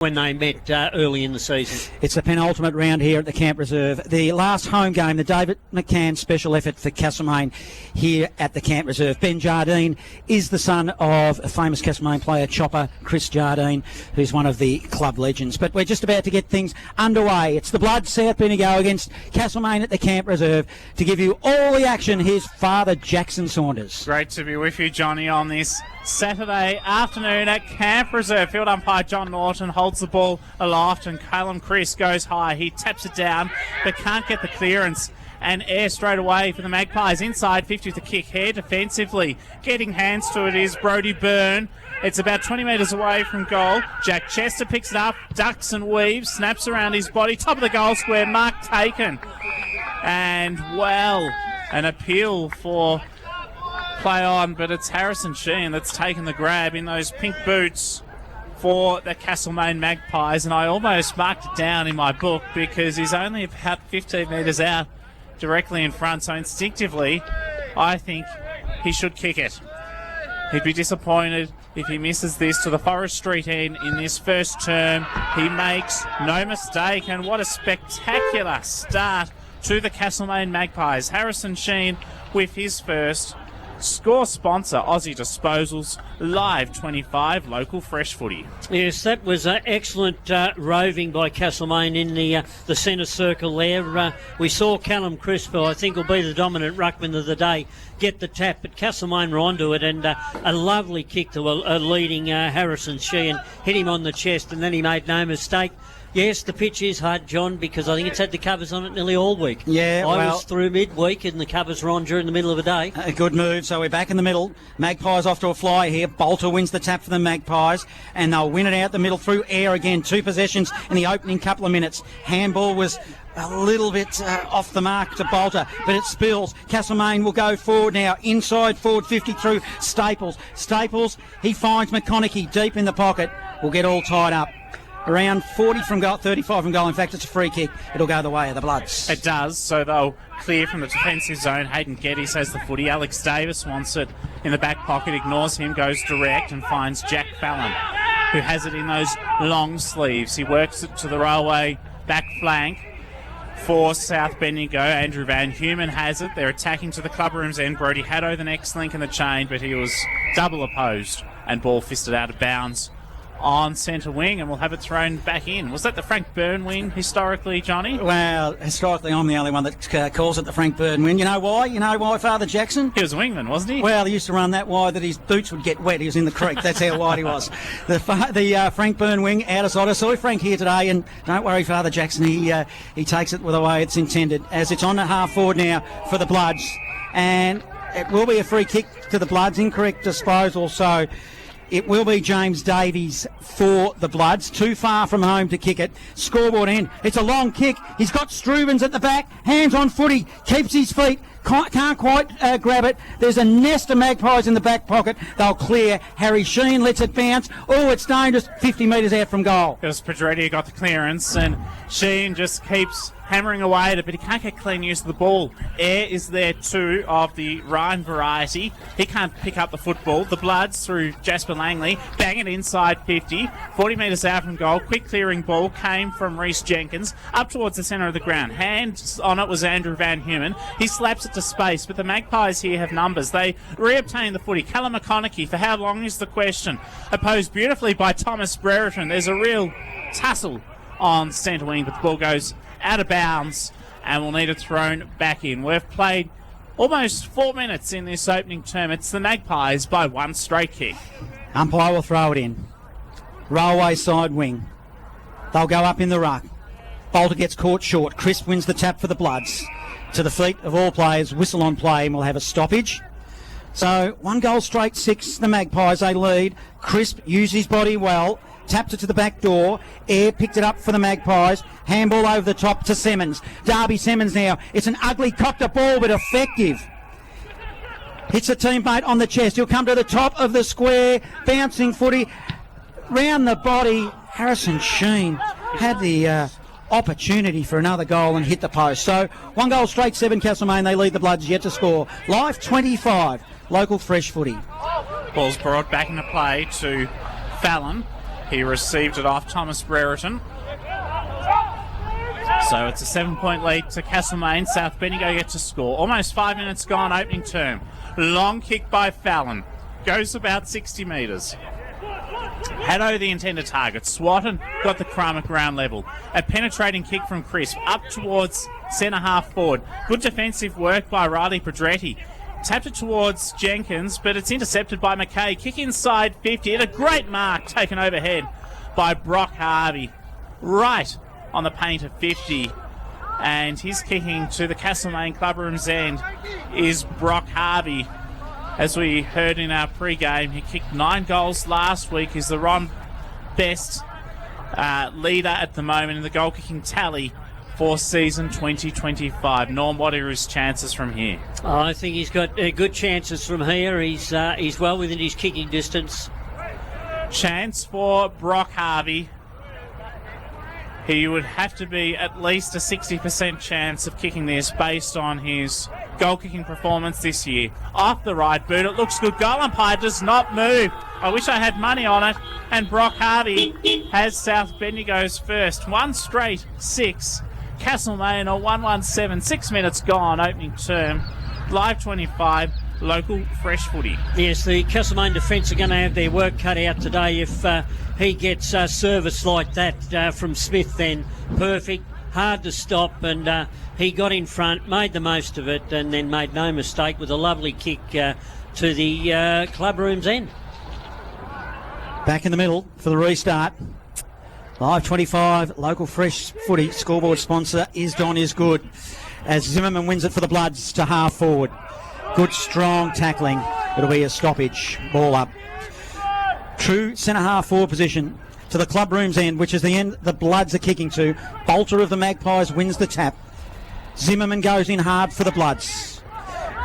when they met early in the season. It's the penultimate round here at the Camp Reserve. The last home game, the David McCann special effort for Castlemaine here at the Camp Reserve. Ben Jardine is the son of a famous Castlemaine player, chopper Chris Jardine, who's one of the club legends. But we're just about to get things underway. It's the Blood South Bendigo against Castlemaine at the Camp Reserve. To give you all the action, here's Father Jackson Saunders. Great to be with you, Johnny, on this Saturday afternoon at Camp Reserve. Field umpire John Norton holds the ball aloft and Callum Chris goes high. He taps it down but can't get the clearance, and air straight away for the Magpies. Inside 50 with the kick here defensively. Getting hands to it is Brodie Byrne. It's about 20 metres away from goal. Jack Chester picks it up, ducks and weaves, snaps around his body. Top of the goal square, mark taken. And, well, an appeal for play on, but it's Harrison Sheehan that's taken the grab in those pink boots for the Castlemaine Magpies, and I almost marked it down in my book because he's only about 15 metres out directly in front, so instinctively I think he should kick it. He'd be disappointed if he misses this to the Forest Street end in this first term. He makes no mistake, and what a spectacular start to the Castlemaine Magpies. Harrison Sheehan with his first. Score sponsor, Aussie Disposals, Live 25, local fresh footy. Yes, that was excellent roving by Castlemaine in the centre circle there. We saw Callum Crisp, who I think will be the dominant ruckman of the day, get the tap, but Castlemaine were onto it, and a lovely kick to a leading Harrison Sheehan, hit him on the chest, and then he made no mistake. Yes, the pitch is hard, John, because I think it's had the covers on it nearly all week. Yeah, I was through midweek and the covers were on during the middle of the day. A good move. So we're back in the middle. Magpies off to a fly here. Bolter wins the tap for the Magpies, and they'll win it out the middle through air again. 2 possessions in the opening couple of minutes. Handball was a little bit off the mark to Bolter, but it spills. Castlemaine will go forward now. Inside forward 50 through Staples. Staples, he finds McConaughey deep in the pocket. Will get all tied up. Around 40 from goal, 35 from goal. In fact, it's a free kick. It'll go the way of the Bloods. It does, so they'll clear from the defensive zone. Hayden Geddes has the footy. Alex Davis wants it in the back pocket, ignores him, goes direct and finds Jack Fallon, who has it in those long sleeves. He works it to the railway back flank for South Bendigo. Andrew Van Humen has it. They're attacking to the clubroom's end. Brodie Haddo, the next link in the chain, but he was double opposed and ball fisted out of bounds on centre wing, and we'll have it thrown back in. Was that the Frank Byrne win historically, Johnny? Well, historically I'm the only one that calls it the Frank Byrne win. You know why? You know why, Father Jackson? He was a wingman, wasn't he? Well, he used to run that wide that his boots would get wet. He was in the creek. That's how wide he was. The Frank Byrne wing out of sight. I saw Frank here today, and don't worry, Father Jackson, he takes it the way it's intended, as it's on the half forward now for the Bloods, and it will be a free kick to the Bloods. Incorrect disposal, so it will be James Davies for the Bloods. Too far from home to kick it. Scoreboard end. It's a long kick. He's got Strubens at the back. Hands on footy. Keeps his feet. Can't quite grab it. There's a nest of Magpies in the back pocket. They'll clear. Harry Sheen lets it bounce. Oh, it's dangerous. 50 metres out from goal. It was Pedretti who got the clearance, and Sheen just keeps hammering away at it, but he can't get clean use of the ball. Air is there too, of the Ryan variety. He can't pick up the football. The Bloods through Jasper Langley, bang it inside 50, 40 metres out from goal. Quick clearing ball came from Reece Jenkins up towards the centre of the ground. Hands on it was Andrew Van Humen. He slaps it to space, but the Magpies here have numbers. They re-obtain the footy. Callum McConaughey, for how long is the question? Opposed beautifully by Thomas Brereton. There's a real tussle on centre wing, but the ball goes out of bounds and we'll need it thrown back in. We've played almost 4 minutes in this opening term. It's the Magpies by 1 straight kick. Umpire will throw it in. Railway side wing. They'll go up in the ruck. Bolter gets caught short. Crisp wins the tap for the Bloods. To the feet of all players, whistle on play, and we'll have a stoppage. So 1 goal straight 6, the Magpies, they lead. Crisp used his body well. Tapped it to the back door. Air picked it up for the Magpies. Handball over the top to Simmons. Darby Simmons now. It's an ugly copter ball, but effective. Hits a teammate on the chest. He'll come to the top of the square. Bouncing footy. Round the body. Harrison Sheen had the opportunity for another goal and hit the post. So 1 goal straight 7, Castlemaine. They lead the Bloods yet to score. Live 25. Local fresh footy. Ball's brought back into play to Fallon. He received it off Thomas Brereton. So it's a 7-point lead to Castlemaine. South Bendigo get to score. Almost 5 minutes gone, opening term. Long kick by Fallon. Goes about 60 metres. Haddo the intended target. Swatton got the crumb at ground level. A penetrating kick from Crisp up towards centre half forward. Good defensive work by Riley Pedretti. Tapped it towards Jenkins, but it's intercepted by McKay. Kick inside 50. And a great mark taken overhead by Brock Harvey. Right on the paint of 50. And he's kicking to the Castlemaine clubroom's end is Brock Harvey. As we heard in our pre-game, he kicked 9 goals last week. He's the Ron Best leader at the moment in the goal-kicking tally for season 2025. Norm, what are his chances from here? I think he's got good chances from here. He's well within his kicking distance. Chance for Brock Harvey. He would have to be at least a 60% chance of kicking this based on his goal-kicking performance this year. Off the right boot, it looks good. Goal umpire does not move. I wish I had money on it. And Brock Harvey has South Bendigo's first. 1 straight 6. Castlemaine a 1-1-7. 6 minutes gone, opening term. Live 25. Local fresh footy. Yes, the Castlemaine defence are going to have their work cut out today. If he gets service like that from Smith, then perfect. Hard to stop, and he got in front, made the most of it, and then made no mistake with a lovely kick to the clubroom's end. Back in the middle for the restart. Live 25, local fresh footy. Scoreboard sponsor is Don is good. As Zimmerman wins it for the Bloods to half forward. Good strong tackling. It'll be a stoppage. Ball up. True centre half forward position to the clubroom's end, which is the end the Bloods are kicking to. Bolter of the Magpies wins the tap. Zimmerman goes in hard for the Bloods.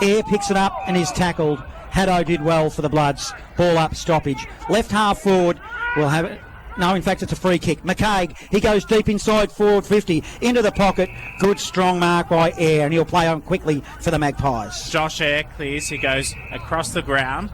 Air picks it up and is tackled. Haddo did well for the Bloods. Ball up, stoppage. Left half forward will have it. No, in fact, it's a free kick. McCaig, he goes deep inside forward 50. Into the pocket. Good strong mark by Air, and he'll play on quickly for the Magpies. Josh Air clears. He goes across the ground.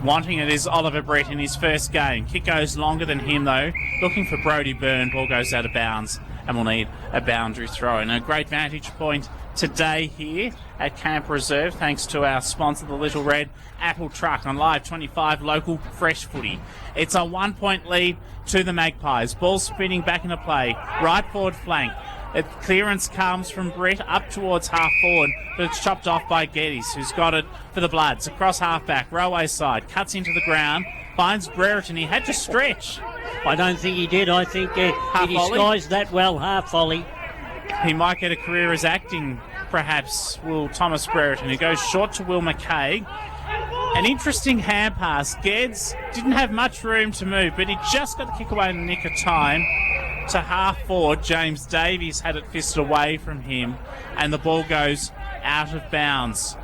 Wanting it is Oliver Brett in his first game. Kick goes longer than him, though. Looking for Brody Byrne. Ball goes out of bounds, and we'll need a boundary throw. And a great vantage point today here at Camp Reserve, thanks to our sponsor, the Little Red Apple Truck, on Live 25 local fresh footy. It's a 1-point lead to the Magpies. Ball spinning back into play. Right forward flank. Clearance comes from Brett up towards half forward, but it's chopped off by Geddes, who's got it for the Bloods. Across half back, railway side, cuts into the ground, finds Brereton. He had to stretch. I don't think he did. I think he disguised that well, half volley. He might get a career as acting, perhaps, will Thomas Brereton, who goes short to Will McKay. An interesting hand pass. Geddes didn't have much room to move, but he just got the kick away in the nick of time. To half forward, James Davies had it fisted away from him, and the ball goes out of bounds.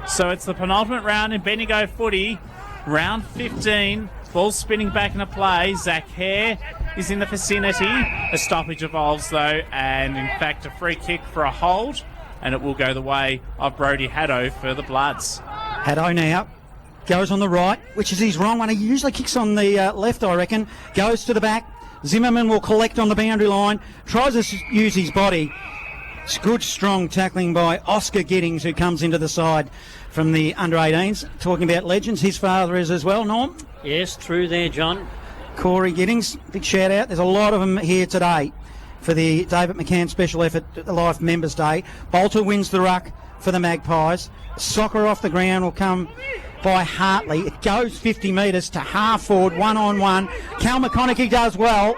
So it's the penultimate round in Bendigo footy, round 15. Ball spinning back into play. Zach Hare is in the vicinity. A stoppage evolves, though, and in fact a free kick for a hold, and it will go the way of Brody Haddo for the Bloods. Haddo now goes on the right, which is his wrong one. He usually kicks on the left, I reckon. Goes to the back. Zimmerman will collect on the boundary line. Tries to use his body. It's good, strong tackling by Oscar Giddings, who comes into the side from the under-18s. Talking about legends, his father is as well, Norm. Yes, through there, John. Corey Giddings, big shout out. There's a lot of them here today for the David McCann Special Effort Life Members Day. Bolter wins the ruck for the Magpies. Soccer off the ground will come by Hartley. It goes 50 metres to half forward, 1-on-1. Cal McConaughey does well.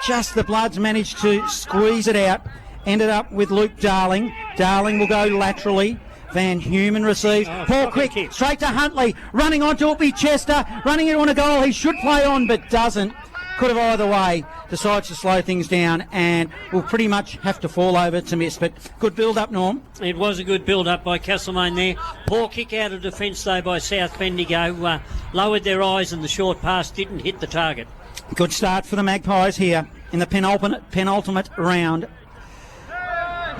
Just the Bloods managed to squeeze it out. Ended up with Luke Darling. Darling will go laterally. Van Human receives. Paul Quick straight to Huntley. Running onto it be Chester. Running it on a goal. He should play on but doesn't. Could have either way. Decides to slow things down and will pretty much have to fall over to miss. But good build-up, Norm. It was a good build-up by Castlemaine there. Poor kick out of defence, though, by South Bendigo. Lowered their eyes and the short pass didn't hit the target. Good start for the Magpies here in the penultimate round.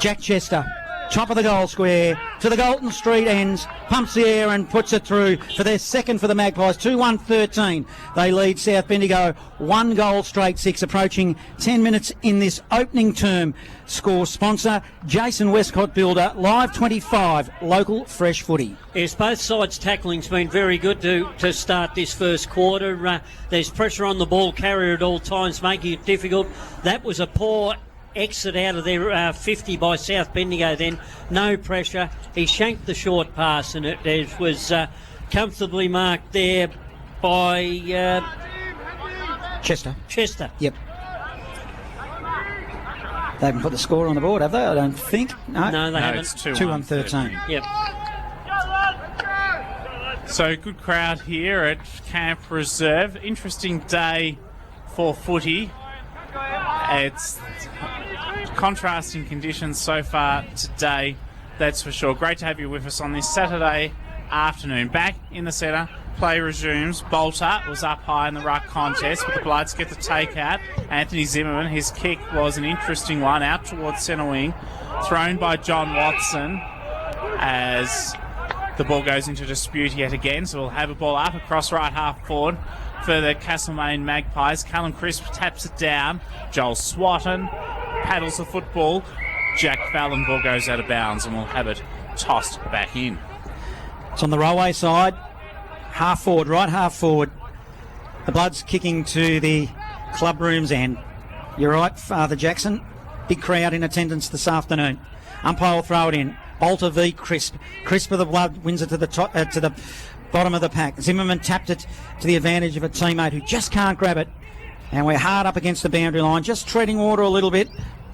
Jack Chester top of the goal square, to the Golden Street ends, pumps the air and puts it through for their second for the Magpies, 2-1-13. They lead South Bendigo 1 goal straight 6, approaching 10 minutes in this opening term. Score sponsor, Jason Westcott Builder, Live 25, local fresh footy. Yes, both sides' tackling's been very good to start this first quarter. There's pressure on the ball carrier at all times, making it difficult. That was a poor exit out of their 50 by South Bendigo then. No pressure. He shanked the short pass and it was comfortably marked there by Chester. Yep. They haven't put the score on the board, have they? I don't think. No, they haven't. It's 2-1-13. Yep. So good crowd here at Camp Reserve. Interesting day for footy. It's contrasting conditions so far today, that's for sure. Great to have you with us on this Saturday afternoon. Back in the centre, play resumes. Bolter was up high in the ruck contest, but the Bloods get the take out. Anthony Zimmerman, his kick was an interesting one out towards centre wing, thrown by John Watson as the ball goes into dispute yet again. So we'll have a ball up across right half forward for the Castlemaine Magpies. Callum Crisp taps it down. Joel Swatton paddles the football. Jack Fallon ball goes out of bounds and we'll have it tossed back in. It's on the Railway side. Half forward, right half forward. The Bloods kicking to the club room's end. You're right, Father Jackson. Big crowd in attendance this afternoon. Umpire will throw it in. Bolter v Crisp. Crisp of the Blood wins it to the top, to the bottom of the pack. Zimmerman tapped it to the advantage of a teammate who just can't grab it. And we're hard up against the boundary line, just treading water a little bit.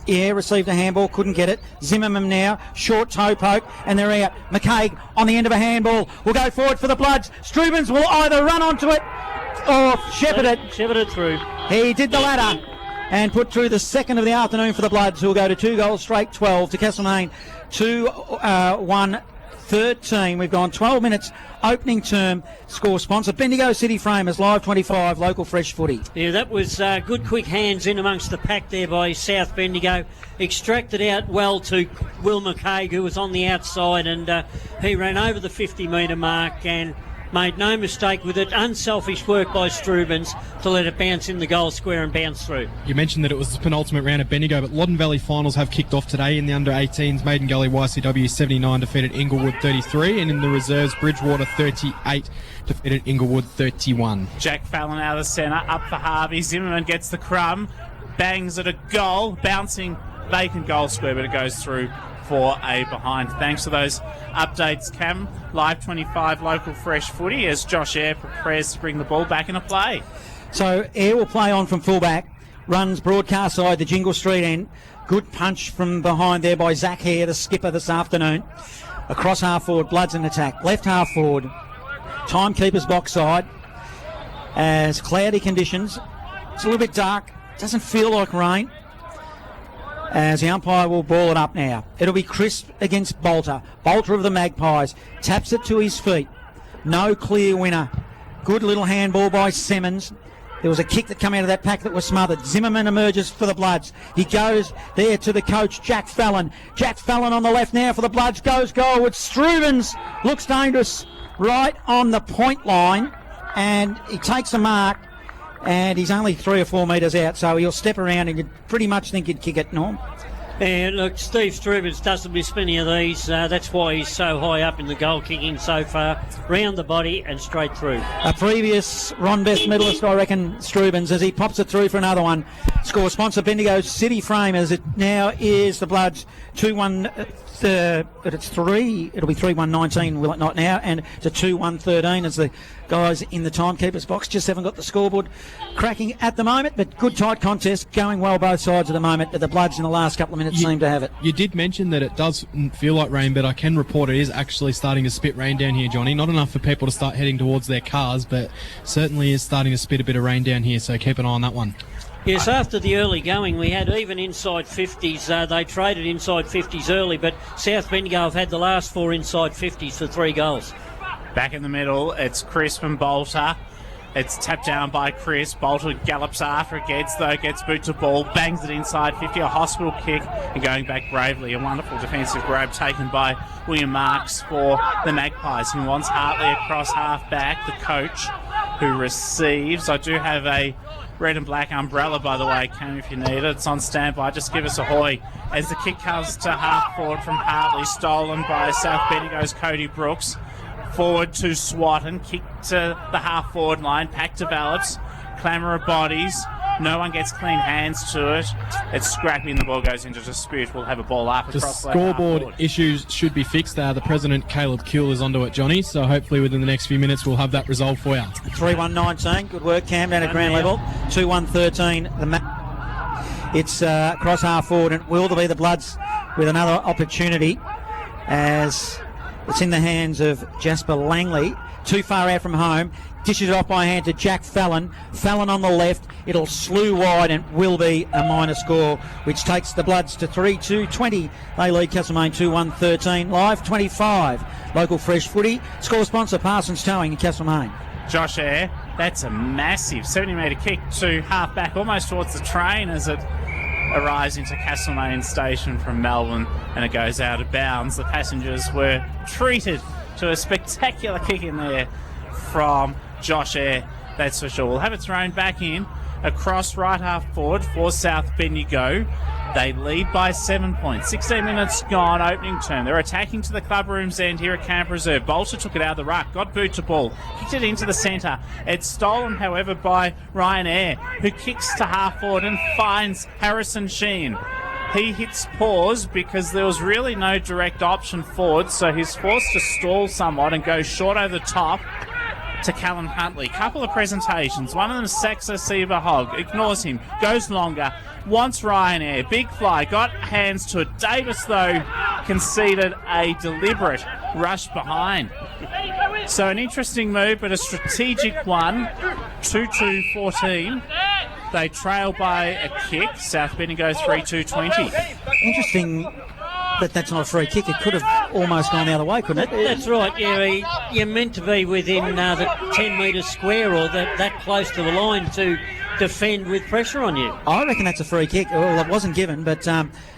Yeah, received a handball, couldn't get it. Zimmerman now, short toe poke, and they're out. McCaig on the end of a handball will go forward for the Bloods. Strubens will either run onto it or shepherd it through. He did the latter and put through the second of the afternoon for the Bloods, who will go to 2 goals straight, 12 to Castlemaine, 2-1-13. We've gone 12 minutes opening term. Score sponsor Bendigo City Framers, Live 25, local fresh footy. Yeah, that was good quick hands in amongst the pack there by South Bendigo. Extracted out well to Will McCaig, who was on the outside, and he ran over the 50-metre mark and made no mistake with it. Unselfish work by Strubens to let it bounce in the goal square and bounce through. You mentioned that it was the penultimate round at Bendigo, but Loddon Valley finals have kicked off today. In the under-18s, Maiden Gully YCW 79 defeated Inglewood 33, and in the reserves, Bridgewater 38 defeated Inglewood 31. Jack Fallon out of the centre, up for Harvey. Zimmerman gets the crumb, bangs at a goal, bouncing vacant goal square, but it goes through for a behind. Thanks for those updates, Cam. Live 25 local fresh footy as Josh Eyre prepares to bring the ball back into play. So Eyre will play on from fullback, runs broadcast side, the Jingle Street end. Good punch from behind there by Zach Hare, the skipper this afternoon. Across half forward, Bloods in attack. Left half forward, timekeeper's box side. As cloudy conditions, it's a little bit dark, doesn't feel like rain. As the umpire will ball it up now. It'll be Crisp against Bolter. Bolter of the Magpies taps it to his feet. No clear winner. Good little handball by Simmons. There was a kick that came out of that pack that was smothered. Zimmerman emerges for the Bloods. He goes there to the coach, Jack Fallon. Jack Fallon on the left now for the Bloods. Goes goal. Strubens looks dangerous right on the point line. And he takes a mark. And he's only 3 or 4 metres out, so he'll step around and you'd pretty much think he'd kick it, Norm. And look, Steve Strubens doesn't miss many of these. That's why he's so high up in the goal kicking so far. Round the body and straight through. A previous Ron Best medalist, I reckon, Strubens, as he pops it through for another one. Score sponsor Bendigo City Framers. It now is the Bloods 2-1. But it's 3. It'll be 3-1-19, will it not now? And it's a 2-1-13 as the guys in the timekeeper's box just haven't got the scoreboard cracking at the moment. But good tight contest, going well both sides at the moment. But the Bloods in the last couple of minutes seem to have it. You did mention that it does feel like rain, but I can report it is actually starting to spit rain down here, Johnny. Not enough for people to start heading towards their cars, but certainly is starting to spit a bit of rain down here. So keep an eye on that one. Yes, after the early going, we had even inside 50s. They traded inside 50s early, but South Bendigo have had the last 4 inside 50s for 3 goals. Back in the middle, it's Crisp and Bolter. It's tapped down by Chris. Bolter gallops after it, gets boot to ball, bangs it inside 50, a hospital kick, and going back bravely. A wonderful defensive grab taken by William Marks for the Magpies, who wants Hartley across half back. The coach who receives. I do have a red and black umbrella, by the way, Cam, if you need it. It's on standby. Just give us a hoy. As the kick comes to half forward from Hartley, stolen by South Bendigo's Cody Brooks. Forward to Swatton, kick to the half forward line, pack develops, clamour of bodies, no one gets clean hands to it. It's scrappy and the ball goes into dispute. We'll have a ball up across the scoreboard issues should be fixed. The president, Caleb Kuehl, is onto it, Johnny, so hopefully within the next few minutes we'll have that resolved for you. 3-1-19, good work, Cam, down at ground level. 2-1-13, it's cross half forward, and will there be the Bloods with another opportunity as it's in the hands of Jasper Langley. Too far out from home. Dishes it off by hand to Jack Fallon. Fallon on the left. It'll slew wide and will be a minor score, which takes the Bloods to 3-2-20. They lead Castlemaine 2-1-13. Live 25. Local fresh footy. Score sponsor Parsons Towing in Castlemaine. Josh Eyre, that's a massive 70-metre kick to half back, almost towards the train as it arrives into Castlemaine Station from Melbourne, and it goes out of bounds. The passengers were treated to a spectacular kick in there from Josh Eyre, that's for sure. We'll have it thrown back in across right half forward for South Bendigo. They lead by 7 points. 16 minutes gone, opening term. They're attacking to the club room's end here at Camp Reserve. Bolter took it out of the ruck, got boot to ball, kicked it into the centre. It's stolen, however, by Ryan Eyre, who kicks to half forward and finds Harrison Sheen. He hits pause because there was really no direct option forward, so he's forced to stall somewhat and go short over the top to Callum Huntley. Couple of presentations. One of them, Saxa Siva Hogg, ignores him, goes longer, wants Ryan Eyre. Big fly, got hands to it. Davis, though, conceded a deliberate rush behind. So an interesting move, but a strategic one. 2-2-14. They trail by a kick. South Bendigo 3-2-20. Interesting that that's not a free kick. It could have almost gone the other way, couldn't it? That's right. You're meant to be within the 10-metre square or that close to the line to defend with pressure on you. I reckon that's a free kick. Well, it wasn't given, but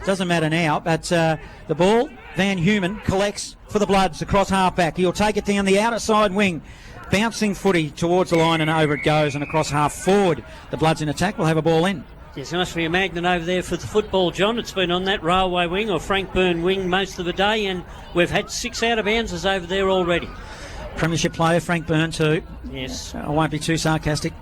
doesn't matter now. But the ball, Van Human collects for the Bloods across half-back. He'll take it down the outer side wing. Bouncing footy towards the line and over it goes and across half forward. The Bloods in attack will have a ball in. Yes, there must be a magnet over there for the football, John. It's been on that railway wing or Frank Byrne wing most of the day, and we've had 6 out-of-bounders over there already. Premiership player, Frank Byrne too. Yes. I won't be too sarcastic,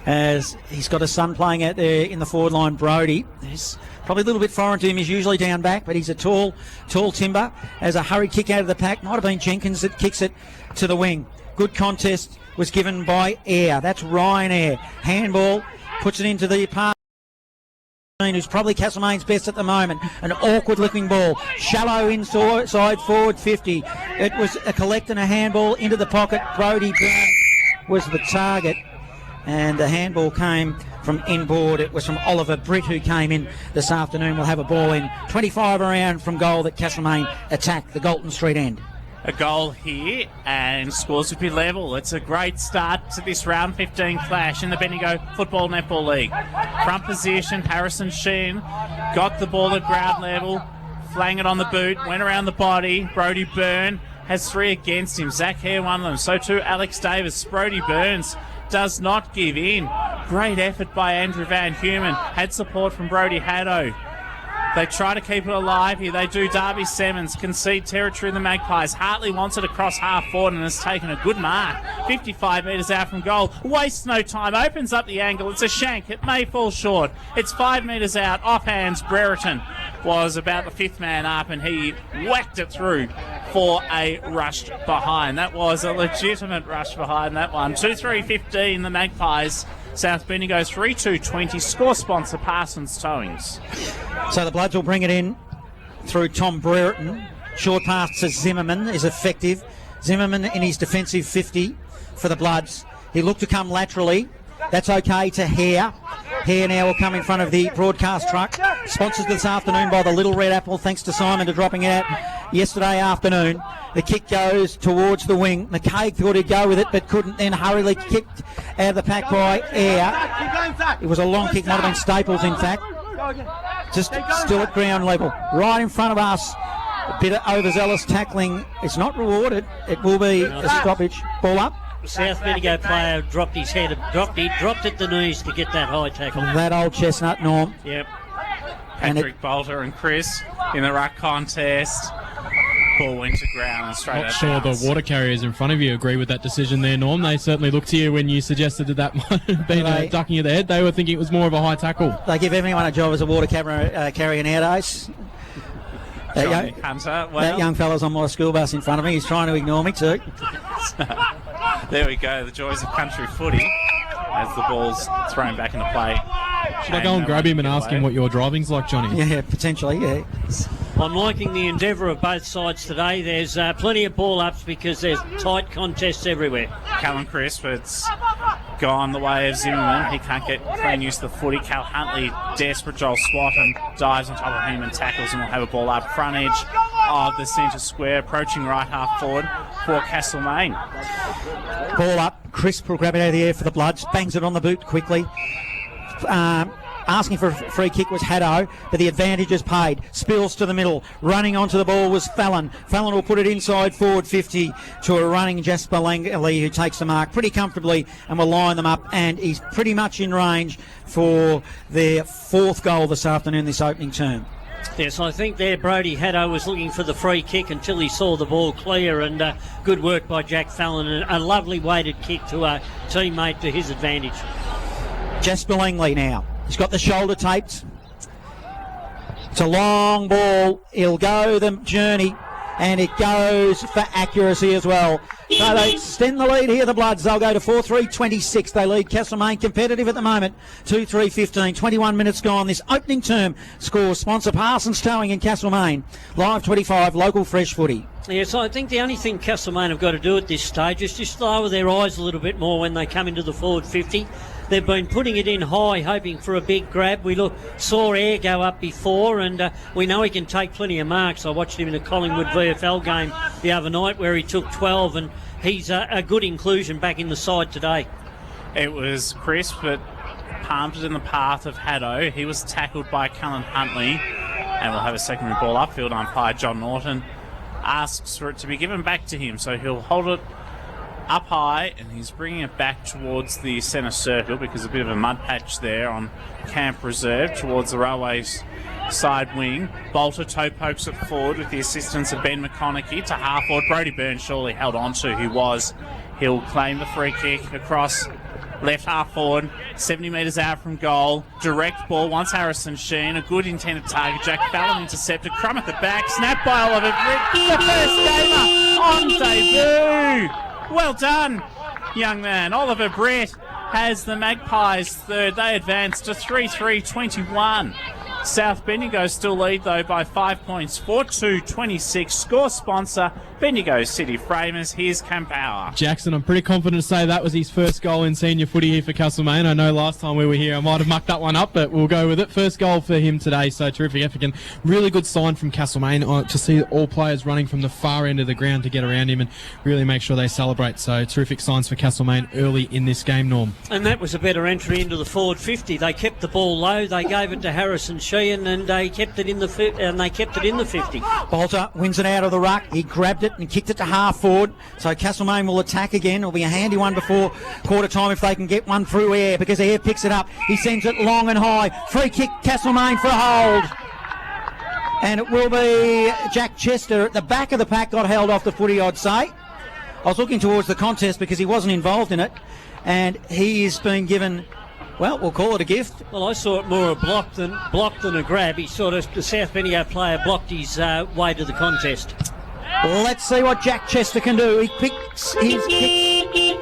as he's got a son playing out there in the forward line, Brodie. He's probably a little bit foreign to him. He's usually down back, but he's a tall timber. As a hurried kick out of the pack, might have been Jenkins that kicks it to the wing. Good contest was given by Eyre. That's Ryan Eyre. Handball, puts it into the part. Who's probably Castlemaine's best at the moment. An awkward looking ball. Shallow inside forward 50. It was a collect and a handball into the pocket. Brodie Byrne was the target. And the handball came from inboard. It was from Oliver Britt, who came in this afternoon. We'll have a ball in. 25 around from goal that Castlemaine attacked the Galton Street end. A goal here and scores would be level. It's a great start to this round 15 clash in the Bendigo Football Netball League. Front position, Harrison Sheen got the ball at ground level, flang it on the boot, went around the body. Brodie Byrne has 3 against him. Zach Hare one of them. So too Alex Davis. Brodie Burns does not give in. Great effort by Andrew Van Human. Had support from Brodie Haddo. They try to keep it alive here. They do. Darby Simmons concede territory in the Magpies. Hartley wants it across half forward and has taken a good mark. 55 metres out from goal. Wastes no time. Opens up the angle. It's a shank. It may fall short. It's 5 metres out. Off hands. Brereton was about the 5th man up and he whacked it through for a rush behind. That was a legitimate rush behind that one. 2-3-15 the Magpies. South Bendigo 3-2-20. Score sponsor Parsons Towings. So the Bloods will bring it in through Tom Brereton. Short pass to Zimmerman is effective. Zimmerman in his defensive 50 for the Bloods. He looked to come laterally. That's okay to Hare. Here now will come in front of the broadcast truck. Sponsored this afternoon by the Little Red Apple, thanks to Simon for dropping it out yesterday afternoon. The kick goes towards the wing. McCaig thought he'd go with it, but couldn't, then hurriedly kicked out of the pack by Air. It was a long kick, might have been Staples, in fact. Just still at ground level. Right in front of us. A bit of overzealous tackling. It's not rewarded. It will be a stoppage. Ball up. South Bendigo player dropped his head, dropped at the knees to get that high tackle. That old chestnut, Norm. Yep. Patrick Bolter and Chris in the ruck contest. Ball went to ground and straight Not out sure bounds. the water carriers in front of you agree with that decision there, Norm. They certainly looked to you when you suggested that might have been a ducking of the head. They were thinking it was more of a high tackle. They give everyone a job as a water carrier nowadays. Johnny Hunter. Well, That young fella's on my school bus in front of me. He's trying to ignore me too. there we go. The joys of country footy as the ball's thrown back into play. Should I go and grab him and ask him what your driving's like, Johnny? Yeah, potentially, yeah. I'm liking the endeavour of both sides today. There's plenty of ball ups because there's tight contests everywhere. Callum Crisp, it's gone the way of Zimmerman. He can't get clean use of the footy. Cal Huntley, desperate Joel Swatton, dives on top of him and tackles, and will have a ball up front edge of the centre square, approaching right half forward for Castlemaine. Ball up. Crisp will grab it out of the air for the Bloods. Bangs it on the boot quickly. Asking for a free kick was Haddo, but the advantage is paid. Spills to the middle. Running onto the ball was Fallon. Fallon will put it inside forward 50 to a running Jasper Langley, who takes the mark pretty comfortably and will line them up, and he's pretty much in range for their fourth goal this afternoon, this opening term. Yes, I think there Brody Haddo was looking for the free kick until he saw the ball clear, and good work by Jack Fallon, and a lovely weighted kick to a teammate to his advantage. Jasper Langley now. He's got the shoulder taped. It's a long ball. He'll go the journey, and it goes for accuracy as well. So they extend the lead here, the Bloods. They'll go to 4-3-26. They lead Castlemaine competitive at the moment. 2-3-15. 21 minutes gone. This opening term score sponsor Parsons Towing in Castlemaine. Live 25, local fresh footy. Yes, I think the only thing Castlemaine have got to do at this stage is just lower their eyes a little bit more when they come into the forward 50. They've been putting it in high, hoping for a big grab. We saw Air go up before, and we know he can take plenty of marks. I watched him in a Collingwood VFL game the other night where he took 12, and he's a good inclusion back in the side today. It was Crisp, but palmed it in the path of Haddo. He was tackled by Cullen Huntley, and we'll have a secondary ball upfield. Umpire John Norton asks for it to be given back to him, so he'll hold it up high, and he's bringing it back towards the centre circle because a bit of a mud patch there on Camp Reserve towards the Railways side wing. Bolter toe pokes it forward with the assistance of Ben McConaughey to half forward. Brody Burns surely held on to who was. He'll claim the free kick across left half forward, 70 metres out from goal. Direct ball, once Harrison Sheen, a good intended target. Jack Fallon intercepted, crumb at the back, snap by Oliver Britt, the first gamer on debut. Well done, young man. Oliver Brett has the Magpies third. They advance to 3-3-21. South Bendigo still lead, though, by 5 points. 4-2-26. Score sponsor, Bendigo City Framers. Here's Cam Power. Jackson, I'm pretty confident to say that was his first goal in senior footy here for Castlemaine. I know last time we were here I might have mucked that one up, but we'll go with it. First goal for him today, so terrific effort. And really good sign from Castlemaine to see all players running from the far end of the ground to get around him and really make sure they celebrate. So terrific signs for Castlemaine early in this game, Norm. And that was a better entry into the forward 50. They kept the ball low. They gave it to Harrison Sheehan, and they kept it in the 50. Bolter wins it out of the ruck. He grabbed it and kicked it to half forward. So Castlemaine will attack again. It'll be a handy one before quarter time if they can get one through Air, because Air picks it up. He sends it long and high. Free kick, Castlemaine for a hold. And it will be Jack Chester at the back of the pack, got held off the footy, I'd say. I was looking towards the contest because he wasn't involved in it, and he is being given, well, we'll call it a gift. Well, I saw it more a block than a grab. He sort of, the South Bendigo player blocked his way to the contest. Let's see what Jack Chester can do. He picks his kick.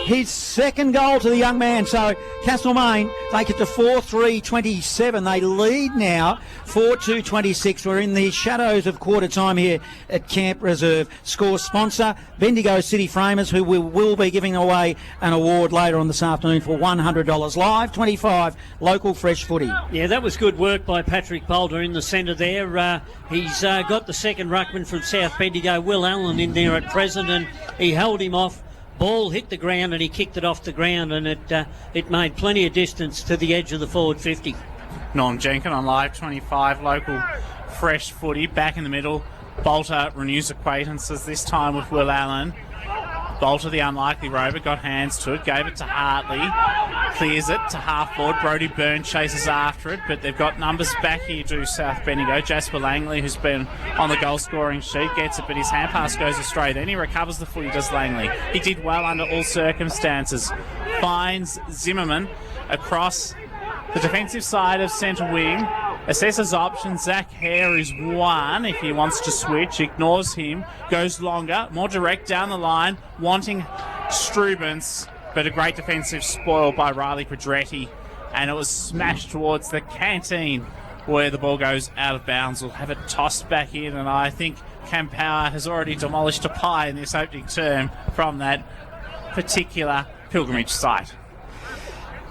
his second goal to the young man. So Castlemaine take it to 4-3-27. They lead now 4-2-26. We're in the shadows of quarter time here at Camp Reserve. Score sponsor, Bendigo City Framers, who we will be giving away an award later on this afternoon for $100. Live 25 local fresh footy. Yeah, that was good work by Patrick Bolter in the centre there. He's got the second ruckman from South Bendigo, Will Allen, in there at present, and he held him off. Ball hit the ground and he kicked it off the ground, and it made plenty of distance to the edge of the forward 50. Norm Jenkin on Live 25 local fresh footy. Back in the middle, Bolter renews acquaintances, this time with Will Allen. Bolter, the unlikely rover, got hands to it, gave it to Hartley, clears it to half forward. Brody Byrne chases after it, but they've got numbers back here to South Bendigo. Jasper Langley, who's been on the goal scoring sheet, gets it, but his hand pass goes astray. Then he recovers the footy, does Langley. He did well under all circumstances. Finds Zimmerman across the defensive side of centre wing. Assesses options. Zach Hare is one if he wants to switch. Ignores him. Goes longer. More direct down the line. Wanting Strubens. But a great defensive spoil by Riley Pedretti. And it was smashed towards the canteen where the ball goes out of bounds. We'll have it tossed back in. And I think Cam Power has already demolished a pie in this opening term from that particular pilgrimage site.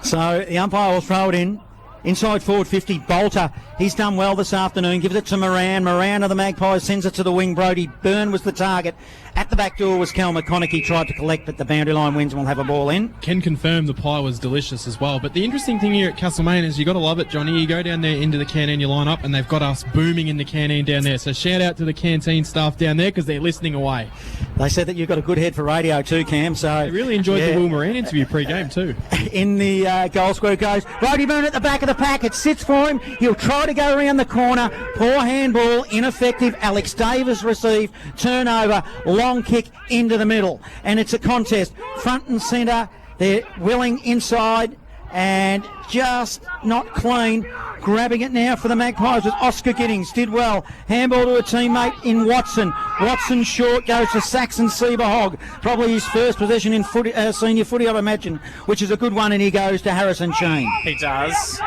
So the umpire will throw it in. Inside forward 50, Bolter. He's done well this afternoon. Gives it to Moran. Moran of the Magpies sends it to the wing. Brody Byrne was the target. At the back door was Cal McConaughey. He tried to collect, but the boundary line wins and will have a ball in. Can confirm the pie was delicious as well. But the interesting thing here at Castlemaine is you got to love it, Johnny. You go down there into the canteen, you line up, and they've got us booming in the canteen down there. So shout out to the canteen staff down there because they're listening away. They said that you've got a good head for radio too, Cam. So I really enjoyed the Will Moran interview pre-game too. In the goal square goes Brody Byrne at the back of the pack. It sits for him. He'll try to go around the corner. Poor handball, ineffective. Alex Davis received. Turnover, long kick into the middle. And it's a contest. Front and centre. They're willing inside and just not clean. Grabbing it now for the Magpies with Oscar Giddings. Did well. Handball to a teammate in Watson. Watson short goes to Saxon Seaberhog. Probably his first possession in senior footy, I'd imagine, which is a good one, and he goes to Harrison Sheen. He does.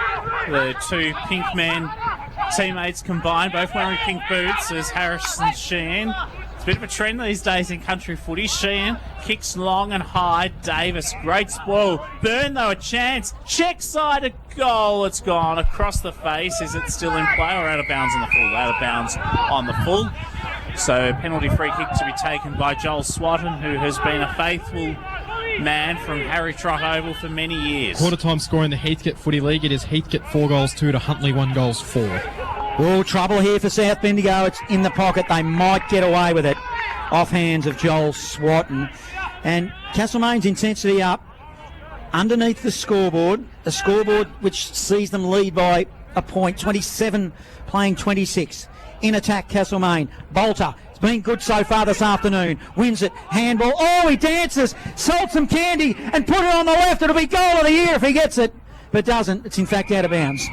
The two pink men teammates combined, both wearing pink boots, as Harrison Sheen. It's a bit of a trend these days in country footy. Sheehan kicks long and high. Davis, great spoil. Byrne, though, a chance. Check side, a goal. It's gone across the face. Is it still in play or out of bounds on the full? Out of bounds on the full. So penalty free kick to be taken by Joel Swatton, who has been a faithful man from Harry Trott Oval for many years. Quarter time score in the Heathcote Footy League. It is Heathcote 4 goals 2 to Huntley 1 goals 4. Oh, trouble here for South Bendigo. It's in the pocket. They might get away with it. Off hands of Joel Swatton. And Castlemaine's intensity up underneath the scoreboard. A scoreboard which sees them lead by a point. 27 playing 26. In attack, Castlemaine. Bolter. It's been good so far this afternoon. Wins it. Handball. Oh, he dances. Salts some candy and put it on the left. It'll be goal of the year if he gets it. But doesn't. It's in fact out of bounds.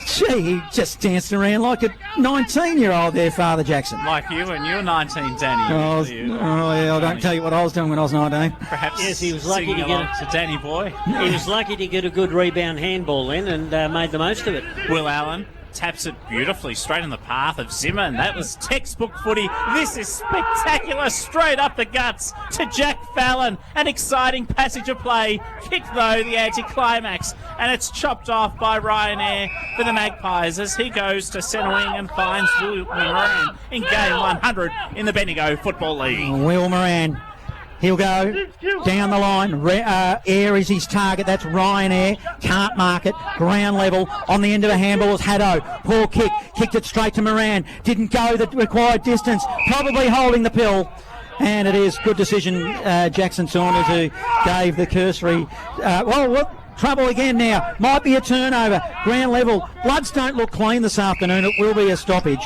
Gee, he just danced around like a 19-year-old there, Father Jackson. Like you when you were 19, Danny. I don't tell you what I was doing when I was 19. Perhaps yes, he was lucky to get to Danny Boy. He was lucky to get a good rebound handball in and made the most of it. Will Allen taps it beautifully straight in the path of Zimmer, and that was textbook footy. This is spectacular, straight up the guts to Jack Fallon. An exciting passage of play. Kick, though, the anticlimax, and it's chopped off by Ryanair for the Magpies as he goes to centre wing and finds Will Moran in game 100 in the Bendigo Football League. Will Moran. He'll go down the line. Air is his target. That's Ryanair. Can't mark it. Ground level. On the end of a handball is Haddo. Poor kick. Kicked it straight to Moran. Didn't go the required distance. Probably holding the pill. And it is good decision, Jackson Saunders, who gave the cursory. Trouble again now. Might be a turnover. Ground level. Bloods don't look clean this afternoon. It will be a stoppage.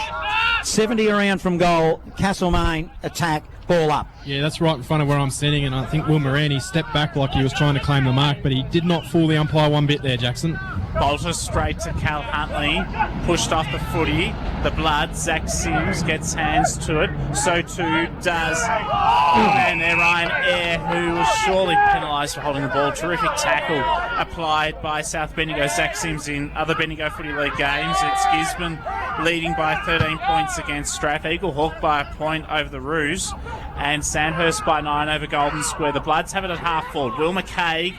70 around from goal. Castlemaine attack. Ball up. Yeah, that's right in front of where I'm sitting, and I think Will Moran, stepped back like he was trying to claim the mark, but he did not fool the umpire one bit there, Jackson. Bolter straight to Cal Huntley, pushed off the footy. The blood, Zach Sims gets hands to it. So too does and there Ryan Eyre, who was surely penalised for holding the ball. Terrific tackle applied by South Bendigo. Zach Sims in other Bendigo Footy League games. It's Gisborne leading by 13 points against Strath. Eagle Hawk by a point over the Roos. And Sandhurst by 9 over Golden Square. The Bloods have it at half forward. Will McCaig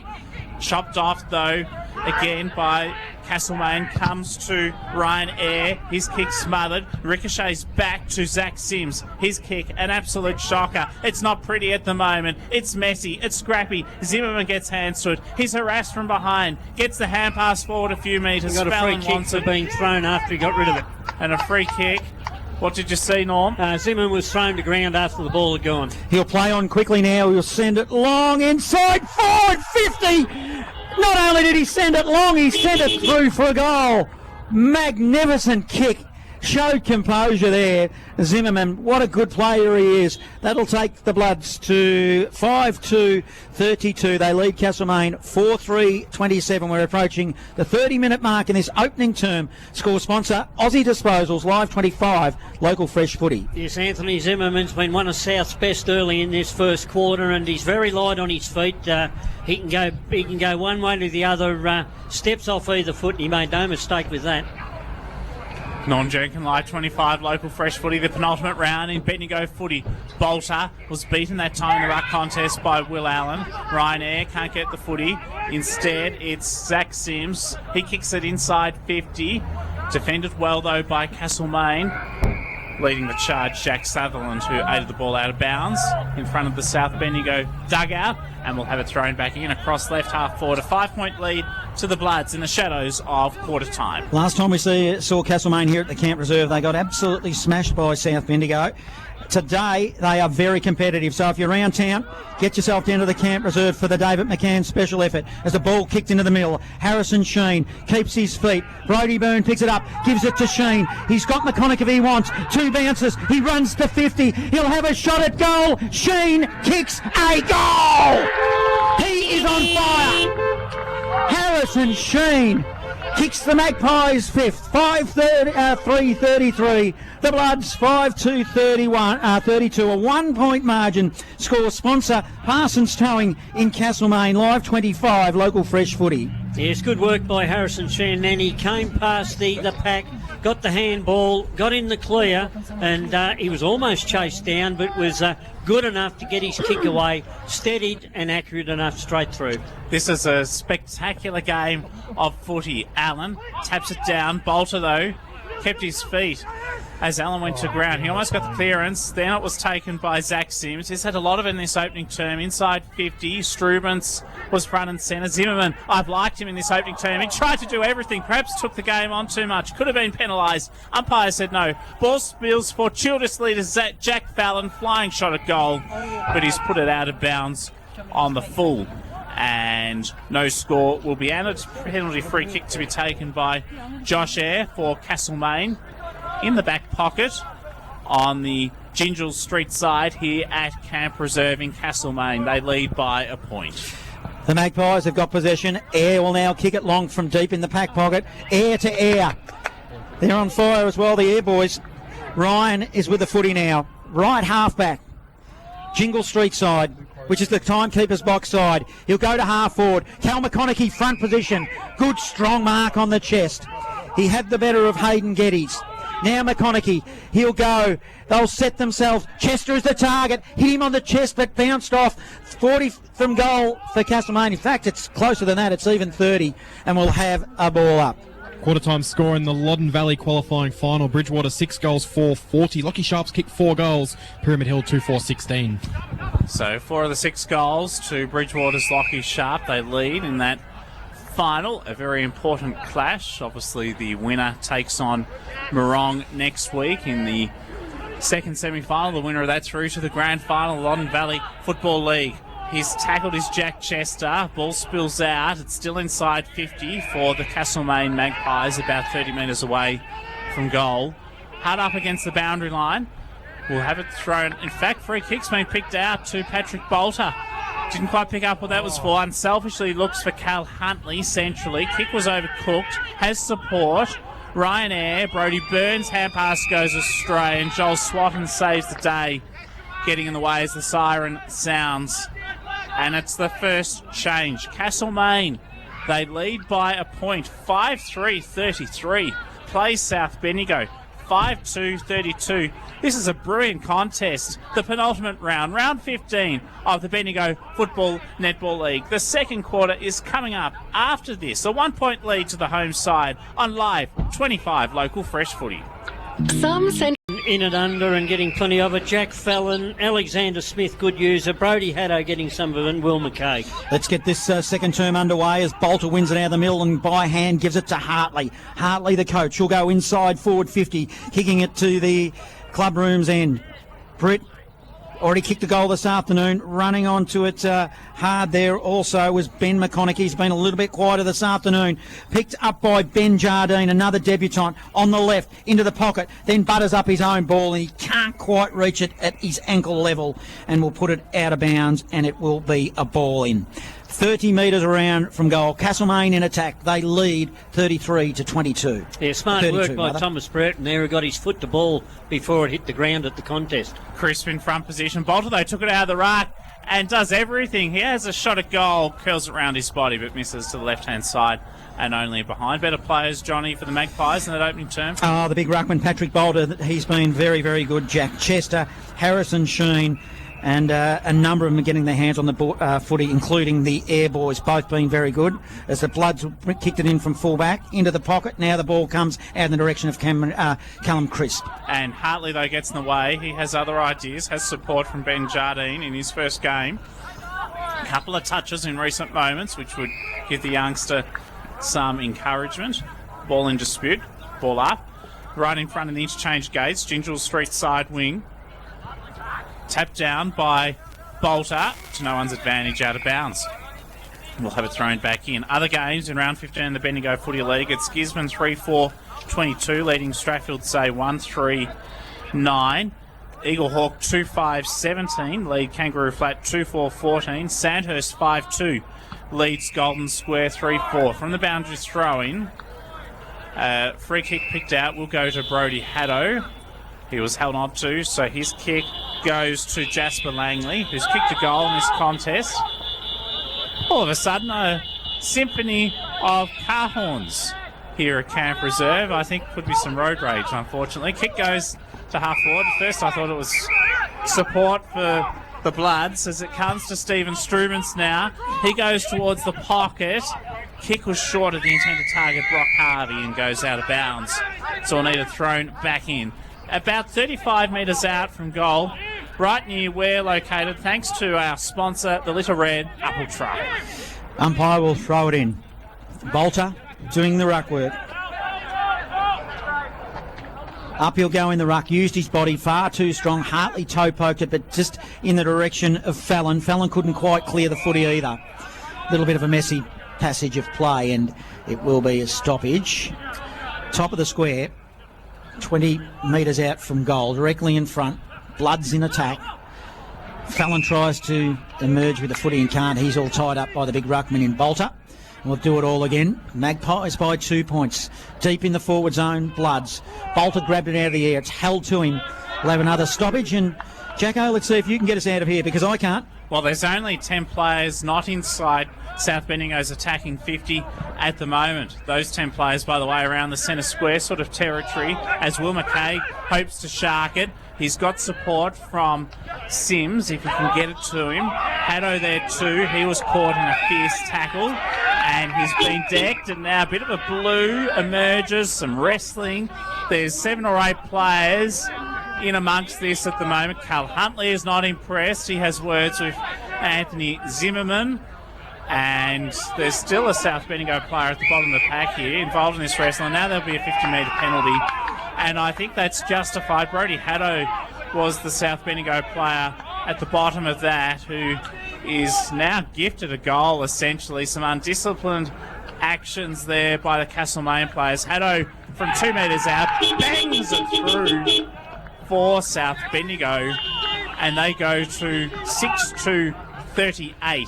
chopped off though again by Castlemaine, comes to Ryan Eyre, his kick smothered, ricochets back to Zach Sims, his kick, an absolute shocker. It's not pretty at the moment, it's messy, it's scrappy. Zimmerman gets hands to it, he's harassed from behind, gets the hand pass forward a few metres. Got a free kick for being thrown after he got rid of it. And a free kick. What did you see, Norm? Zimmerman was thrown to ground after the ball had gone. He'll play on quickly now. He'll send it long inside, forward 50. Not only did he send it long, he sent it through for a goal. Magnificent kick. Showed composure there. Zimmerman, what a good player he is. That'll take the Bloods to 5-2-32. They lead Castlemaine 4-3-27. We're approaching the 30-minute mark in this opening term. Score sponsor, Aussie Disposals, Live 25, local fresh footy. Yes, Anthony Zimmerman's been one of South's best early in this first quarter, and he's very light on his feet. He can go one way to the other, steps off either foot, and he made no mistake with that. Non-Jerkin Live 25 local fresh footy, the penultimate round in Bendigo footy. Bolter was beaten that time in the ruck contest by Will Allen. Ryan Eyre can't get the footy. Instead, it's Zach Sims. He kicks it inside 50. Defended well, though, by Castlemaine. Leading the charge, Jack Sutherland, who aided the ball out of bounds in front of the South Bendigo dugout, and will have it thrown back in across left half forward. A 5-point lead to the Bloods in the shadows of quarter time. Last time we saw Castlemaine here at the Camp Reserve, they got absolutely smashed by South Bendigo. Today, they are very competitive. So if you're around town, get yourself down to the Camp Reserve for the David McCann special effort. As the ball kicked into the middle, Harrison Sheen keeps his feet. Brodie Byrne picks it up, gives it to Sheen. He's got McConaughey if he wants. 2 bounces. He runs to 50. He'll have a shot at goal. Sheen kicks a goal. He is on fire. Harrison Sheen kicks the Magpies fifth. 3:33. The Bloods 5-2-31, 32, a 1-point margin. Score sponsor, Parsons Towing in Castlemaine, Live 25, local fresh footy. Yes, good work by Harrison Sheen. Then he came past the pack, got the handball, got in the clear, and he was almost chased down, but was good enough to get his kick away, steadied and accurate enough straight through. This is a spectacular game of footy. Allen taps it down. Bolter, though, kept his feet as Allen went to ground. He almost got the clearance. Then it was taken by Zach Sims. He's had a lot of it in this opening term. Inside 50, Strubens was front and centre. Zimmerman, I've liked him in this opening term. He tried to do everything. Perhaps took the game on too much. Could have been penalised. Umpire said no. Ball spills fortuitously to Jack Fallon. Flying shot at goal. But he's put it out of bounds on the full. And no score will be added. Penalty free kick to be taken by Josh Eyre for Castlemaine. In the back pocket on the Gingell Street side here at Camp Reserve in Castlemaine. They lead by a point. The Magpies have got possession. Eyre will now kick it long from deep in the pack pocket. Eyre to Eyre. They're on fire as well, the Eyre boys. Ryan is with the footy now. Right half back. Gingell Street side, which is the timekeeper's box side. He'll go to half forward. Cal McConaughey front position. Good strong mark on the chest. He had the better of Hayden Geddes. Now McConaughey, he'll go. They'll set themselves. Chester is the target. Hit him on the chest, but bounced off. 40 from goal for Castlemaine. In fact, it's closer than that. It's even 30, and we'll have a ball up. Quarter time score in the Loddon Valley qualifying final. Bridgewater 6 goals, 4-40. Lockie Sharps kicked 4 goals. Pyramid Hill 2-4-16. So 4 of the 6 goals to Bridgewater's Lockie Sharp. They lead in that final, a very important clash. Obviously the winner takes on Morong next week in the second semi-final. The winner of that's through to the grand final, Loddon Valley Football League. He's tackled his Jack Chester. Ball spills out. It's still inside 50 for the Castlemaine Magpies, about 30 metres away from goal. Hard up against the boundary line. will have it thrown. In fact, free kick's been picked out to Patrick Bolter. Didn't quite pick up what that was for. Unselfishly looks for Cal Huntley centrally. Kick was overcooked. Has support. Ryan Eyre, Brody Burns' hand pass goes astray, and Joel Swatton saves the day, getting in the way as the siren sounds. And it's the first change. Castlemaine, they lead by a point, 5-3-33. Plays South Bendigo, 5-2-32. This is a brilliant contest. The penultimate round, round 15 of the Bendigo Football Netball League. The second quarter is coming up after this. A 1 point lead to the home side on Live 25 Local Fresh Footy. In and under and getting plenty of it. Jack Fallon, Alexander Smith, good user. Brody Haddo getting some of it, and Will McKay. Let's get this second term underway as Bolter wins it out of the middle and by hand gives it to Hartley. Hartley, the coach, will go inside forward 50, kicking it to the club room's end. Britt already kicked a goal this afternoon. Running onto it hard there also was Ben McConaughey. He's been a little bit quieter this afternoon. Picked up by Ben Jardine, another debutant, on the left, into the pocket, then butters up his own ball and he can't quite reach it at his ankle level and will put it out of bounds and it will be a ball in. 30 metres around from goal. Castlemaine in attack. They lead 33-22. Yeah, smart work by Thomas Burton there, who got his foot to ball before it hit the ground at the contest. Crisp in front position. Bolter, though, took it out of the ruck and does everything. He has a shot at goal, curls it around his body, but misses to the left-hand side and only behind. Better players, Johnny, for the Magpies in that opening term. Oh, the big ruckman, Patrick Bolter, he's been very, very good. Jack Chester, Harrison Sheen, and a number of them are getting their hands on the footy, including the Air Boys, both being very good. As the Bloods kicked it in from full-back into the pocket, now the ball comes out in the direction of Callum Crisp. And Hartley, though, gets in the way. He has other ideas, has support from Ben Jardine in his first game. A couple of touches in recent moments, which would give the youngster some encouragement. Ball in dispute, ball up. Right in front of the interchange gates, Gingell Street side wing. Tapped down by Bolter to no one's advantage, out of bounds. We'll have it thrown back in. Other games in round 15 in the Bendigo Footy League. It's Gisborne 3-4-22, leading Strathfield Say 1-3-9. Eaglehawk 2-5-17, lead Kangaroo Flat 2-4-14. Sandhurst 5-2, leads Golden Square 3-4. From the boundary throw-in, free kick picked out will go to Brody Haddo. He was held on to, so his kick goes to Jasper Langley, who's kicked a goal in this contest. All of a sudden, a symphony of car horns here at Camp Reserve. I think could be some road rage, unfortunately. Kick goes to half forward. At first, I thought it was support for the Bloods as it comes to Stephen Strubens now. He goes towards the pocket. Kick was short of the intended target, Brock Harvey, and goes out of bounds. So we'll need it thrown back in. About 35 metres out from goal, right near where located, thanks to our sponsor, the Little Red Apple Truck. Umpire will throw it in. Bolter doing the ruck work. Up he'll go in the ruck, used his body far too strong. Hartley toe poked it, but just in the direction of Fallon. Fallon couldn't quite clear the footy either. A little bit of a messy passage of play, and it will be a stoppage. Top of the square. 20 metres out from goal, directly in front. Bloods in attack. Fallon tries to emerge with the footy and can't. He's all tied up by the big ruckman in Bolter. We'll do it all again. Magpies by 2 points. Deep in the forward zone, Bloods. Bolter grabbed it out of the air. It's held to him. We'll have another stoppage. And Jacko, let's see if you can get us out of here, because I can't. Well, there's only 10 players not inside South Bendigo's attacking 50 at the moment. Those 10 players, by the way, around the centre square sort of territory, as Will McKay hopes to shark it. He's got support from Sims, if he can get it to him. Haddo there too. He was caught in a fierce tackle, and he's been decked, and now a bit of a blue emerges, some wrestling. There's 7 or 8 players in amongst this at the moment. Carl Huntley is not impressed. He has words with Anthony Zimmerman. And there's still a South Bendigo player at the bottom of the pack here involved in this wrestling. Now there'll be a 50-metre penalty. And I think that's justified. Brody Haddo was the South Bendigo player at the bottom of that, who is now gifted a goal, essentially. Some undisciplined actions there by the Castlemaine players. Haddo from 2 metres out bangs it through for South Bendigo, and they go to 6-2-38.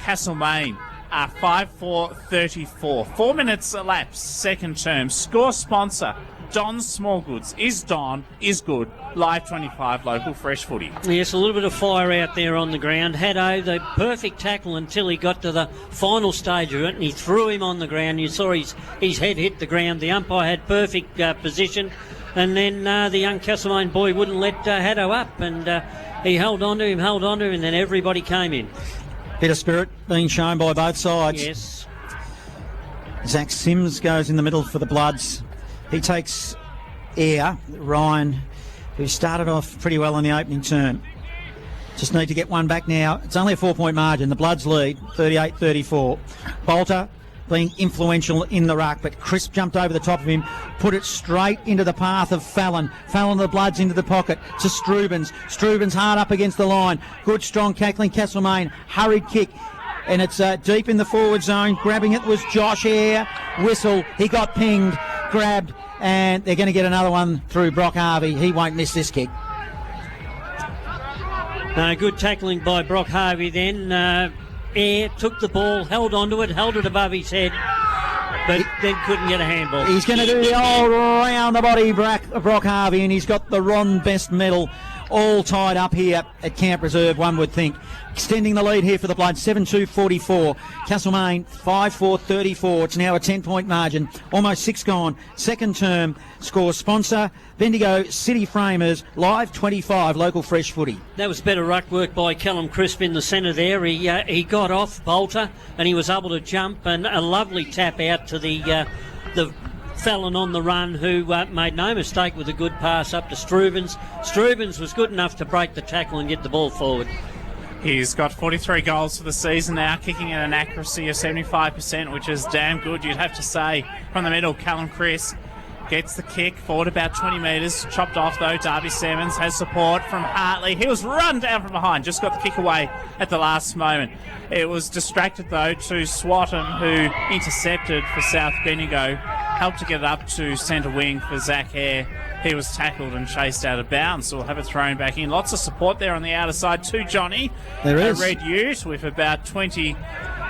Castlemaine are 5-4-34. 4 minutes elapsed, second term. Score sponsor, Don's Small Goods. Is Don, is good. Live 25 local fresh footy. Yes, a little bit of fire out there on the ground. Haddo, the perfect tackle until he got to the final stage of it, and he threw him on the ground. You saw his head hit the ground. The umpire had perfect position, and then the young Castlemaine boy wouldn't let Haddo up, and he held on to him, and then everybody came in. Bit of spirit being shown by both sides. Yes. Zach Sims goes in the middle for the Bloods. He takes air. Ryan, who started off pretty well in the opening term. Just need to get one back now. It's only a 4-point margin. The Bloods lead 38-34. Bolter being influential in the ruck, but Crisp jumped over the top of him, put it straight into the path of Fallon. Fallon, the Bloods into the pocket to Strubens. Strubens hard up against the line. Good, strong tackling. Castlemaine, hurried kick. And it's deep in the forward zone. Grabbing it was Josh Eyre. Whistle. He got pinged, grabbed, and they're going to get another one through Brock Harvey. He won't miss this kick. Good tackling by Brock Harvey then. Eyre took the ball, held onto it, held it above his head, but then couldn't get a handball. He's going to do the all round the body, Brock Harvey, and he's got the Ron Best medal all tied up here at Camp Reserve, one would think. Extending the lead here for the Blood, 7-2-44. Castlemaine, 5-4-34. It's now a 10-point margin. Almost 6 gone. Second term. Score sponsor, Bendigo City Framers, Live 25, local fresh footy. That was better ruck work by Callum Crisp in the centre there. He got off Bolter and he was able to jump, and a lovely tap out to the Fallon on the run, who made no mistake with a good pass up to Strubens. Strubens was good enough to break the tackle and get the ball forward. He's got 43 goals for the season now, kicking at an accuracy of 75%, which is damn good, you'd have to say. From the middle, Callum Chris gets the kick forward about 20 metres. Chopped off, though. Darby Simmons has support from Hartley. He was run down from behind, just got the kick away at the last moment. It was distracted, though, to Swatton, who intercepted for South Bendigo. Helped to get it up to centre wing for Zach Hare. He was tackled and chased out of bounds, so we'll have it thrown back in. Lots of support there on the outer side to Johnny. There is. A red ute with about 20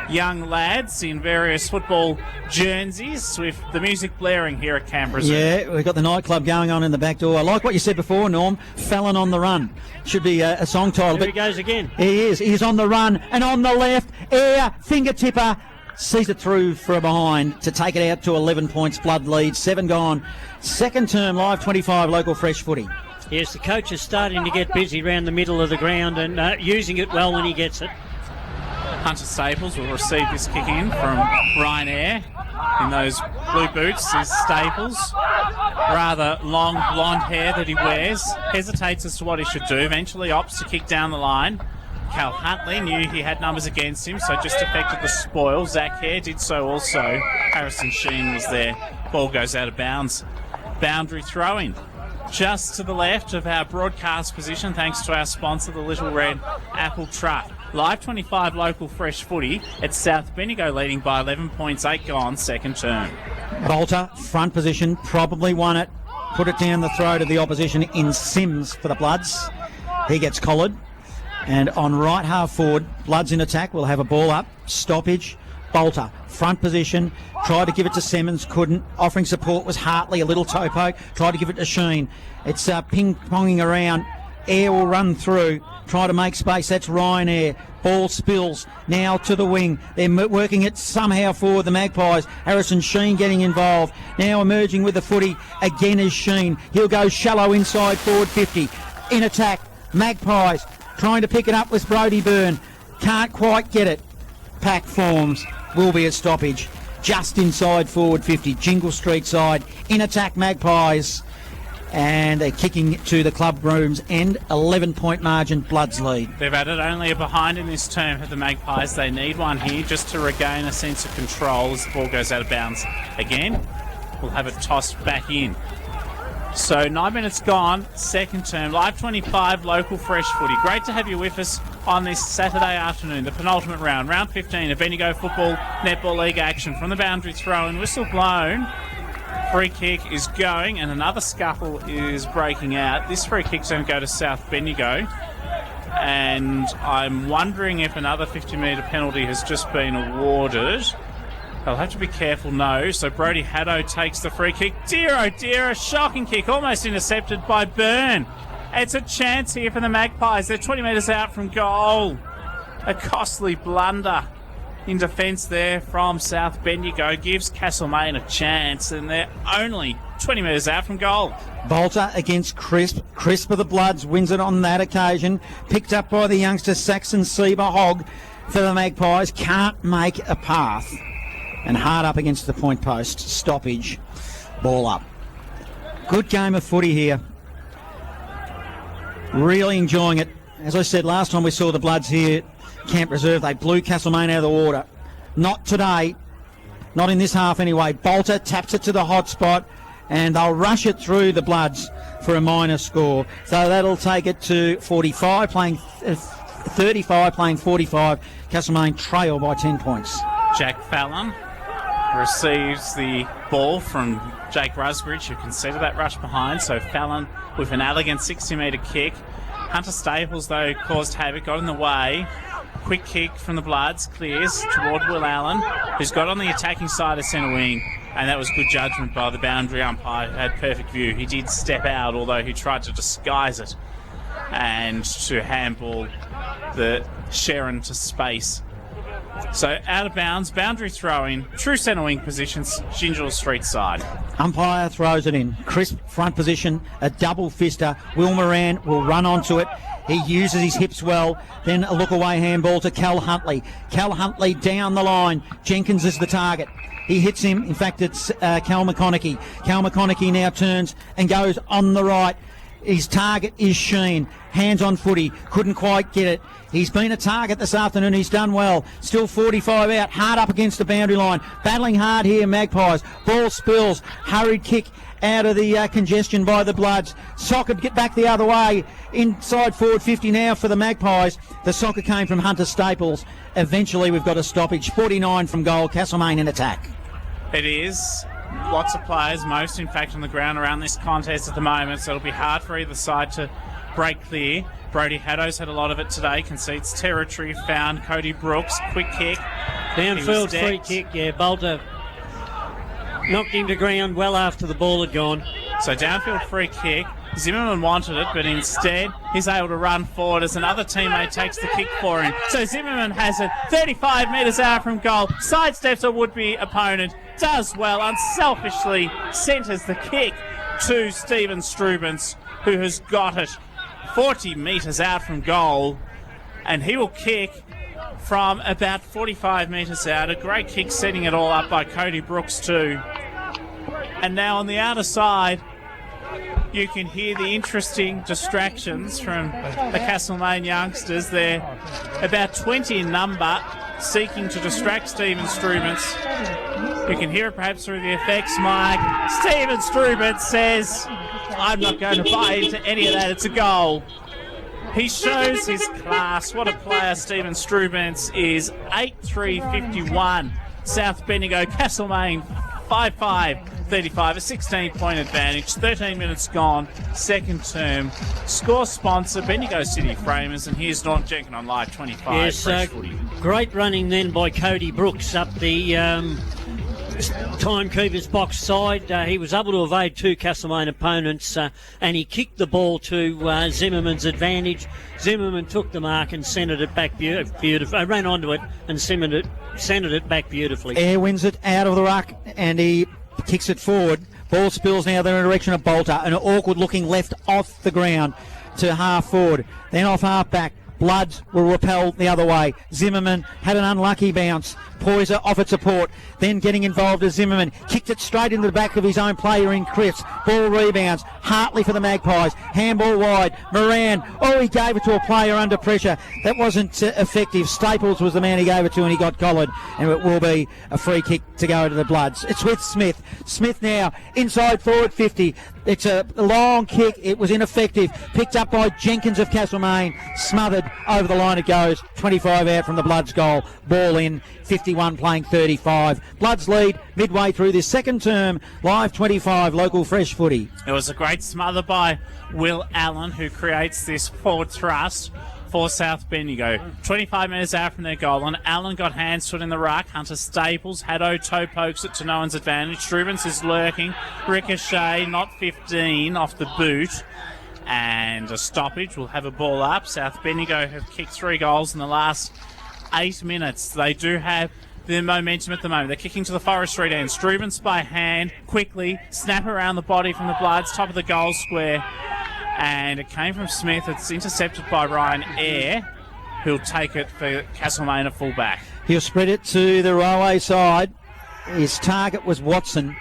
young lads in various football jerseys, with the music blaring here at Camp Reserve. Yeah, we've got the nightclub going on in the back door. I like what you said before, Norm. Fallon on the run. Should be a song title. There he goes again. He is. He's on the run, and on the left, Air, finger-tipper, sees it through for a behind to take it out to 11 points. Blood lead, 7 gone. Second term, Live 25, local fresh footy. Yes, the coach is starting to get busy around the middle of the ground and using it well when he gets it. Hunter Staples will receive this kick in from Ryan Eyre in those blue boots. Is Staples, rather long blonde hair that he wears, hesitates as to what he should do, eventually opts to kick down the line. Cal Huntley knew he had numbers against him, so just affected the spoil. Zach Hare did so also. Harrison Sheen was there. Ball goes out of bounds. Boundary throw-in just to the left of our broadcast position, thanks to our sponsor, the Little Red Apple Truck. Live 25 local fresh footy. It's South Bendigo leading by 11 points, 8 gone, second term. Bolter, front position, probably won it. Put it down the throat of the opposition in Sims for the Bloods. He gets collared. And on right half forward, Bloods in attack, will have a ball up. Stoppage. Bolter, front position, tried to give it to Simmons, couldn't. Offering support was Hartley, a little toe poke, tried to give it to Sheen. It's ping-ponging around. Air will run through, try to make space. That's Ryan Air. Ball spills now to the wing. They're working it somehow forward, the Magpies. Harrison Sheen getting involved. Now emerging with the footy again is Sheen. He'll go shallow inside forward 50. In attack, Magpies trying to pick it up with Brodie Byrne. Can't quite get it. Pack forms. Will be a stoppage just inside forward 50. Jingle Street side. In attack, Magpies. And they're kicking to the club room's end. 11-point margin, Bloods lead. They've added only a behind in this term for the Magpies. They need one here just to regain a sense of control as the ball goes out of bounds again. We'll have it tossed back in. So 9 minutes gone, second term. Live 25 local fresh footy. Great to have you with us on this Saturday afternoon, the penultimate round, round 15 of Bendigo Football Netball League action. From the boundary throw and whistle blown Free kick is going, and another scuffle is breaking out. This free kick's going to go to South Bendigo, and I'm wondering if another 50-metre penalty has just been awarded. They'll have to be careful, no. So Brody Haddo takes the free kick. Dear, oh dear, a shocking kick, almost intercepted by Byrne. It's a chance here for the Magpies. They're 20 metres out from goal. A costly blunder in defence there from South Bendigo gives Castlemaine a chance, and they're only 20 metres out from goal. Bolter against Crisp. Crisp of the Bloods wins it on that occasion. Picked up by the youngster Saxon Sieber Hogg for the Magpies. Can't make a path. And hard up against the point post. Stoppage. Ball up. Good game of footy here. Really enjoying it. As I said last time we saw the Bloods here, Camp Reserve, they blew Castlemaine out of the water. Not today. Not in this half anyway. Bolter taps it to the hot spot, and they'll rush it through the Bloods for a minor score. So that'll take it to 45, playing 35, playing 45. Castlemaine trail by 10 points. Jack Fallon receives the ball from Jake Rusbridge, who conceded that rush behind. So Fallon with an elegant 60-metre kick. Hunter Staples, though, caused havoc, got in the way. Quick kick from the Bloods, clears toward Will Allen, who's got on the attacking side of centre wing, and that was good judgment by the boundary umpire, who had perfect view. He did step out, although he tried to disguise it and to handball the Sharon to space. So out of bounds, boundary throw-in, true centre wing positions, Gingell Street side. Umpire throws it in. Crisp front position, a double fister. Will Moran will run onto it. He uses his hips well. Then a look-away handball to Cal Huntley. Cal Huntley down the line. Jenkins is the target. He hits him. In fact, it's Cal McConaughey. Cal McConaughey now turns and goes on the right. His target is Sheen. Hands on footy. Couldn't quite get it. He's been a target this afternoon. He's done well. Still 45 out. Hard up against the boundary line. Battling hard here, Magpies. Ball spills. Hurried kick out of the congestion by the Bloods. Soccer get back the other way. Inside forward 50 now for the Magpies. The soccer came from Hunter Staples. Eventually we've got a stoppage. 49 from goal. Castlemaine in attack. It is. Lots of players, most in fact on the ground around this contest at the moment, so it'll be hard for either side to break clear. Brody Haddo's had a lot of it today, concedes territory, found Cody Brooks, quick kick. Downfield free kick, yeah, Bolter knocked him to ground well after the ball had gone. So downfield free kick. Zimmerman wanted it, but instead he's able to run forward as another teammate takes the kick for him. So Zimmerman has it 35 metres out from goal, sidesteps a would-be opponent, does well, unselfishly centres the kick to Stephen Strubens, who has got it 40 metres out from goal, and he will kick from about 45 metres out. A great kick setting it all up by Cody Brooks too. And now on the outer side, you can hear the interesting distractions from the Castlemaine youngsters. They're about 20 in number, seeking to distract Stephen Strubens. You can hear it perhaps through the effects mic. Stephen Strubens says, I'm not going to buy into any of that, it's a goal. He shows his class. What a player Stephen Strubens is. 8-3-51. South Bendigo, Castlemaine 5-5. 35, a 16-point advantage, 13 minutes gone, second term. Score sponsor, Bendigo City Framers, and here's Norm Jenkin on Live 25. Yes, great running then by Cody Brooks up the timekeeper's box side. He was able to evade two Castlemaine opponents, and he kicked the ball to Zimmerman's advantage. Zimmerman took the mark and centred it back beautifully. Ran onto it and centred it back beautifully. Air wins it out of the ruck, and he kicks it forward. Ball spills now in the direction of Bolter. An awkward looking left off the ground to half forward. Then off half back. Bloods will repel the other way. Zimmerman had an unlucky bounce. Poyser offered support. Then getting involved as Zimmerman kicked it straight into the back of his own player in Cripps. Ball rebounds. Hartley for the Magpies. Handball wide. Moran. Oh, he gave it to a player under pressure. That wasn't effective. Staples was the man he gave it to, and he got collared. And it will be a free kick to go to the Bloods. It's with Smith. Smith now inside forward 50. It's a long kick. It was ineffective. Picked up by Jenkins of Castlemaine. Smothered over the line it goes. 25 out from the Bloods goal. Ball in. 50 51 playing 35. Bloods lead midway through this second term. Live 25, local fresh footy. It was a great smother by Will Allen, who creates this forward thrust for South Bendigo. 25 metres out from their goal, and Allen got hands stood in the ruck. Hunter Staples, Haddo toe pokes it to no one's advantage. Strubens is lurking. Ricochet, not 15, off the boot. And a stoppage. Will have a ball up. South Bendigo have kicked 3 goals in the last 8 minutes. They do have the momentum at the moment. They're kicking to the Forest Street end. Strubens by hand, quickly, snap around the body from the Bloods, top of the goal square. And it came from Smith. It's intercepted by Ryan Eyre, who'll take it for Castlemaine, a fullback. He'll spread it to the Railway side. His target was Watson.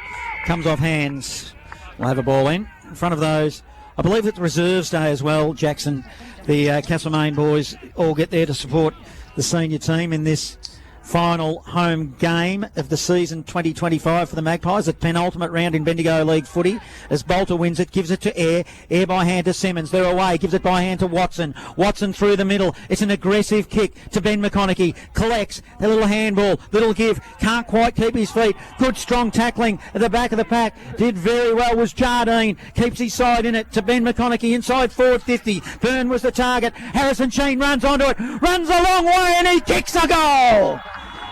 Comes off hands. We'll have a ball in front of those. I believe it's Reserves Day as well, Jackson. The Castlemaine boys all get there to support the senior team in this final home game of the season 2025 for the Magpies. The penultimate round in Bendigo League footy as Bolter wins it, gives it to Eyre. Eyre by hand to Simmons. They're away, gives it by hand to Watson. Watson through the middle. It's an aggressive kick to Ben McConaughey. Collects the little handball, little give. Can't quite keep his feet. Good strong tackling at the back of the pack. Did very well was Jardine. Keeps his side in it to Ben McConaughey inside forward 50. Byrne was the target. Harrison Sheen runs onto it. Runs a long way and he kicks a goal.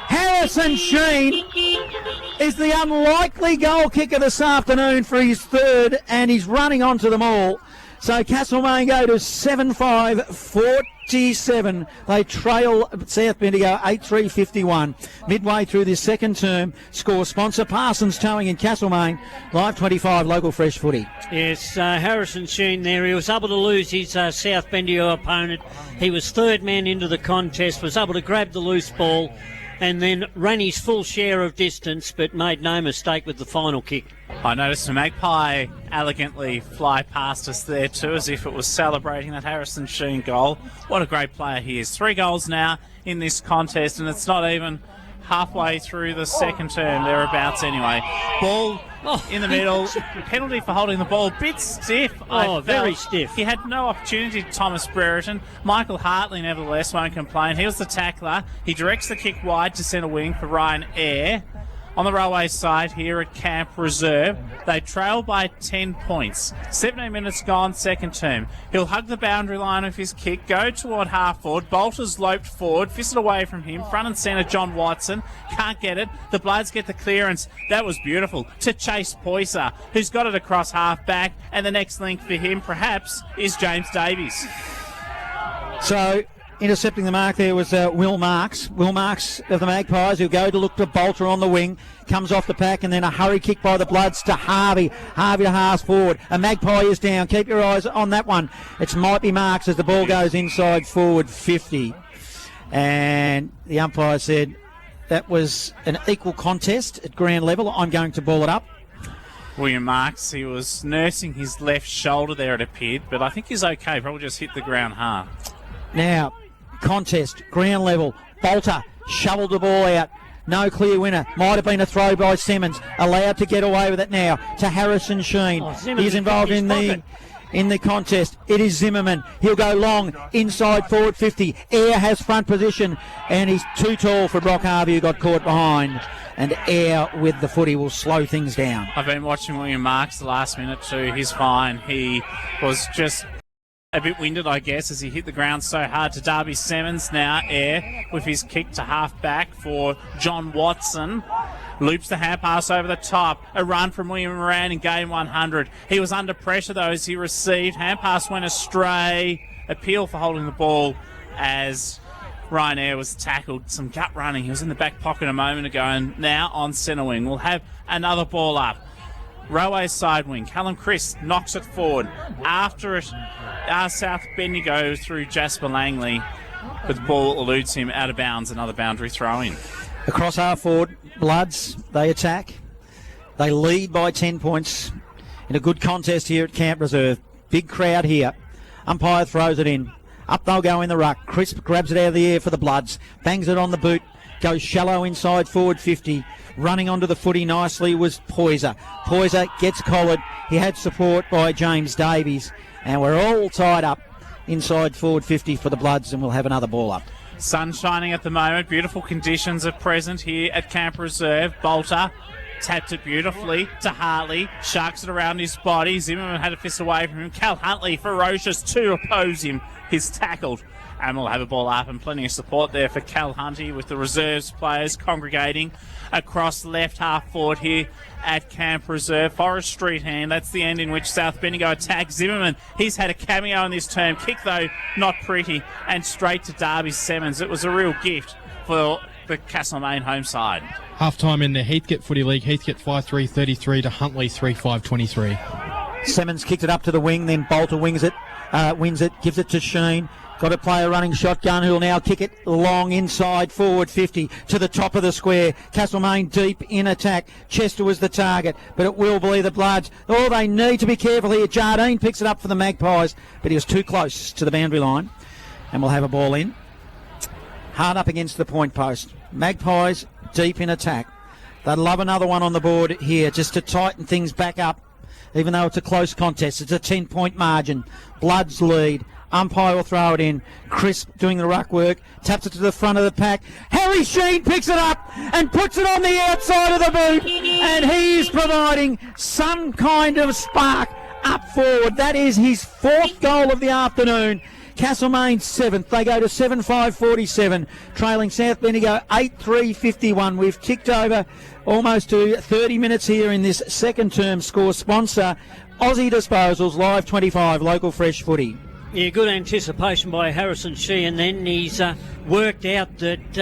Harrison Sheen is the unlikely goal kicker this afternoon for his third, and he's running onto them all. So Castlemaine go to 7-5-47. They trail South Bendigo 8-3-51. Midway through this second term, score sponsor Parsons Towing in Castlemaine. Live 25, local fresh footy. Yes, Harrison Sheen there. He was able to lose his South Bendigo opponent. He was third man into the contest, was able to grab the loose ball, and then ran his full share of distance, but made no mistake with the final kick. I noticed a magpie elegantly fly past us there too, as if it was celebrating that Harrison Sheen goal. What a great player he is. 3 goals now in this contest, and it's not even halfway through the second term, thereabouts anyway. Ball in the middle, penalty for holding the ball, bit stiff. Very stiff. He had no opportunity, Thomas Brereton. Michael Hartley nevertheless won't complain. He was the tackler. He directs the kick wide to centre wing for Ryan Eyre. On the Railway side here at Camp Reserve, they trail by 10 points. 17 minutes gone, second term. He'll hug the boundary line of his kick, go toward half forward. Bolter's loped forward, fisted away from him. Front and centre, John Watson. Can't get it. The Bloods get the clearance. That was beautiful. To Chase Poyser, who's got it across half back. And the next link for him, perhaps, is James Davies. So intercepting the mark there was Will Marks. Will Marks of the Magpies, who'll go to look to Bolter on the wing. Comes off the pack, and then a hurry kick by the Bloods to Harvey. Harvey to Haas forward. A Magpie is down. Keep your eyes on that one. It might be Marks as the ball goes inside forward 50. And the umpire said that was an equal contest at ground level. I'm going to ball it up. William Marks, he was nursing his left shoulder there, it appeared, but I think he's okay. Probably just hit the ground hard. Now, contest, ground level. Bolter shoveled the ball out. No clear winner. Might have been a throw by Simmons. Allowed to get away with it now to Harrison Sheen. He's involved in the contest. It is Zimmerman. He'll go long inside forward 50. Eyre has front position, and he's too tall for Brock Harvey, who got caught behind. And Eyre with the footy will slow things down. I've been watching William Marks the last minute too. He's fine. He was just a bit winded, I guess, as he hit the ground so hard to Darby Simmons. Now Eyre with his kick to half back for John Watson. Loops the hand pass over the top. A run from William Moran in game 100. He was under pressure though as he received. Hand pass went astray. Appeal for holding the ball as Ryan Eyre was tackled. Some gut running. He was in the back pocket a moment ago, and now on centre wing. We'll have another ball up. Railway side wing. Callum Chris knocks it forward. After it, South Bendigo through Jasper Langley, but the ball eludes him out of bounds. Another boundary throw in. Across half forward, Bloods, they attack. They lead by 10 points in a good contest here at Camp Reserve. Big crowd here. Umpire throws it in. Up they'll go in the ruck. Crisp grabs it out of the air for the Bloods. Bangs it on the boot. Goes shallow inside forward 50. Running onto the footy nicely was Poyser. Poyser gets collared. He had support by James Davies. And we're all tied up inside forward 50 for the Bloods, and we'll have another ball up. Sun shining at the moment. Beautiful conditions are present here at Camp Reserve. Bolter tapped it beautifully to Hartley. Sharks it around his body. Zimmerman had a fist away from him. Cal Huntley, ferocious to oppose him. He's tackled. And we'll have a ball up and plenty of support there for Cal Hunty with the reserves players congregating across left half forward here at Camp Reserve. Forest Street hand, that's the end in which South Bendigo attack. Zimmerman, he's had a cameo in this term. Kick though, not pretty. And straight to Darby Semmons. It was a real gift for the Castlemaine home side. Half-time in the Heathcote Footy League. Heathcote 5-3-33 to Huntley 3-5-23. Semmons kicked it up to the wing, then Bolter wins it, gives it to Sheen. Got a player running shotgun who'll now kick it long inside forward 50 to the top of the square. Castlemaine deep in attack. Chester was the target, but it will be the Bloods. Oh, they need to be careful here. Jardine picks it up for the Magpies, but he was too close to the boundary line. And we'll have a ball in. Hard up against the point post. Magpies deep in attack. They'd love another one on the board here just to tighten things back up, even though it's a close contest. It's a 10-point margin. Bloods lead. Umpire will throw it in. Crisp doing the ruck work. Taps it to the front of the pack. Harry Sheen picks it up and puts it on the outside of the boot. And he is providing some kind of spark up forward. That is his fourth goal of the afternoon. Castlemaine 7th. They go to 7-5-47. Trailing South Bendigo 8-3-51. We've ticked over almost to 30 minutes here in this second term score. Sponsor Aussie Disposals, Live 25, local fresh footy. Yeah, good anticipation by Harrison Shee, and then he's worked out that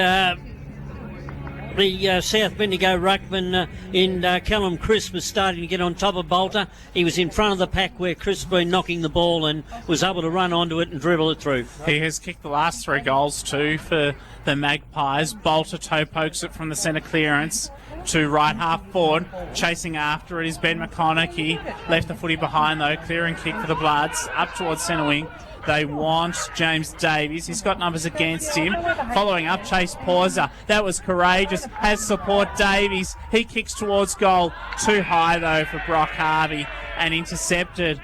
the South Bendigo ruckman in Callum Crisp was starting to get on top of Bolter. He was in front of the pack where Crisp been knocking the ball and was able to run onto it and dribble it through. He has kicked the last 3 goals too for the Magpies. Bolter toe pokes it from the centre clearance to right half forward. Chasing after it is Ben McConaughey. Left the footy behind though. Clearing kick for the Bloods. Up towards centre wing. They want James Davies. He's got numbers against him. Following up, Chase Pauser. That was courageous. Has support Davies. He kicks towards goal. Too high though for Brock Harvey. And intercepted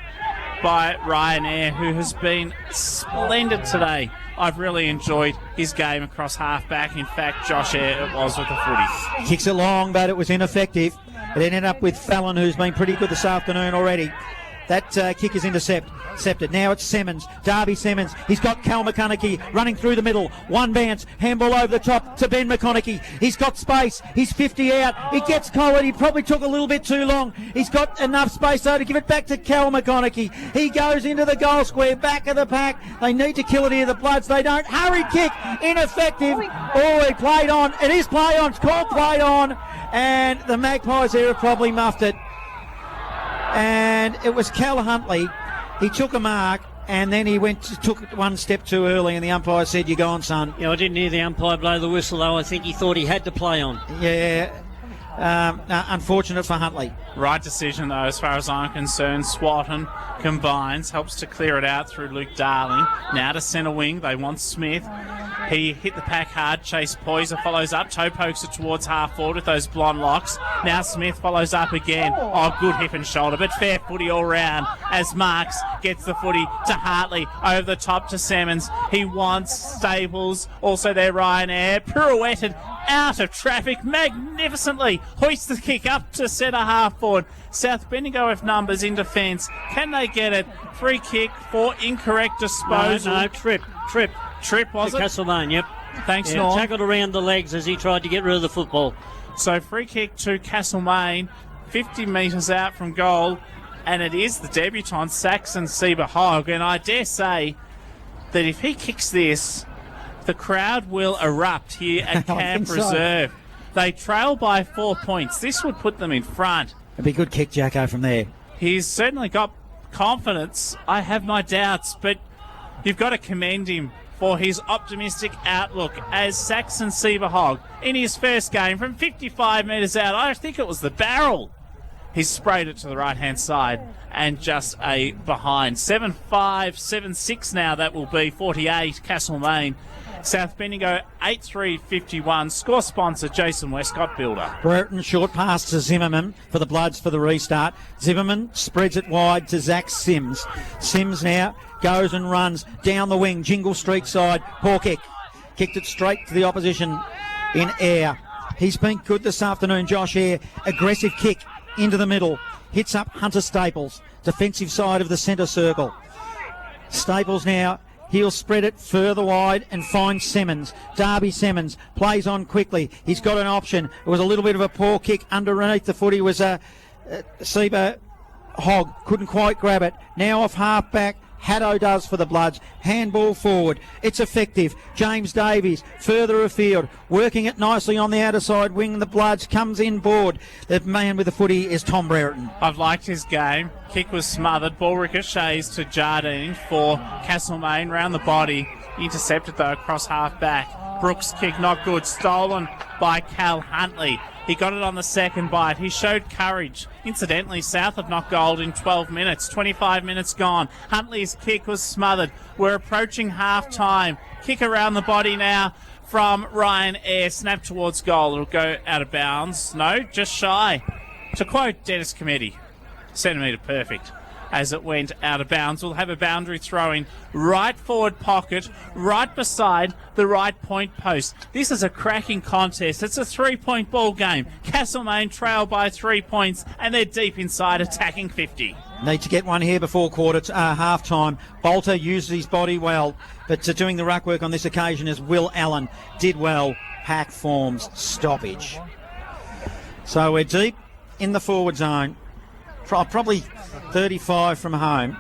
by Ryan Eyre, who has been splendid today. I've really enjoyed his game across half-back. In fact, Josh Eyre it was with the footy. Kicks it long, but it was ineffective. It ended up with Fallon, who's been pretty good this afternoon already. That kick is intercepted. Now it's Semmons. Darby Semmons. He's got Cal McConaughey running through the middle. One bounce. Handball over the top to Ben McConaughey. He's got space. He's 50 out. He gets collared. He probably took a little bit too long. He's got enough space though to give it back to Cal McConaughey. He goes into the goal square. Back of the pack. They need to kill it here. The Bloods. They don't. Hurry kick. Ineffective. Oh, he played on. It is play on. It's called play on. And the Magpies there have probably muffed it. And it was Cal Huntley. He took a mark and then he took one step too early, and the umpire said, "You go on, son." Yeah, I didn't hear the umpire blow the whistle though. I think he thought he had to play on. Yeah. Unfortunate for Huntley. Right decision though, as far as I'm concerned. Swatton combines, helps to clear it out through Luke Darling. Now to centre wing, they want Smith. He hit the pack hard. Chase Poyser follows up, toe pokes it towards half forward with those blonde locks. Now Smith follows up again. Oh, good hip and shoulder, but fair footy all round as Marks gets the footy to Hartley over the top to Semmons. He wants Staples, also there Ryan Eyre, pirouetted out of traffic magnificently. Hoists the kick up to centre half forward. South Bendigo have numbers in defence. Can they get it? Free kick for incorrect disposal. No, trip. Trip, was it? Castlemaine, yep. Thanks, Yeah, Norm. tackled around the legs as he tried to get rid of the football. So free kick to Castlemaine, 50 metres out from goal, and it is the debutant Saxon Sieber-Hogg. And I dare say that if he kicks this, the crowd will erupt here at Camp Reserve. They trail by 4 points. This would put them in front. It'd be a good kick, Jacko, from there. He's certainly got confidence. I have my doubts, but you've got to commend him for his optimistic outlook as Saxon Sieber-Hogg in his first game from 55 metres out. I think it was the barrel. He sprayed it to the right-hand side and just a behind. 7-5, 7-6 now, that will be 48 Castlemaine. South Bendigo 8-3-51. Score sponsor Jason Westcott Builder. Brereton short pass to Zimmerman for the Bloods for the restart. Zimmerman spreads it wide to Zach Sims. Sims now goes and runs down the wing, Jingle Street side. Poor kick. kicked it straight to the opposition in air. He's been good this afternoon, Josh Eyre. Aggressive kick into the middle. Hits up Hunter Staples, defensive side of the centre circle. Staples now, he'll spread it further wide and find Simmons. Darby Simmons plays on quickly. He's got an option. It was a little bit of a poor kick underneath the footy. Was Seba Hogg. Couldn't quite grab it. Now off half back. Haddo does for the Bloods. Handball forward. It's effective. James Davies further afield. Working it nicely on the outer side wing. The Bloods comes inboard. The man with the footy is Tom Brereton. I've liked his game. Kick was smothered. Ball ricochets to Jardine for Castlemaine. Round the body. Intercepted though across half back. Brooks' kick not good. Stolen by Cal Huntley. He got it on the second bite. He showed courage. Incidentally, South have knocked gold in 12 minutes. 25 minutes gone. Huntley's kick was smothered. We're approaching half-time. Kick around the body now from Ryan Eyre. Snap towards goal. It'll go out of bounds. No, just shy. To quote Dennis Cometti, centimetre perfect. As it went out of bounds, we'll have a boundary throwing right forward pocket, right beside the right point post. This is a cracking contest. It's a 3-point ball game. Castlemaine trail by 3 points, and they're deep inside, attacking 50. Need to get one here before half time. Bolter used his body well, but doing the ruck work on this occasion as Will Allen did well. Pack forms stoppage. So we're deep in the forward zone. Probably 35 from home.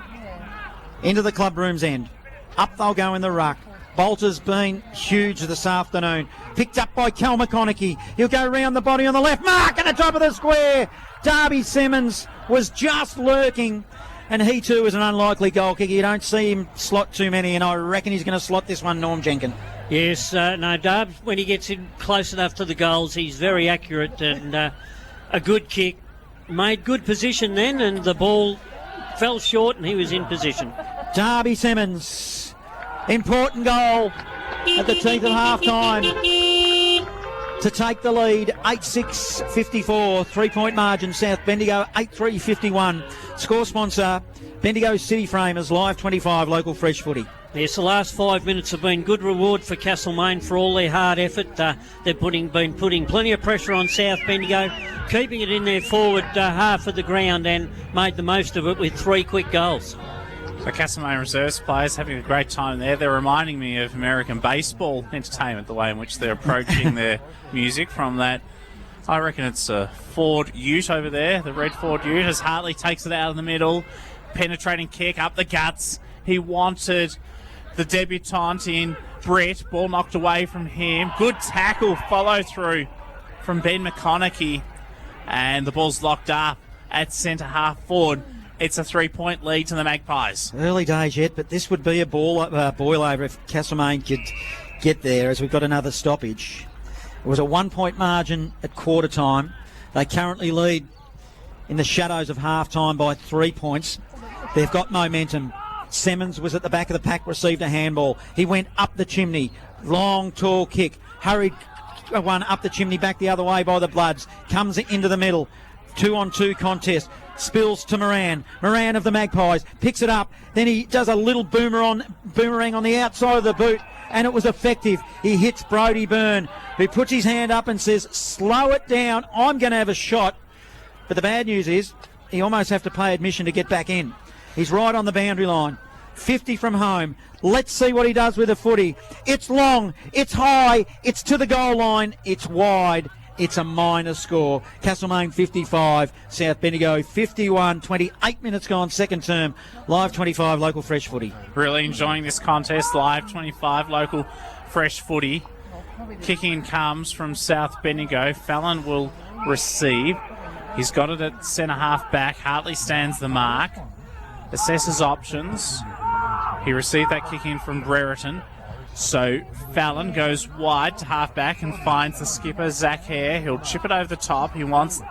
Into the club room's end. Up they'll go in the ruck. Bolter's been huge this afternoon. Picked up by Cal McConaughey. He'll go round the body on the left. Mark at the top of the square. Darby Simmons was just lurking. And he too is an unlikely goal kicker. You don't see him slot too many, and I reckon he's going to slot this one, Norm Jenkins. Yes, no, Darbs, when he gets in close enough to the goals, he's very accurate and a good kick. Made good position then, and the ball fell short and he was in position. Darby Simmons, important goal at the teeth of half-time to take the lead. 8-6-54, 3-point margin. South Bendigo 8-3-51. Score sponsor, Bendigo City Framers, Live 25, local fresh footy. Yes, the last 5 minutes have been good reward for Castlemaine for all their hard effort. They've been putting plenty of pressure on South Bendigo, keeping it in their forward half of the ground, and made the most of it with 3 quick goals. The Castlemaine reserves players having a great time there. They're reminding me of American baseball entertainment, the way in which they're approaching their music from that. I reckon it's a Ford Ute over there, the red Ford Ute, as Hartley takes it out of the middle. Penetrating kick up the guts. He wanted the debutant in Brett. Ball knocked away from him. Good tackle, follow through from Ben McConaughey. And the ball's locked up at centre half forward. It's a 3-point lead to the Magpies. Early days yet, but this would be a boil over if Castlemaine could get there, as we've got another stoppage. It was a 1-point margin at quarter time. They currently lead in the shadows of half time by 3 points. They've got momentum. Simmons was at the back of the pack, received a handball. He went up the chimney. Long, tall kick. Hurried one up the chimney, back the other way by the Bloods. Comes into the middle. 2-on-2 contest. Spills to Moran. Moran of the Magpies picks it up. Then he does a little boomerang on the outside of the boot, and it was effective. He hits Brodie Byrne, who puts his hand up and says, slow it down. I'm going to have a shot. But the bad news is he almost have to pay admission to get back in. He's right on the boundary line. 50 from home. Let's see what he does with the footy. It's long. It's high. It's to the goal line. It's wide. It's a minor score. Castlemaine 55, South Bendigo 51. 28 minutes gone, second term. Live 25, local fresh footy. Really enjoying this contest. Live 25, local fresh footy. Kicking comes from South Bendigo. Fallon will receive. He's got it at centre half back. Hartley stands the mark. Assesses options. He received that kick in from Brereton. So Fallon goes wide to half back and finds the skipper, Zach Hare. He'll chip it over the top. He wants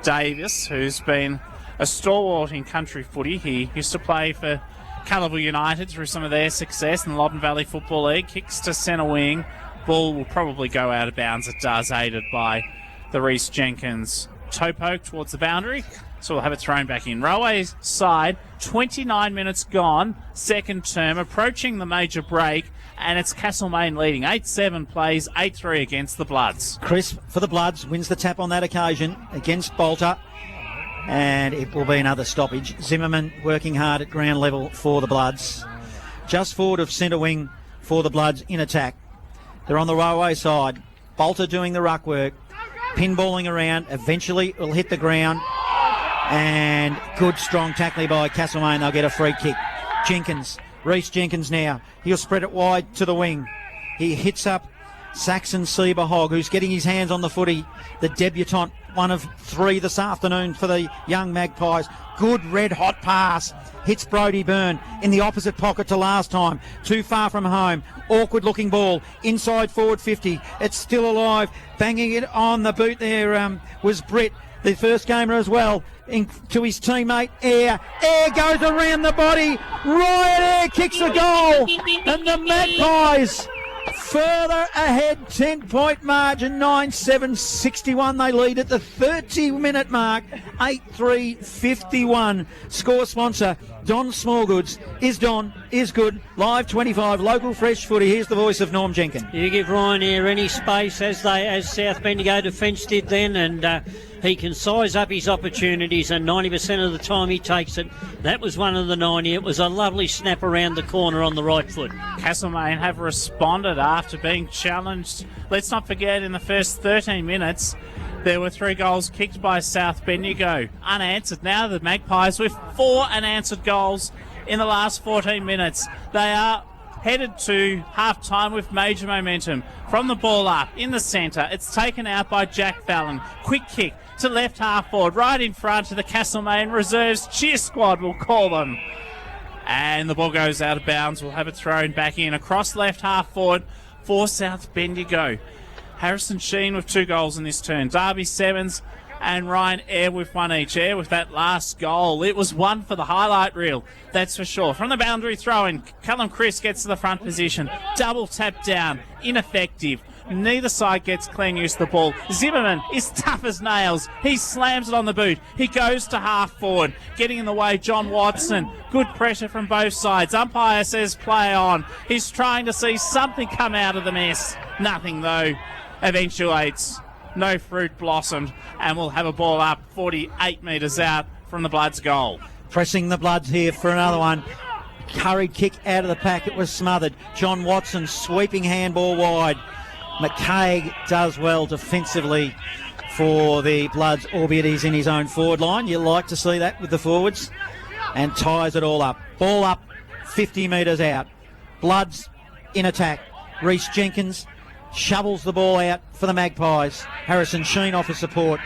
Davis, who's been a stalwart in country footy. He used to play for Calibre United through some of their success in the Loddon Valley Football League. Kicks to centre wing. Ball will probably go out of bounds. It does, aided by the Reece Jenkins toe poke towards the boundary. So we'll have it thrown back in. Railway's side, 29 minutes gone, second term, approaching the major break and it's Castlemaine leading. 8-7 plays 8-3 against the Bloods. Crisp for the Bloods wins the tap on that occasion against Bolter, and it will be another stoppage. Zimmerman working hard at ground level for the Bloods. Just forward of centre wing for the Bloods in attack. They're on the railway side. Bolter doing the ruck work, pinballing around. Eventually it will hit the ground, and good strong tackling by Castlemaine. They'll get a free kick. Reece Jenkins now. He'll spread it wide to the wing. He hits up Saxon Seaberhog, who's getting his hands on the footy. The debutant, one of 3 this afternoon for the young Magpies. Good red hot pass. Hits Brodie Byrne in the opposite pocket to last time. Too far from home. Awkward looking ball. Inside forward 50. It's still alive. Banging it on the boot there was Britt, the first gamer as well, to his teammate Air. Air goes around the body. Ryan Air kicks the goal. And the Magpies further ahead, 10-point margin, 9-7-61. They lead at the 30-minute mark, 8-3-51. Score sponsor, Don Smallgoods. Is good. Live 25, local fresh footy. Here's the voice of Norm Jenkins. You give Ryan Air any space, as South Bendigo defence did then, and he can size up his opportunities, and 90% of the time he takes it. That was one of the 90. It was a lovely snap around the corner on the right foot. Castlemaine have responded after being challenged. Let's not forget, in the first 13 minutes, there were 3 goals kicked by South Bendigo, unanswered. Now the Magpies with 4 unanswered goals in the last 14 minutes. They are headed to half-time with major momentum. From the ball up in the centre, it's taken out by Jack Fallon. Quick kick to left half forward, right in front of the Castlemaine reserves cheer squad, we'll call them. And the ball goes out of bounds. We'll have it thrown back in across left half forward for South Bendigo. Harrison Sheen with 2 goals in this turn. Darby Sevens and Ryan Air with 1 each. Air with that last goal. It was one for the highlight reel, that's for sure. From the boundary throw-in, Callum Chris gets to the front position. Double tap down, ineffective. Neither side gets clean use of the ball. Zimmerman is tough as nails. He slams it on the boot. He goes to half forward. Getting in the way, John Watson. Good pressure from both sides. Umpire says play on. He's trying to see something come out of the mess. Nothing though eventuates. No fruit blossomed, and we'll have a ball up 48 metres out from the Bloods' goal. Pressing the Bloods here for another one. Curried kick out of the pack. It was smothered. John Watson sweeping handball wide. McCaig does well defensively for the Bloods, albeit he's in his own forward line. You like to see that with the forwards. And ties it all up. Ball up 50 metres out. Bloods in attack. Reece Jenkins shovels the ball out for the Magpies. Harrison Sheen offers support.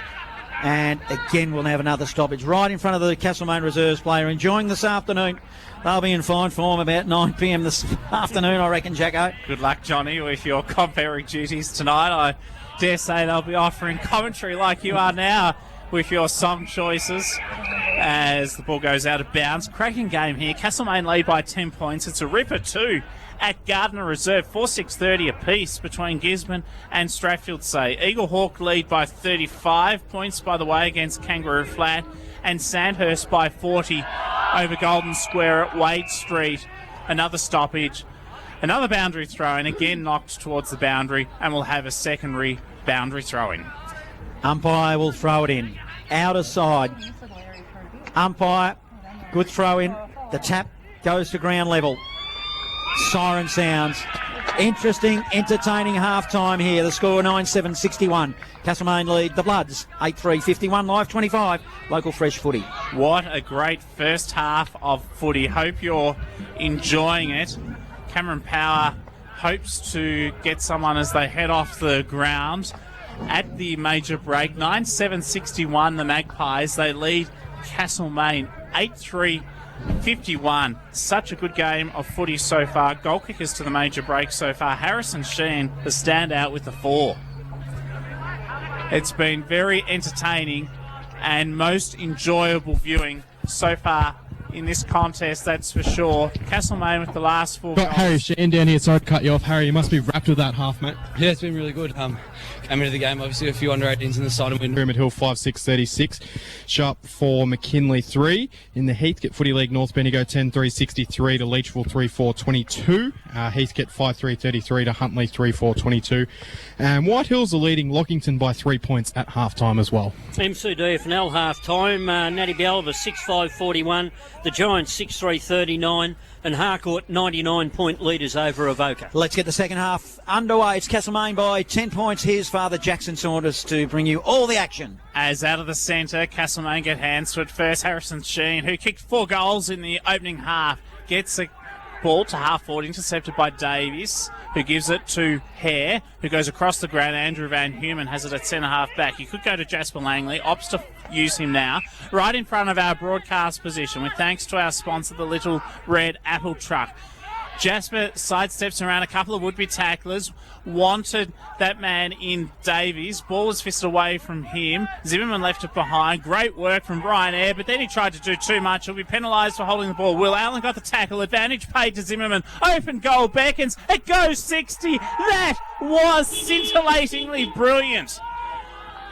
And again, we'll have another stoppage right in front of the Castlemaine Reserves player. Enjoying this afternoon. They'll be in fine form about 9 p.m. this afternoon, I reckon, Jacko. Good luck, Johnny, with your comparing duties tonight. I dare say they'll be offering commentary like you are now with your song choices as the ball goes out of bounds. Cracking game here. Castlemaine lead by 10 points. It's a ripper too at Gardner Reserve. 4-6-30 apiece between Gisborne and Strathfield Say. Eagle Hawk lead by 35 points, by the way, against Kangaroo Flat. And Sandhurst by 40 over Golden Square at Wade Street. Another stoppage. Another boundary throw, and again knocked towards the boundary, and we'll have a secondary boundary throw-in. Umpire will throw it in. Outer side. Umpire, good throw in. The tap goes to ground level. Siren sounds. Interesting, entertaining half-time here. The score 9-7-61. Castlemaine lead the Bloods 8-3-51. Live 25. Local fresh footy. What a great first half of footy. Hope you're enjoying it. Cameron Power hopes to get someone as they head off the ground at the major break. 9-7-61 the Magpies. They lead Castlemaine 8-3-51. Such a good game of footy so far. Goal kickers to the major break so far. Harrison Sheen, the standout with the 4. It's been very entertaining and most enjoyable viewing so far in this contest, that's for sure. Castlemaine with the last 4 Got goals. Harry Sheen down here, sorry to cut you off. Harry, you must be wrapped with that half, mate. Yeah, it's been really good. Came into the game, obviously a few under 18s in the side and win. Pyramid Hill 5-6-36, Sharp 4, McKinley 3. In the Heathcote Footy League, North Bendigo 10-3-63 to Leachville 3-4-22. Heathcote 5-3-33 to Huntley 3-4-22. And White Hills are leading Lockington by 3 points at half-time as well. MCD FNL half-time. Natty Belva 6-5-41. The Giants 6-3-39. And Harcourt 99-point leaders over Avoca. Let's get the second half underway. It's Castlemaine by 10 points. Here's Father Jackson Saunders to bring you all the action. As out of the centre, Castlemaine get hands to it first. Harrison Sheen, who kicked 4 goals in the opening half, gets a ball to half-forward, intercepted by Davies, who gives it to Hare, who goes across the ground. Andrew Van Humen has it at centre-half back. You could go to Jasper Langley, opts to use him now, right in front of our broadcast position, with thanks to our sponsor, the Little Red Apple Truck. Jasper sidesteps around a couple of would-be tacklers, wanted that man in Davies. Ball was fisted away from him. Zimmerman left it behind. Great work from Brian Eyre, but then he tried to do too much. He'll be penalised for holding the ball. Will Allen got the tackle. Advantage paid to Zimmerman. Open goal beckons. It goes 60. That was scintillatingly brilliant.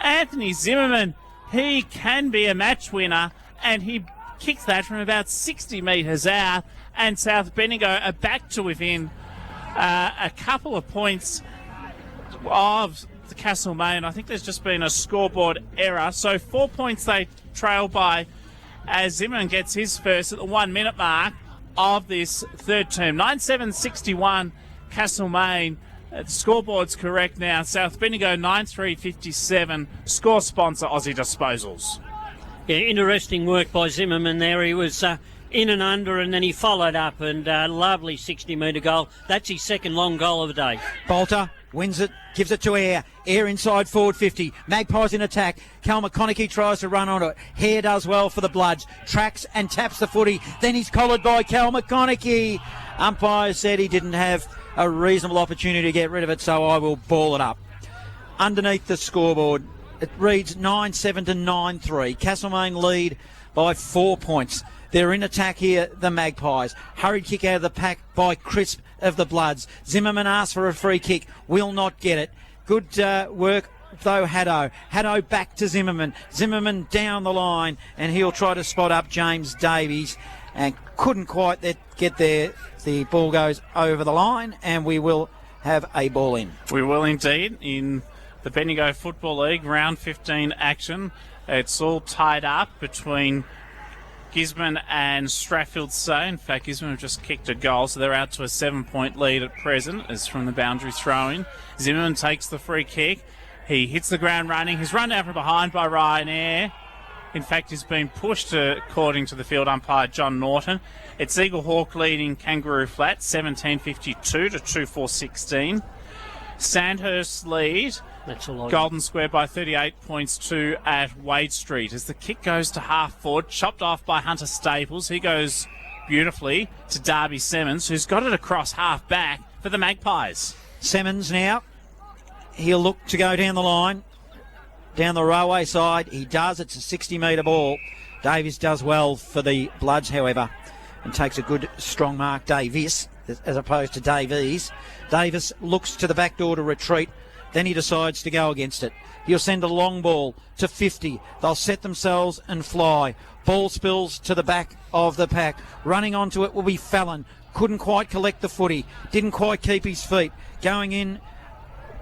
Anthony Zimmerman, he can be a match winner, and he kicks that from about 60 metres out, and South Bendigo are back to within a couple of points of the Castlemaine. I think there's just been a scoreboard error, so 4 points they trail by as Zimmerman gets his first at the 1 minute mark of this third term. 9-7-61 Castlemaine. The scoreboard's correct now. South Bendigo 9-3-57. Score sponsor Aussie Disposals. Yeah, interesting work by Zimmerman there. He was in and under, and then he followed up, and lovely 60-metre goal. That's his second long goal of the day. Bolter wins it, gives it to Eyre. Eyre inside forward 50. Magpies in attack. Cal McConaughey tries to run onto it. Hare does well for the Bloods. Tracks and taps the footy. Then he's collared by Cal McConaughey. Umpire said he didn't have a reasonable opportunity to get rid of it, so I will ball it up. Underneath the scoreboard, it reads 9-7 to 9-3. Castlemaine lead by 4 points. They're in attack here, the Magpies. Hurried kick out of the pack by Crisp of the Bloods. Zimmerman asks for a free kick, will not get it. Good work, though, Haddo. Haddo back to Zimmerman. Zimmerman down the line, and he'll try to spot up James Davies, and couldn't quite get there. The ball goes over the line, and we will have a ball in. We will indeed, in the Bendigo Football League round 15 action. It's all tied up between Gisborne and Strathfield Say. In fact, Gisborne have just kicked a goal, so they're out to a 7-point lead at present as from the boundary throw-in. Zimmerman takes the free kick. He hits the ground running. He's run out from behind by Ryan Eyre. In fact, he's been pushed, according to the field umpire, John Norton. It's Eagle Hawk leading Kangaroo Flat, 17.52 to 2.4.16. Sandhurst lead That's a lot. Golden Square by 38 points to at Wade Street. As the kick goes to half forward, chopped off by Hunter Staples. He goes beautifully to Darby Simmons, who's got it across half back for the Magpies. Simmons now. He'll look to go down the line, down the railway side. He does. It's a 60-metre ball. Davies does well for the Bloods, however, and takes a good, strong mark, Davies, as opposed to Davies. Davis looks to the back door to retreat. Then he decides to go against it. He'll send a long ball to 50. They'll set themselves and fly. Ball spills to the back of the pack. Running onto it will be Fallon. Couldn't quite collect the footy. Didn't quite keep his feet. Going in,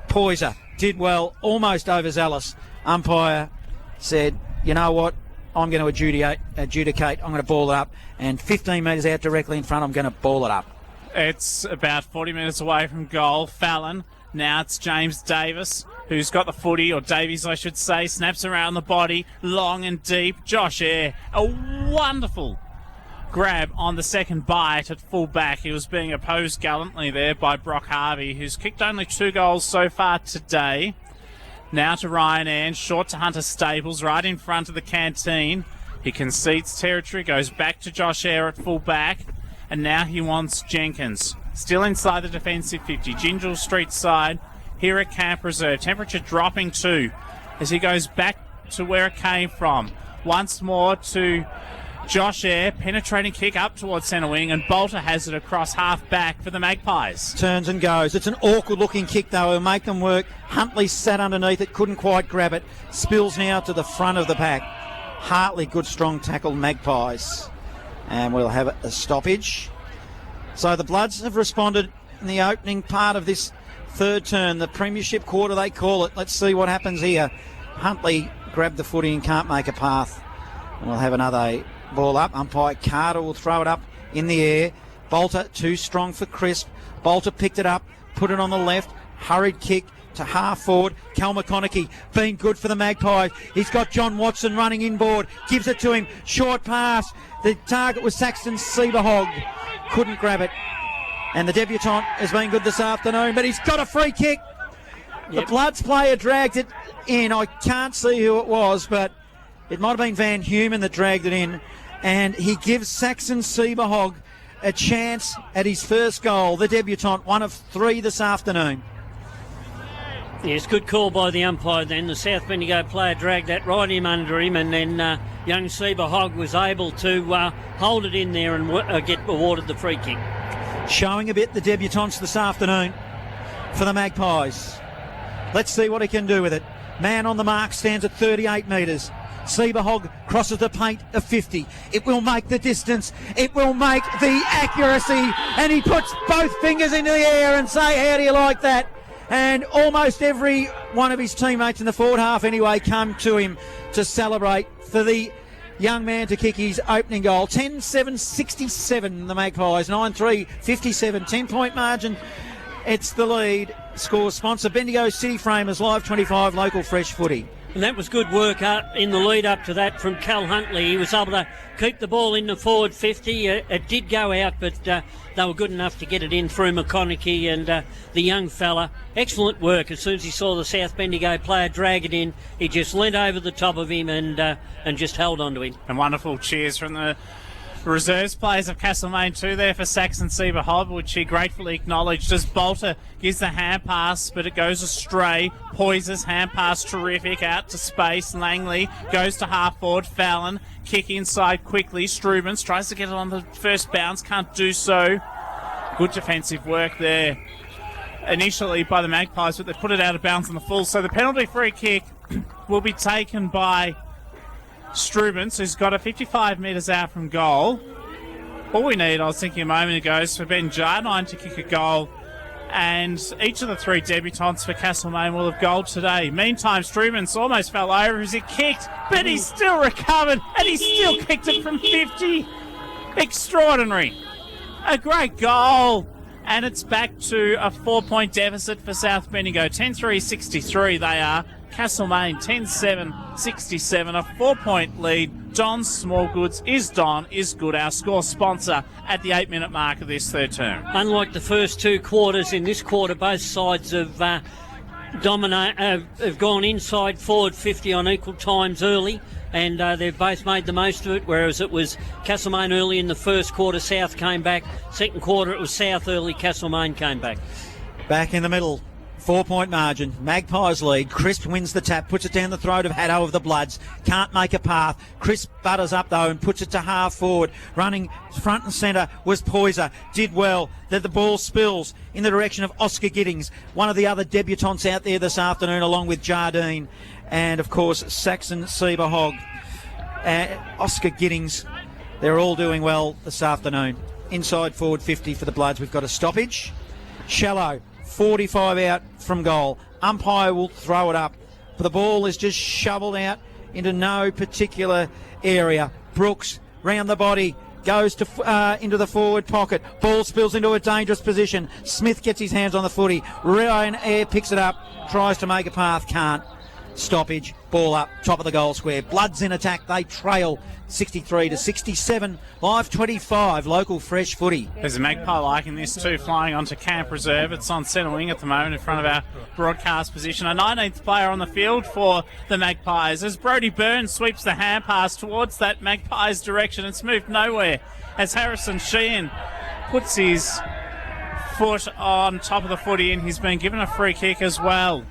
Poyser did well, almost overzealous. Umpire said, you know what, I'm going to adjudicate. I'm going to ball it up. And 15 metres out directly in front, I'm going to ball it up. It's about 40 minutes away from goal. Fallon. Now it's James Davis, who's got the footy, or Davies I should say, snaps around the body, long and deep. Josh Eyre, a wonderful grab on the second bite at full back. He was being opposed gallantly there by Brock Harvey, who's kicked only 2 goals so far today. Now to Ryan Ann, short to Hunter Staples, right in front of the canteen. He concedes territory, goes back to Josh Eyre at full back, and now he wants Jenkins. Still inside the defensive 50. Gingell Street side here at Camp Reserve. Temperature dropping too as he goes back to where it came from. Once more to Josh Eyre, penetrating kick up towards centre wing, and Bolter has it across half back for the Magpies. Turns and goes. It's an awkward looking kick though. It'll make them work. Huntley sat underneath it, couldn't quite grab it. Spills now to the front of the pack. Hartley, good strong tackle, Magpies. And we'll have a stoppage. So the Bloods have responded in the opening part of this third turn, the premiership quarter they call it. Let's see what happens here. Huntley grabbed the footy and can't make a path. And we'll have another ball up. Umpire Carter will throw it up in the air. Bolter too strong for Crisp. Bolter picked it up, put it on the left, hurried kick to half forward. Cal McConaughey been good for the Magpies. He's got John Watson running inboard, gives it to him, short pass. The target was Saxton Seaberhog, couldn't grab it. And the debutant has been good this afternoon, but he's got a free kick. The Bloods player dragged it in. I can't see who it was, but it might have been Van Human that dragged it in. And he gives Saxon Seaberhog a chance at his first goal. The debutant, one of 3 this afternoon. Yes, good call by the umpire then. The South Bendigo player dragged that right in under him, and then young Seaberhog was able to hold it in there and get awarded the free kick. Showing a bit the debutants this afternoon for the Magpies. Let's see what he can do with it. Man on the mark stands at 38 metres. Seaberhog crosses the paint of 50. It will make the distance. It will make the accuracy. And he puts both fingers into the air and say, how do you like that? And almost every one of his teammates in the forward half anyway come to him to celebrate for the young man to kick his opening goal. 10-7-67 the Magpies. 9-3, 57. 10-point margin. It's the lead. Score sponsor Bendigo City Framers, Live 25 local fresh footy. And that was good work in the lead up to that from Cal Huntley. He was able to keep the ball in the forward 50. It did go out, but they were good enough to get it in through McConaughey and the young fella. Excellent work. As soon as he saw the South Bendigo player drag it in, he just leant over the top of him and just held on to him. And wonderful cheers from the reserves players of Castlemaine too there for Saxon Seaberhog, which he gratefully acknowledged as Bolter gives the hand pass, but it goes astray. Poises, hand pass terrific, out to space. Langley goes to half forward. Fallon, kick inside quickly. Strubens tries to get it on the first bounce, can't do so. Good defensive work there initially by the Magpies, but they put it out of bounds on the full. So the penalty free kick will be taken by Strubens, who's got it 55 metres out from goal. All we need, I was thinking a moment ago, is for Ben Jardine to kick a goal, and each of the 3 debutants for Castlemaine will have goaled today. Meantime, Strubens almost fell over as he kicked, but he's still recovered, and he still kicked it from 50. Extraordinary. A great goal, and it's back to a 4-point deficit for South Bendigo. 10-3-63 they are. Castlemaine 10-7-67, a 4-point lead. Don Smallgoods is good, our score sponsor at the 8-minute mark of this third term. Unlike the first 2 quarters, in this quarter both sides have gone inside forward 50 on equal times early, and they've both made the most of it, whereas it was Castlemaine early in the first quarter, South came back. Second quarter it was South early, Castlemaine came back. Back in the middle. 4-point margin. Magpies lead. Crisp wins the tap, puts it down the throat of Haddo of the Bloods. Can't make a path. Crisp butters up though and puts it to half forward. Running front and centre was Poiser. Did well. Then the ball spills in the direction of Oscar Giddings, one of the other debutants out there this afternoon, along with Jardine and of course Saxon Seaberhog. Oscar Giddings. They're all doing well this afternoon. Inside forward 50 for the Bloods. We've got a stoppage. Shallow. 45 out from goal. Umpire will throw it up. But the ball is just shoveled out into no particular area. Brooks round the body, goes to into the forward pocket. Ball spills into a dangerous position. Smith gets his hands on the footy. Ryan Eyre picks it up, tries to make a path, can't. Stoppage, ball up, top of the goal square. Bloods in attack, they trail 63-67. Live 25, local fresh footy. There's a Magpie liking this too, flying onto Camp Reserve. It's on centre wing at the moment in front of our broadcast position. A 19th player on the field for the Magpies as Brodie Burns sweeps the hand pass towards that Magpies direction. It's moved nowhere as Harrison Sheehan puts his foot on top of the footy, and he's been given a free kick as well.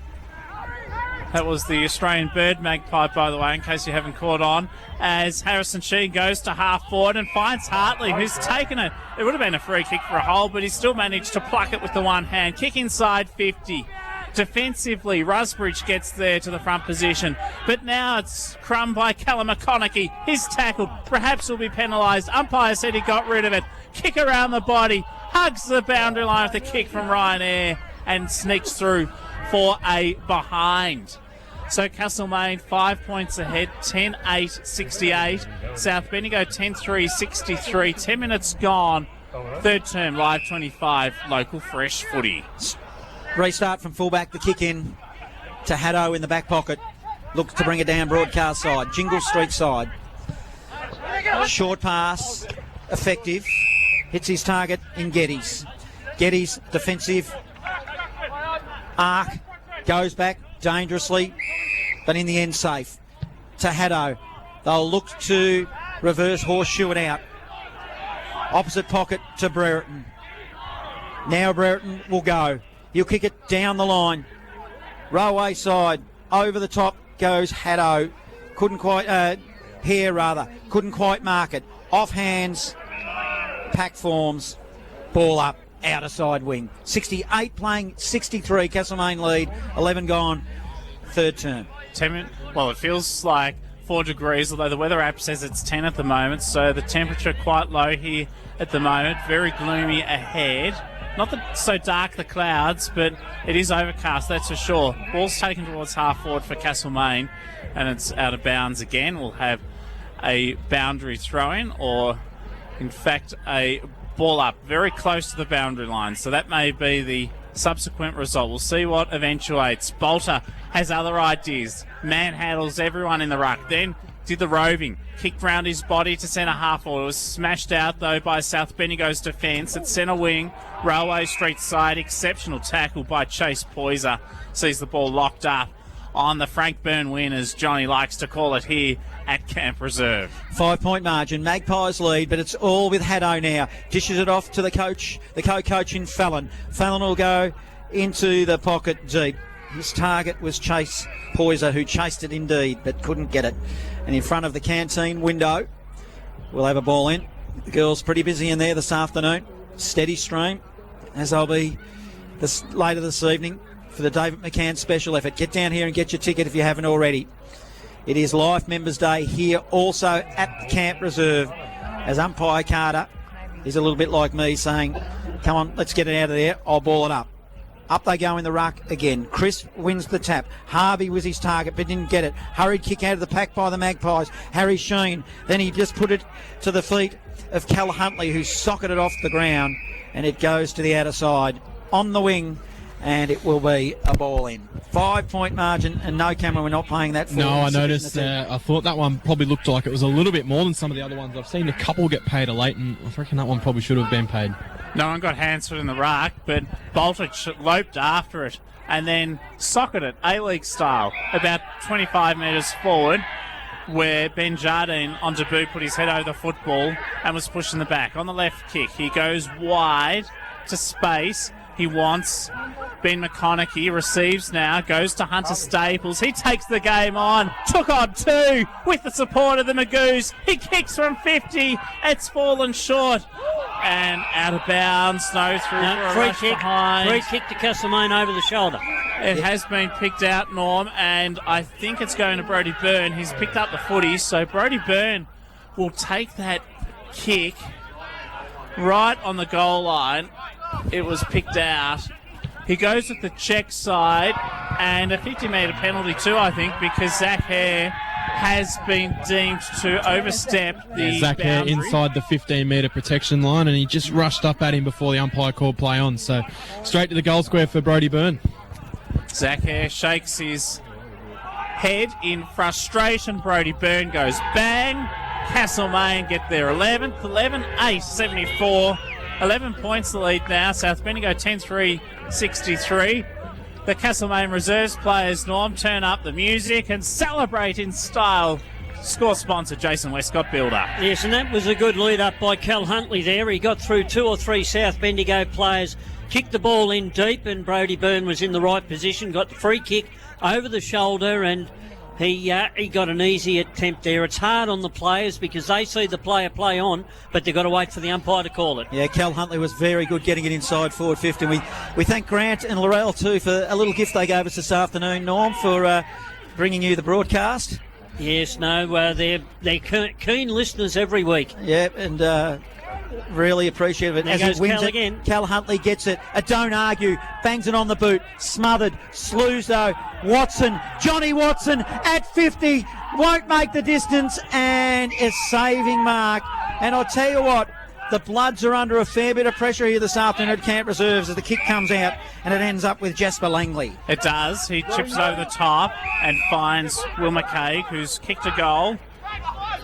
That was the Australian bird magpie, by the way, in case you haven't caught on, as Harrison Sheen goes to half forward and finds Hartley, who's taken it. It would have been a free kick for a hole, but he still managed to pluck it with the one hand. Kick inside 50. Defensively, Rusbridge gets there to the front position, but now it's crumb by Callum McConaughey. He's tackled, perhaps will be penalised. Umpire said he got rid of it. Kick around the body, hugs the boundary line with a kick from Ryan Eyre and sneaks through for a behind. So Castlemaine 5 points ahead, 10-8, 68. South Bendigo 10-3, 63. 10 minutes gone. Third term, Live 25, local fresh footy. Restart from fullback, the kick in to Haddo in the back pocket. Looks to bring it down broadcast side, Jingle Street side. Short pass, effective. Hits his target in Geddes. Geddes, defensive arc, goes back dangerously, but in the end safe. To Haddo. They'll look to reverse horseshoe it out. Opposite pocket to Brereton. Now Brereton will go. He'll kick it down the line. Railway side. Over the top goes Haddo. Couldn't quite, Hare rather. Couldn't quite mark it. Off hands. Pack forms. Ball up. Outer side wing. 68 playing 63. Castlemaine lead. 11 gone. Third term. 10 minutes. Well, it feels like 4 degrees, although the weather app says it's 10 at the moment. So the temperature quite low here at the moment. Very gloomy ahead. Not that so dark, the clouds, but it is overcast, that's for sure. Ball's taken towards half forward for Castlemaine, and it's out of bounds again. We'll have a boundary throw-in, or in fact a ball up very close to the boundary line. So that may be the subsequent result. We'll see what eventuates. Bolter has other ideas. Manhandles everyone in the ruck. Then did the roving. Kicked round his body to centre half forward. It was smashed out, though, by South Bendigo's defence. At centre wing, Railway Street side. Exceptional tackle by Chase Poyser. Sees the ball locked up on the Frank Byrne win, as Johnny likes to call it here at Camp Reserve. 5 point margin. Magpies lead, but it's all with Haddo now. Dishes it off to the coach, the co-coach in Fallon. Fallon will go into the pocket deep. His target was Chase Poyser, who chased it indeed, but couldn't get it. And in front of the canteen window, we'll have a ball in. The girls pretty busy in there this afternoon. Steady stream, as I'll be later this evening for the David McCann special effort. Get down here and get your ticket if you haven't already. It is Life Members Day here also at the Camp Reserve, as umpire Carter is a little bit like me, saying, come on, let's get it out of there. I'll ball it up. Up they go in the ruck again. Chris wins the tap. Harvey was his target but didn't get it. Hurried kick out of the pack by the Magpies. Harry Sheen. Then he just put it to the feet of Cal Huntley, who socketed off the ground, and it goes to the outer side on the wing, and it will be a ball in. 5 point margin, and no, Cameron, we're not playing that for. No, I noticed. I thought that one probably looked like it was a little bit more than some of the other ones. I've seen a couple get paid a late, and I reckon that one probably should have been paid. No one got Hansford in the ruck, but Bolter loped after it and then socketed it, A-League style, about 25 metres forward, where Ben Jardine on debut put his head over the football and was pushed in the back. On the left kick, he goes wide to space. He wants Ben McConaughey, receives now, goes to Hunter Staples. He takes the game on, took on 2 with the support of the Magoos. He kicks from 50, it's fallen short. And out of bounds, no through for a rush behind. Free kick to Castlemaine over the shoulder. It has been picked out, Norm, and I think it's going to Brodie Byrne. He's picked up the footy, so Brodie Byrne will take that kick right on the goal line. It was picked out. He goes with the check side, and a 50-metre penalty too, I think, because Zach Hare has been deemed to overstep the Zach Hare boundary. inside the 15-metre protection line, and he just rushed up at him before the umpire called play on. So straight to the goal square for Brodie Byrne. Zach Hare shakes his head in frustration. Brodie Byrne goes bang. Castlemaine get their 11th, 11-8, 74. 11 points the lead now. South Bendigo 10-3, 63. The Castlemaine reserves players, Norm, turn up the music and celebrate in style Score sponsor Jason Westcott Builder. Yes, and that was a good lead up by Cal Huntley there. He got through 2 or 3 South Bendigo players, kicked the ball in deep, and Brodie Byrne was in the right position, got the free kick over the shoulder, and he got an easy attempt there. It's hard on the players because they see the player play on, but they've got to wait for the umpire to call it. Yeah, Cal Huntley was very good getting it inside forward 50. We thank Grant and Laurel too for a little gift they gave us this afternoon, Norm, for bringing you the broadcast. Yes, no, they're keen listeners every week. Yeah, and really appreciative of it. There As goes he wins Cal it, again. Cal Huntley gets it. A don't argue, bangs it on the boot, smothered. Sluzo, Watson, Johnny Watson at 50, won't make the distance, and a saving mark. And I'll tell you what, the Bloods are under a fair bit of pressure here this afternoon at Camp Reserves as the kick comes out and it ends up with Jasper Langley. It does. He chips it over the top and finds Will McCaig, who's kicked a goal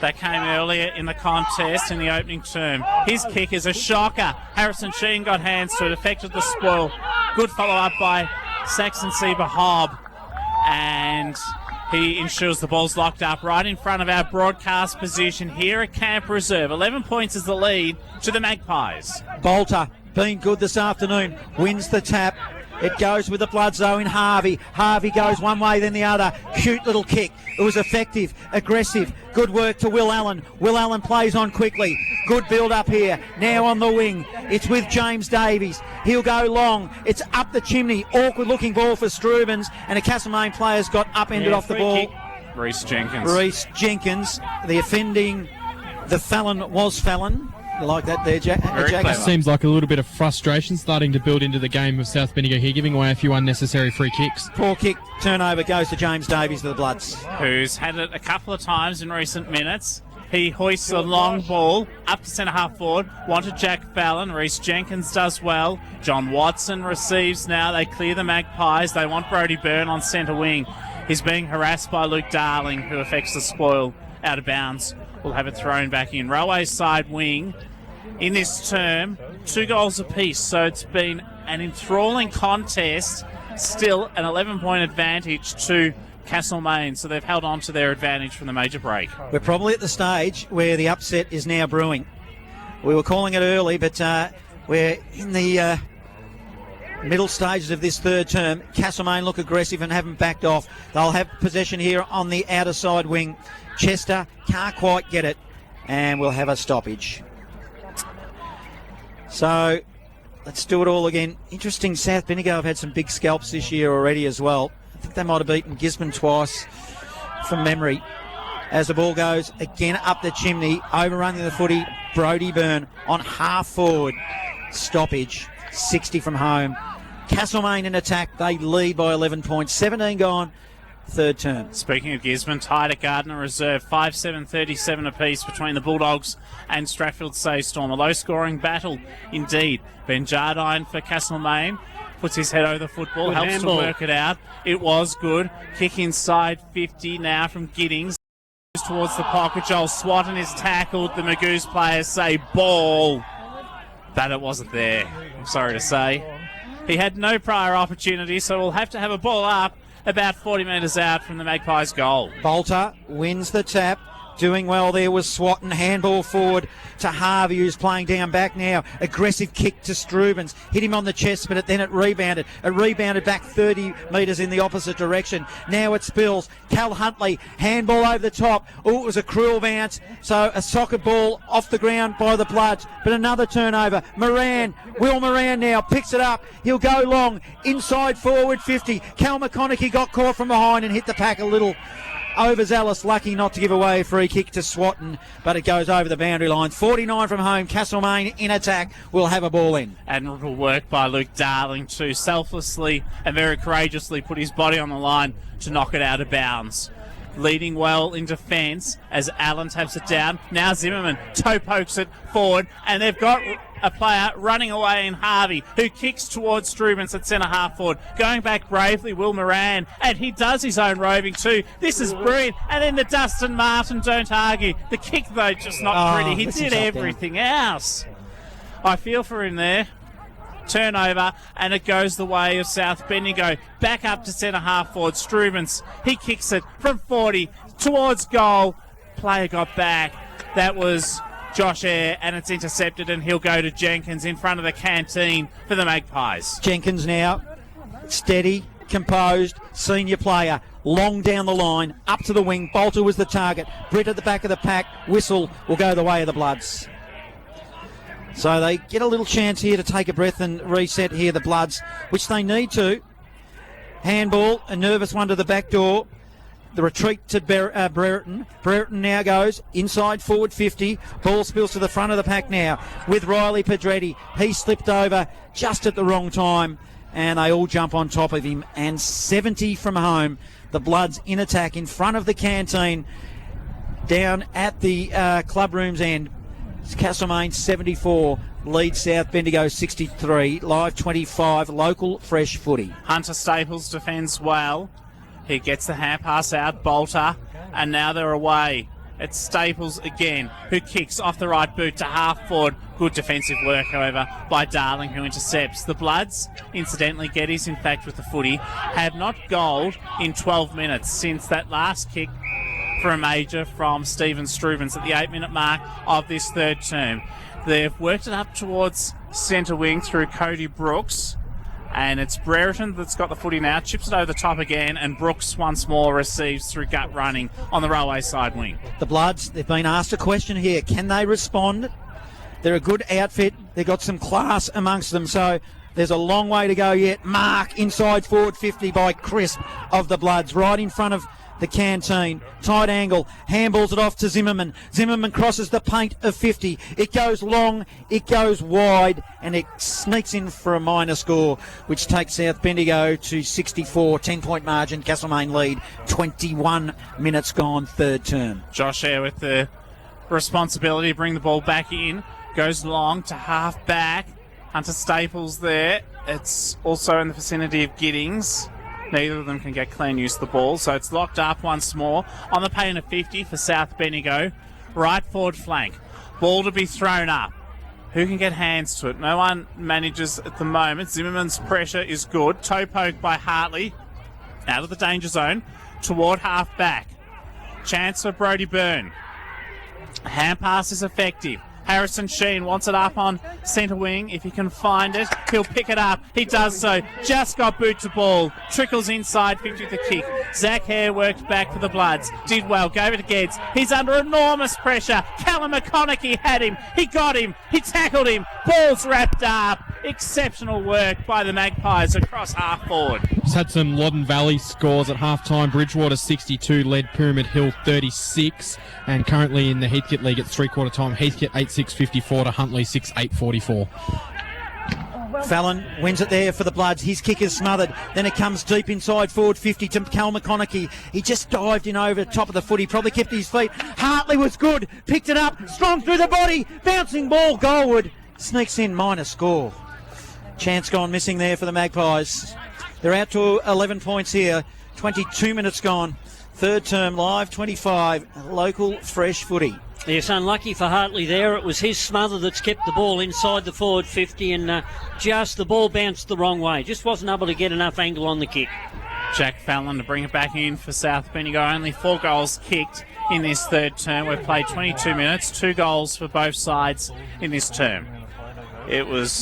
that came earlier in the contest in the opening term. His kick is a shocker. Harrison Sheen got hands to it, affected the spoil. Good follow-up by Saxon Sieber-Hobb, and he ensures the ball's locked up right in front of our broadcast position here at Camp Reserve. 11 points is the lead to the Magpies. Bolter, been good this afternoon, wins the tap. It goes with the Bloods though in Harvey. Harvey goes one way then the other. Cute little kick. It was effective, aggressive. Good work to Will Allen. Will Allen plays on quickly. Good build up here. Now on the wing. It's with James Davies. He'll go long. It's up the chimney. Awkward looking ball for Strubens. And a Castlemaine player's got upended off the free ball. kick. Reece Jenkins. Reece Jenkins. The offending, the felon was Fallon. You like that there, Jack? Very clever. Seems like a little bit of frustration starting to build into the game of South Bendigo here, giving away a few unnecessary free kicks. Poor kick. Turnover goes to James Davies to the Bloods. Who's had it a couple of times in recent minutes. He hoists a long ball up to centre half forward. Wanted Jack Fallon. Reece Jenkins does well. John Watson receives now. They clear the Magpies. They want Brodie Byrne on centre wing. He's being harassed by Luke Darling, who affects the spoil out of bounds. We'll have it thrown back in. Railway's side wing in this term, 2 goals apiece. So it's been an enthralling contest. Still an 11-point advantage to Castlemaine. So they've held on to their advantage from the major break. We're probably at the stage where the upset is now brewing. We were calling it early, but we're in the middle stages of this third term. Castlemaine look aggressive and haven't backed off. They'll have possession here on the outer side wing. Chester can't quite get it, and we'll have a stoppage. So let's do it all again. Interesting, South Bendigo have had some big scalps this year already as well. I think they might have beaten Gisborne twice from memory. As the ball goes again up the chimney, overrunning the footy, Brodie Byrne on half forward. Stoppage, 60 from home. Castlemaine in attack, they lead by 11 points. 17 gone, third term. Speaking of Gisborne, tied at Gardner Reserve, 5-7-37 apiece between the Bulldogs and Strathfield Saystorm. A low-scoring battle indeed. Ben Jardine for Castlemaine puts his head over the football, Good helps handball. to work it out. It was good. Kick inside 50 now from Giddings. Towards the pocket. Joel Swatton is tackled. The Magoos players say ball. But it wasn't there, I'm sorry to say. He had no prior opportunity, so we'll have to have a ball up about 40 metres out from the Magpies' goal. Bolter wins the tap. Doing well there was Swatton. Handball forward to Harvey, who's playing down back now. Aggressive kick to Strubens. Hit him on the chest, but then it rebounded. It rebounded back 30 metres in the opposite direction. Now it spills. Cal Huntley, handball over the top. Oh, it was a cruel bounce. So a soccer ball off the ground by the Bloods, but another turnover. Will Moran now picks it up. He'll go long. Inside forward 50. Cal McConaughey got caught from behind and hit the pack a little. Overzealous, lucky not to give away a free kick to Swatton, but it goes over the boundary line. 49 from home, Castlemaine in attack will have a ball in. Admirable work by Luke Darling to selflessly and very courageously put his body on the line to knock it out of bounds. Leading well in defence as Allen taps it down. Now Zimmerman toe pokes it forward, and they've got a player running away in Harvey, who kicks towards Strubens at centre half forward. Going back bravely, Will Moran, and he does his own roving too. This is brilliant. And then the Dustin Martin, don't argue. The kick, though, just not pretty. He did everything else. I feel for him there. Turnover, and it goes the way of South Bendigo. Back up to centre half forward. Strubens, he kicks it from 40 towards goal. player got back. That was Josh Eyre, and it's intercepted, and he'll go to Jenkins in front of the canteen for the Magpies. Jenkins now, steady, composed, senior player, long down the line, up to the wing. Bolter was the target. Britt at the back of the pack. Whistle will go the way of the Bloods. So they get a little chance here to take a breath and reset here, the Bloods, which they need to. Handball, a nervous one to the back door. The retreat to Brereton. Brereton now goes inside forward 50. Ball spills to the front of the pack now with Riley Pedretti. He slipped over just at the wrong time, and they all jump on top of him. And 70 from home. The Bloods in attack in front of the canteen down at the club room's end. Castlemaine 74, lead South Bendigo 63, live 25, local fresh footy. Hunter Staples defends well. He gets the hand pass out, Bolter, and now they're away. It's Staples again, who kicks off the right boot to half forward. Good defensive work, however, by Darling, who intercepts. The Bloods, incidentally, Geddes, in fact, with the footy, have not goaled in 12 minutes since that last kick for a major from Stephen Strubens at the 8-minute mark of this third term. They've worked it up towards centre wing through Cody Brooks, and it's Brereton that's got the footy now, chips it over the top again, and Brooks once more receives through gut running on the railway side wing. The Bloods, they've been asked a question here. Can they respond? They're a good outfit. They've got some class amongst them, so there's a long way to go yet. Mark inside forward 50 by Crisp of the Bloods, right in front of the canteen. Tight angle, handballs it off to Zimmerman. Zimmerman crosses the paint of 50. It goes long, it goes wide, and it sneaks in for a minor score, which takes South Bendigo to 64, 10-point margin. Castlemaine lead, 21 minutes gone, third term. Josh Eyre with the responsibility to bring the ball back in. Goes long to half back. Hunter Staples there. It's also in the vicinity of Giddings. Neither of them can get clean use of the ball, so it's locked up once more on the paint of 50 for South Bendigo. Right forward flank. Ball to be thrown up. Who can get hands to it? No one manages at the moment. Zimmerman's pressure is good. Toe poke by Hartley. Out of the danger zone. Toward half back. Chance for Brodie Byrne. Hand pass is effective. Harrison Sheen wants it up on centre wing. If he can find it, he'll pick it up. He does so. Just got boot to ball. Trickles inside 50 with the kick. Zach Hare worked back for the Bloods. Did well. Gave it to Geddes. He's under enormous pressure. Callum McConaughey had him. He got him. He tackled him. Ball's wrapped up. Exceptional work by the Magpies across half forward. Just had some Loddon Valley scores at half-time. Bridgewater 62 led Pyramid Hill 36, and currently in the Heathcote League at three-quarter time, Heathcote 8-6-54 to Huntley 6-8-44. Fallon wins it there for the Bloods. His kick is smothered. Then it comes deep inside forward 50 to Cal McConaughey. He just dived in over the top of the foot. He probably kept his feet. Hartley was good. Picked it up. Strong through the body. Bouncing ball goalward. Sneaks in, minor score. Chance gone missing there for the Magpies. They're out to 11 points here. 22 minutes gone. Third term live, 25. Local fresh footy. Yes, unlucky for Hartley there. It was his smother that's kept the ball inside the forward 50, and just the ball bounced the wrong way. Just wasn't able to get enough angle on the kick. Jack Fallon to bring it back in for South Bendigo. Only 4 goals kicked in this third term. We've played 22 minutes, 2 goals for both sides in this term. It was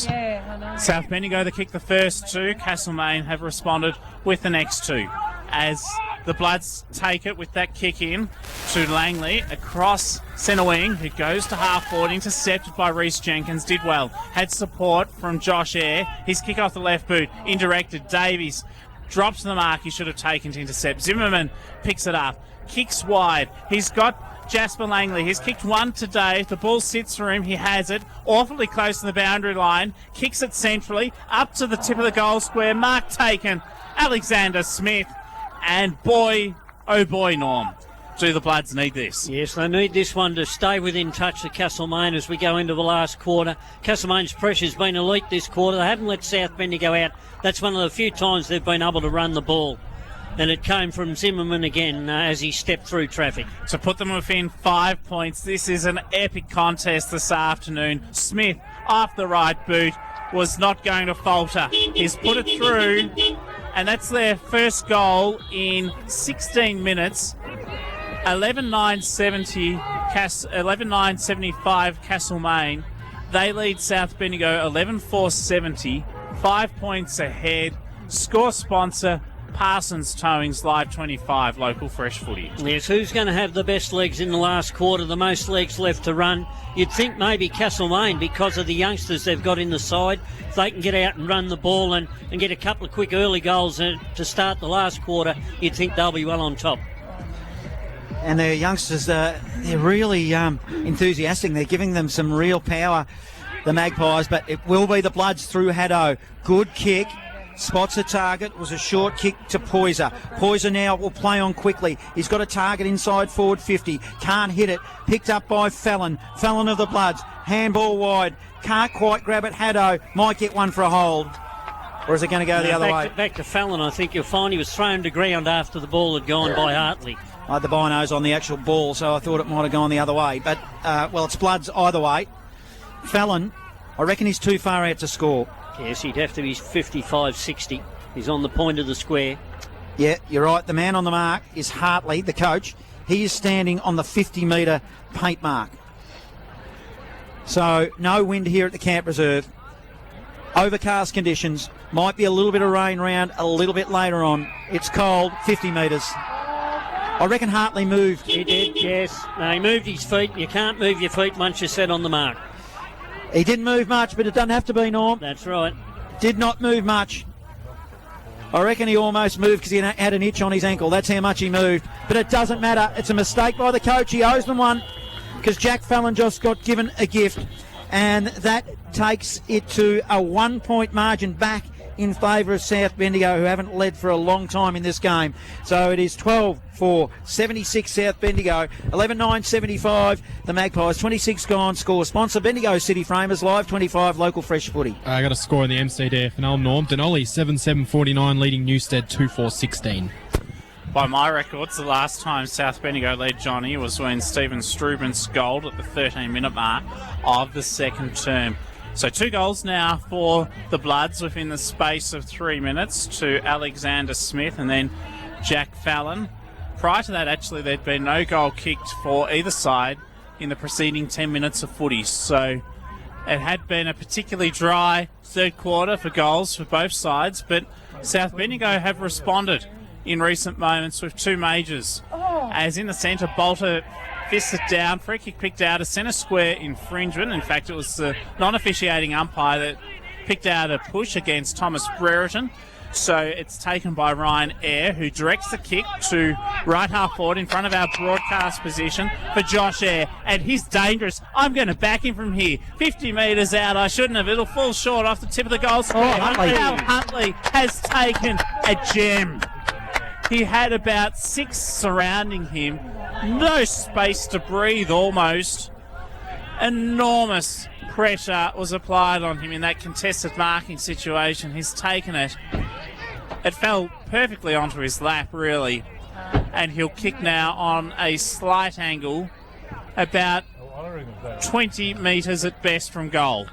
South Bendigo that kicked the first 2. Castlemaine have responded with the next 2. As the Bloods take it with that kick in to Langley across centre wing. It goes to half forward, intercepted by Reece Jenkins. Did well. Had support from Josh Eyre. His kick off the left boot, indirected. Davies drops the mark he should have taken to intercept. Zimmerman picks it up. Kicks wide. He's got Jasper Langley. He's kicked one today. If the ball sits for him, he has it. Awfully close to the boundary line. Kicks it centrally. Up to the tip of the goal square. Mark taken. Alexander Smith. And boy, oh boy, Norm, do the Bloods need this? Yes, they need this one to stay within touch of Castlemaine as we go into the last quarter. Castlemaine's pressure's been elite this quarter. They haven't let South Bendigo out. That's one of the few times they've been able to run the ball. And it came from Zimmerman again as he stepped through traffic. To put them within 5 points, this is an epic contest this afternoon. Smith, off the right boot, was not going to falter. He's put it through, and that's their first goal in 16 minutes. 11,975 Castlemaine. They lead South Bendigo 11,470. 5 points ahead. Score sponsor Parsons Towing's Live 25 local fresh footy. Yes, who's going to have the best legs in the last quarter, the most legs left to run? You'd think maybe Castlemaine, because of the youngsters they've got in the side. If they can get out and run the ball and get a couple of quick early goals to start the last quarter, you'd think they'll be well on top. And their youngsters, they're really enthusiastic. They're giving them some real power, the Magpies, but it will be the Bloods through Haddo. Good kick. Spots a target. It was a short kick to Poyser. Poyser now will play on quickly. He's got a target inside forward 50. Can't hit it. Picked up by Fallon. Fallon of the Bloods. Handball wide. Can't quite grab it. Haddo might get one for a hold. Or is it going to go the other way? Back to Fallon, I think you'll find he was thrown to ground after the ball had gone by Hartley. I had the binos on the actual ball, so I thought it might have gone the other way. But, it's Bloods either way. Fallon, I reckon he's too far out to score. Yes, he'd have to be 55-60. He's on the point of the square. Yeah, you're right. The man on the mark is Hartley, the coach. He is standing on the 50-metre paint mark. So no wind here at the Camp Reserve. Overcast conditions. Might be a little bit of rain around a little bit later on. It's cold, 50 metres. I reckon Hartley moved. He did, yes. No, he moved his feet. You can't move your feet once you're set on the mark. He didn't move much, but it doesn't have to be, Norm. That's right. Did not move much. I reckon he almost moved because he had an itch on his ankle. That's how much he moved. But it doesn't matter. It's a mistake by the coach. He owes them one because Jack Fallon just got given a gift. And that takes it to a 1 point margin back in favour of South Bendigo, who haven't led for a long time in this game. So it is 12-4-76 South Bendigo, 11-9-75 the Magpies, 26 gone. Score sponsor Bendigo City Framers, Live 25 local fresh footy. I got a score in the MCD FNL, Norm. Denali 7-7-49 leading Newstead 2-4-16. By my records, the last time South Bendigo led Johnny was when Stephen Struben scored at the 13-minute mark of the second term. So 2 goals now for the Bloods within the space of 3 minutes to Alexander Smith and then Jack Fallon. Prior to that, actually, there'd been no goal kicked for either side in the preceding 10 minutes of footy. So it had been a particularly dry third quarter for goals for both sides, but South Bendigo have responded in recent moments with 2 majors. As in the centre, Bolter fisted down, free kick picked out, a centre square infringement. In fact, it was the non-officiating umpire that picked out a push against Thomas Brereton. So it's taken by Ryan Eyre, who directs the kick to right half forward in front of our broadcast position for Josh Eyre. And he's dangerous. I'm going to back him from here. 50 metres out. I shouldn't have. It'll fall short off the tip of the goal square. Al Huntley has taken a gem. He had about 6 surrounding him. No space to breathe almost. Enormous pressure was applied on him in that contested marking situation. He's taken it. It fell perfectly onto his lap, really. And he'll kick now on a slight angle, about 20 metres at best from goal.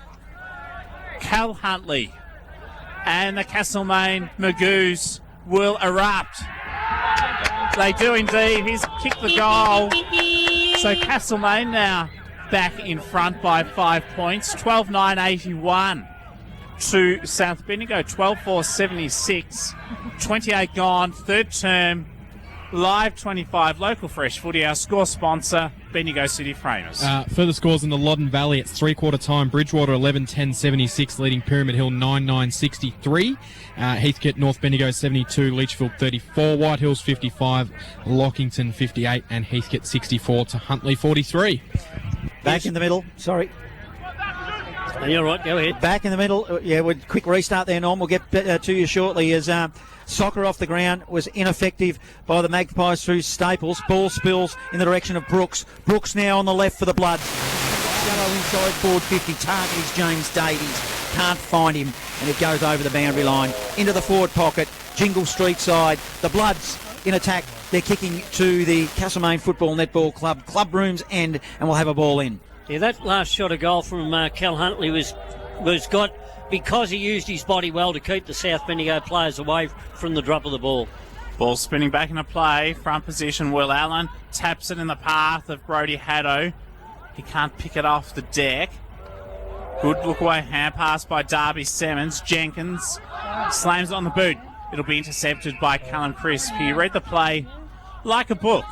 Cal Huntley and the Castlemaine Magoos will erupt. They do indeed. He's kicked the goal. So Castlemaine now back in front by 5 points. 12-9-81 to South Bendigo. 12-4-76. 28 gone. Third term. Live 25 local fresh footy. Our score sponsor, Bendigo City Framers. Further scores in the Loddon Valley. It's 3-quarter time. Bridgewater 11-10-76 leading Pyramid Hill 9-9-63. Heathcote North Bendigo 72, Leachfield 34, White Hills 55, Lockington 58 and Heathcote 64 to Huntley 43. Back in the middle. Sorry. You're right, go ahead. Back in the middle. Yeah, we'll quick restart there, Norm. We'll get to you shortly as soccer off the ground was ineffective by the Magpies through Staples. Ball spills in the direction of Brooks. Brooks now on the left for the Bloods. Shadow inside forward 50. Target is James Davies. Can't find him, and it goes over the boundary line. Into the forward pocket. Jingle Street side. The Bloods in attack. They're kicking to the Castlemaine Football Netball Club. Club room's end, and we'll have a ball in. Yeah, that last shot of goal from Cal Huntley was got because he used his body well to keep the South Bendigo players away from the drop of the ball. Ball spinning back into play. Front position, Will Allen taps it in the path of Brody Haddo. He can't pick it off the deck. Good look away hand pass by Darby Simmons. Jenkins slams it on the boot. It'll be intercepted by Callum Crisp. He read the play like a book.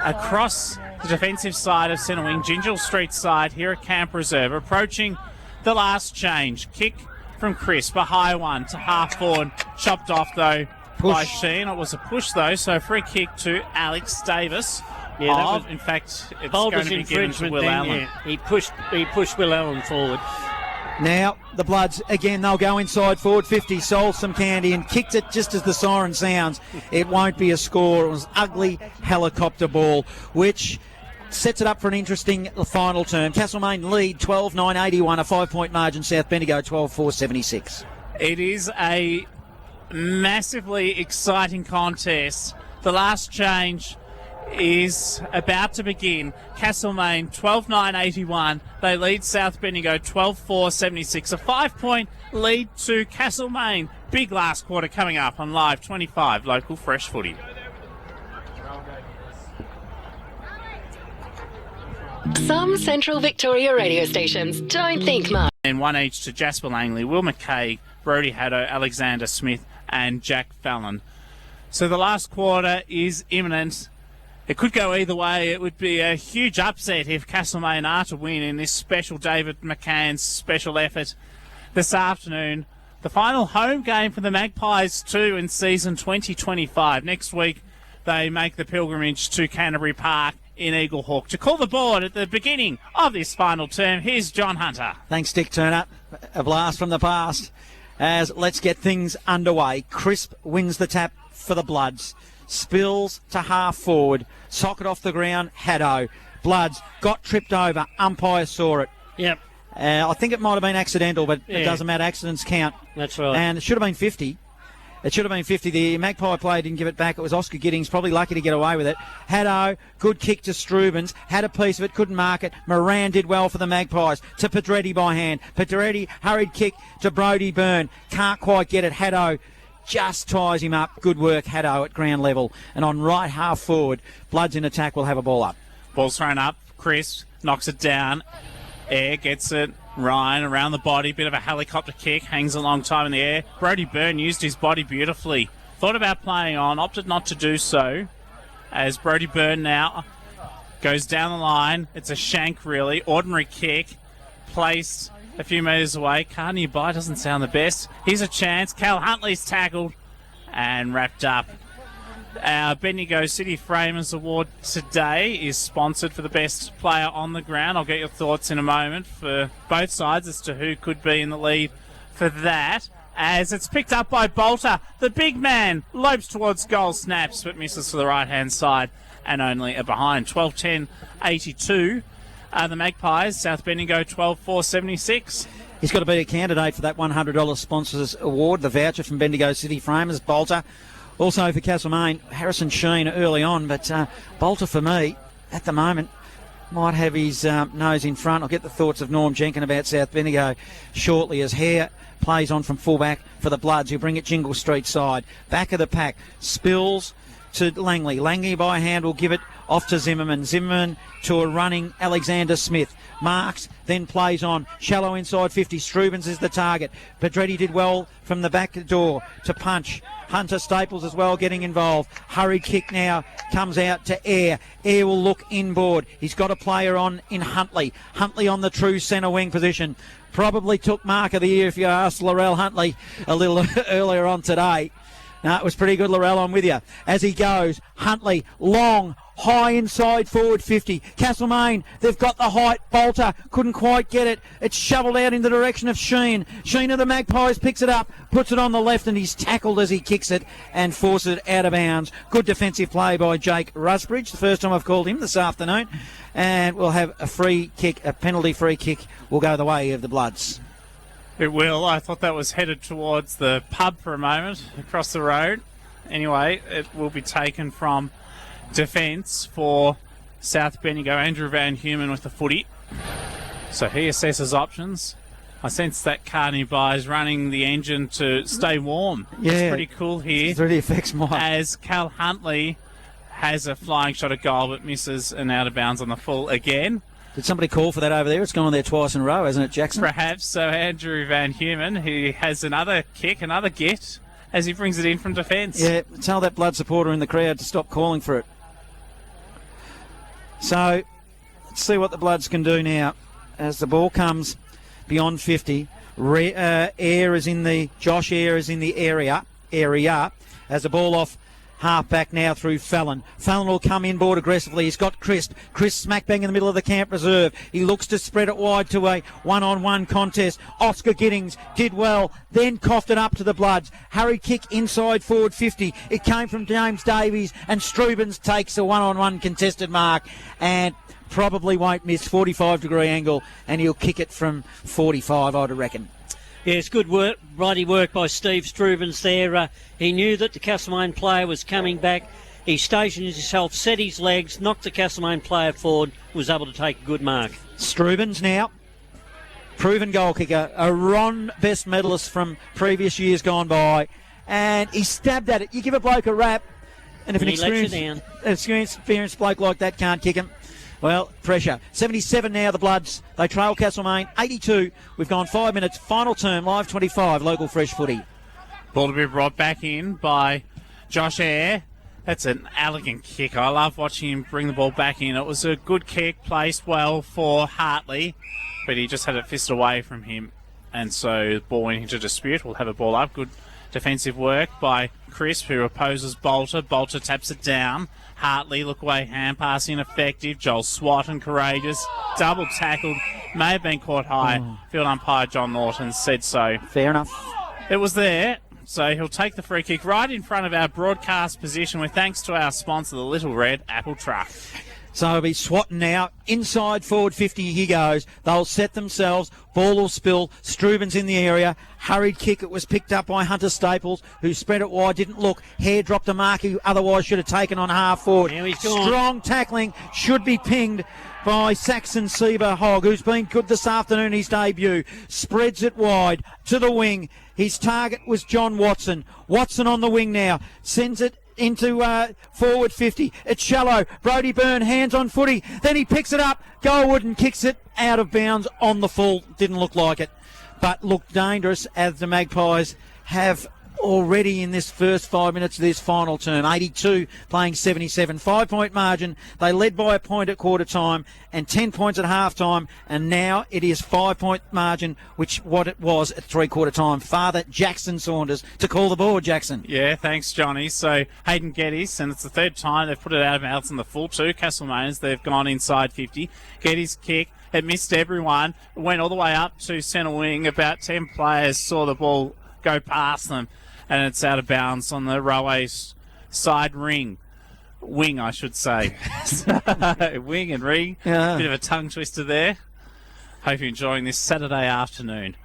Across the defensive side of centre wing, Gingell Street side here at Camp Reserve, approaching the last change. Kick from Crisp, a high one to half forward, chopped off though by Sheen. It was a push though, so free kick to Alex Davis. Yeah, that was, in fact, it's Boulder's going to be given to Will Allen. Yeah. He pushed Will Allen forward. Now, the Bloods, again, they'll go inside forward 50, sold some candy and kicked it just as the siren sounds. It won't be a score. It was ugly helicopter ball, which sets it up for an interesting final term. Castlemaine lead 12-9-81, a 5-point margin. South Bendigo 12-4-76. It is a massively exciting contest. The last change is about to begin. Castlemaine 12-9-81. They lead South Bendigo 12-4-76. A 5-point lead to Castlemaine. Big last quarter coming up on Live 25 local fresh footy. Some Central Victoria radio stations don't think much. And one each to Jasper Langley, Will McKay, Brody Haddo, Alexander Smith and Jack Fallon. So the last quarter is imminent. It could go either way. It would be a huge upset if Castlemaine are to win in this special David McCann's special effort this afternoon. The final home game for the Magpies too in season 2025. Next week they make the pilgrimage to Canterbury Park in Eaglehawk. To call the board at the beginning of this final term, here's John Hunter. Thanks, Dick Turner. A blast from the past as let's get things underway. Crisp wins the tap for the Bloods. Spills to half forward. Socket off the ground. Haddo. Bloods got tripped over. Umpire saw it. Yep. I think it might have been accidental, but it doesn't matter. Accidents count. That's right. And it should have been 50. It should have been 50. The Magpie player didn't give it back. It was Oscar Giddings, probably lucky to get away with it. Haddo, good kick to Strubens. Had a piece of it, couldn't mark it. Moran did well for the Magpies. To Pedretti by hand. Pedretti, hurried kick to Brody Byrne. Can't quite get it. Haddo just ties him up. Good work, Haddo, at ground level. And on right half forward, Bloods in attack will have a ball up. Ball's thrown up. Chris knocks it down. Air gets it. Ryan around the body. Bit of a helicopter kick. Hangs a long time in the air. Brody Byrne used his body beautifully. Thought about playing on. Opted not to do so. As Brody Byrne now goes down the line. It's a shank, really. Ordinary kick. Placed a few metres away. Car nearby doesn't sound the best. Here's a chance. Cal Huntley's tackled and wrapped up. Our Bendigo City Framers Award today is sponsored for the best player on the ground. I'll get your thoughts in a moment for both sides as to who could be in the lead for that. As it's picked up by Bolter, the big man lopes towards goal, snaps but misses to the right-hand side and only a behind. 12-10-82. The Magpies, South Bendigo 12-4-76. He's got to be a candidate for that $100 Sponsors Award, the voucher from Bendigo City Framers, Bolter. Also for Castlemaine, Harrison Sheen early on, but Bolter for me, at the moment, might have his nose in front. I'll get the thoughts of Norm Jenkin about South Bendigo shortly as Hare plays on from fullback for the Bloods, who bring it Gingell Street side. Back of the pack, Spills to Langley. Langley by hand will give it off to Zimmerman. Zimmerman to a running Alexander Smith. Marks, then plays on. Shallow inside 50. Strubens is the target. Pedretti did well from the back door to punch. Hunter Staples as well getting involved. Hurried kick now comes out to Air. Air will look inboard. He's got a player on in Huntley. Huntley on the true centre wing position. Probably took mark of the year if you asked Laurel Huntley a little earlier on today. No, it was pretty good, Laurel, I'm with you. As he goes, Huntley, long, high inside forward 50. Castlemaine, they've got the height. Bolter couldn't quite get it. It's shoveled out in the direction of Sheen. Sheen of the Magpies picks it up, puts it on the left, and he's tackled as he kicks it and forces it out of bounds. Good defensive play by Jake Rusbridge, the first time I've called him this afternoon. And we'll have a free kick, a penalty free kick will go the way of the Bloods. It will. I thought that was headed towards the pub for a moment across the road. Anyway, it will be taken from defence for South Bendigo. Andrew Van Humen with the footy. So he assesses options. I sense that car nearby is running the engine to stay warm. Yeah. It's pretty cool here. It really affects mine. As Cal Huntley has a flying shot at goal but misses and out of bounds on the full again. Did somebody call for that over there? It's gone on there twice in a row, hasn't it, Jackson? Perhaps. So Andrew Van Humen, he has another kick, another get, as he brings it in from defence. Yeah, tell that blood supporter in the crowd to stop calling for it. So, let's see what the Bloods can do now. As the ball comes beyond 50, Josh Eyre is in the area, as the ball off half back now through Fallon. Fallon will come inboard aggressively. He's got Crisp. Crisp smack bang in the middle of the camp reserve. He looks to spread it wide to a one-on-one contest. Oscar Giddings did well, then coughed it up to the Bloods. Harry kick inside forward 50. It came from James Davies, and Strubens takes a one-on-one contested mark and probably won't miss 45-degree angle, and he'll kick it from 45, I'd reckon. Yes, good work, righty work by Steve Strubens there. He knew that the Castlemaine player was coming back. He stationed himself, set his legs, knocked the Castlemaine player forward, was able to take a good mark. Strubens now, proven goal kicker, a Ron Best medalist from previous years gone by, and he stabbed at it. You give a bloke a rap, and if And an he lets you experienced bloke like that can't kick him, well, pressure. 77 now, the Bloods. They trail Castlemaine. 82. We've gone 5 minutes. Final term, live 25, local fresh footy. Ball to be brought back in by Josh Eyre. That's an elegant kick. I love watching him bring the ball back in. It was a good kick, placed well for Hartley, but he just had it fisted away from him. And so the ball went into dispute. We'll have a ball up. Good defensive work by Crisp, who opposes Bolter. Bolter taps it down. Hartley, look away, hand pass ineffective. Joel Swatton, courageous. Double tackled. May have been caught high. Field umpire John Norton said so. Fair enough. It was there. So he'll take the free kick right in front of our broadcast position with thanks to our sponsor, the Little Red Apple Truck. So he'll be swatting now. Inside forward 50 he goes. They'll set themselves. Ball will spill. Strubens in the area. Hurried kick. It was picked up by Hunter Staples, who spread it wide, didn't look. Hare dropped a mark he otherwise should have taken on half forward. Now he's gone. Strong tackling. Should be pinged by Saxon Sieber Hogg, who's been good this afternoon, his debut. Spreads it wide to the wing. His target was John Watson. Watson on the wing now. Sends it into forward 50. It's shallow. Brodie Byrne, hands on footy. Then he picks it up. Goldwood and kicks it out of bounds on the full. Didn't look like it, but looked dangerous, as the Magpies have already in this first 5 minutes of this final term. 82 playing 77. 5-point margin. They led by a point at quarter time and 10 points at half time, and now it is 5-point margin, which what it was at three-quarter time. Father Jackson Saunders to call the board, Jackson. Yeah, thanks, Johnny. So Hayden Geddes, and it's the third time they've put it out of bounds in the full two. Castlemaines, they've gone inside 50. Geddes' kick, it missed everyone. It went all the way up to centre wing. About 10 players saw the ball go past them, and it's out of bounds on the Railways side wing, I should say. Wing and ring. Yeah. Bit of a tongue twister there. Hope you're enjoying this Saturday afternoon.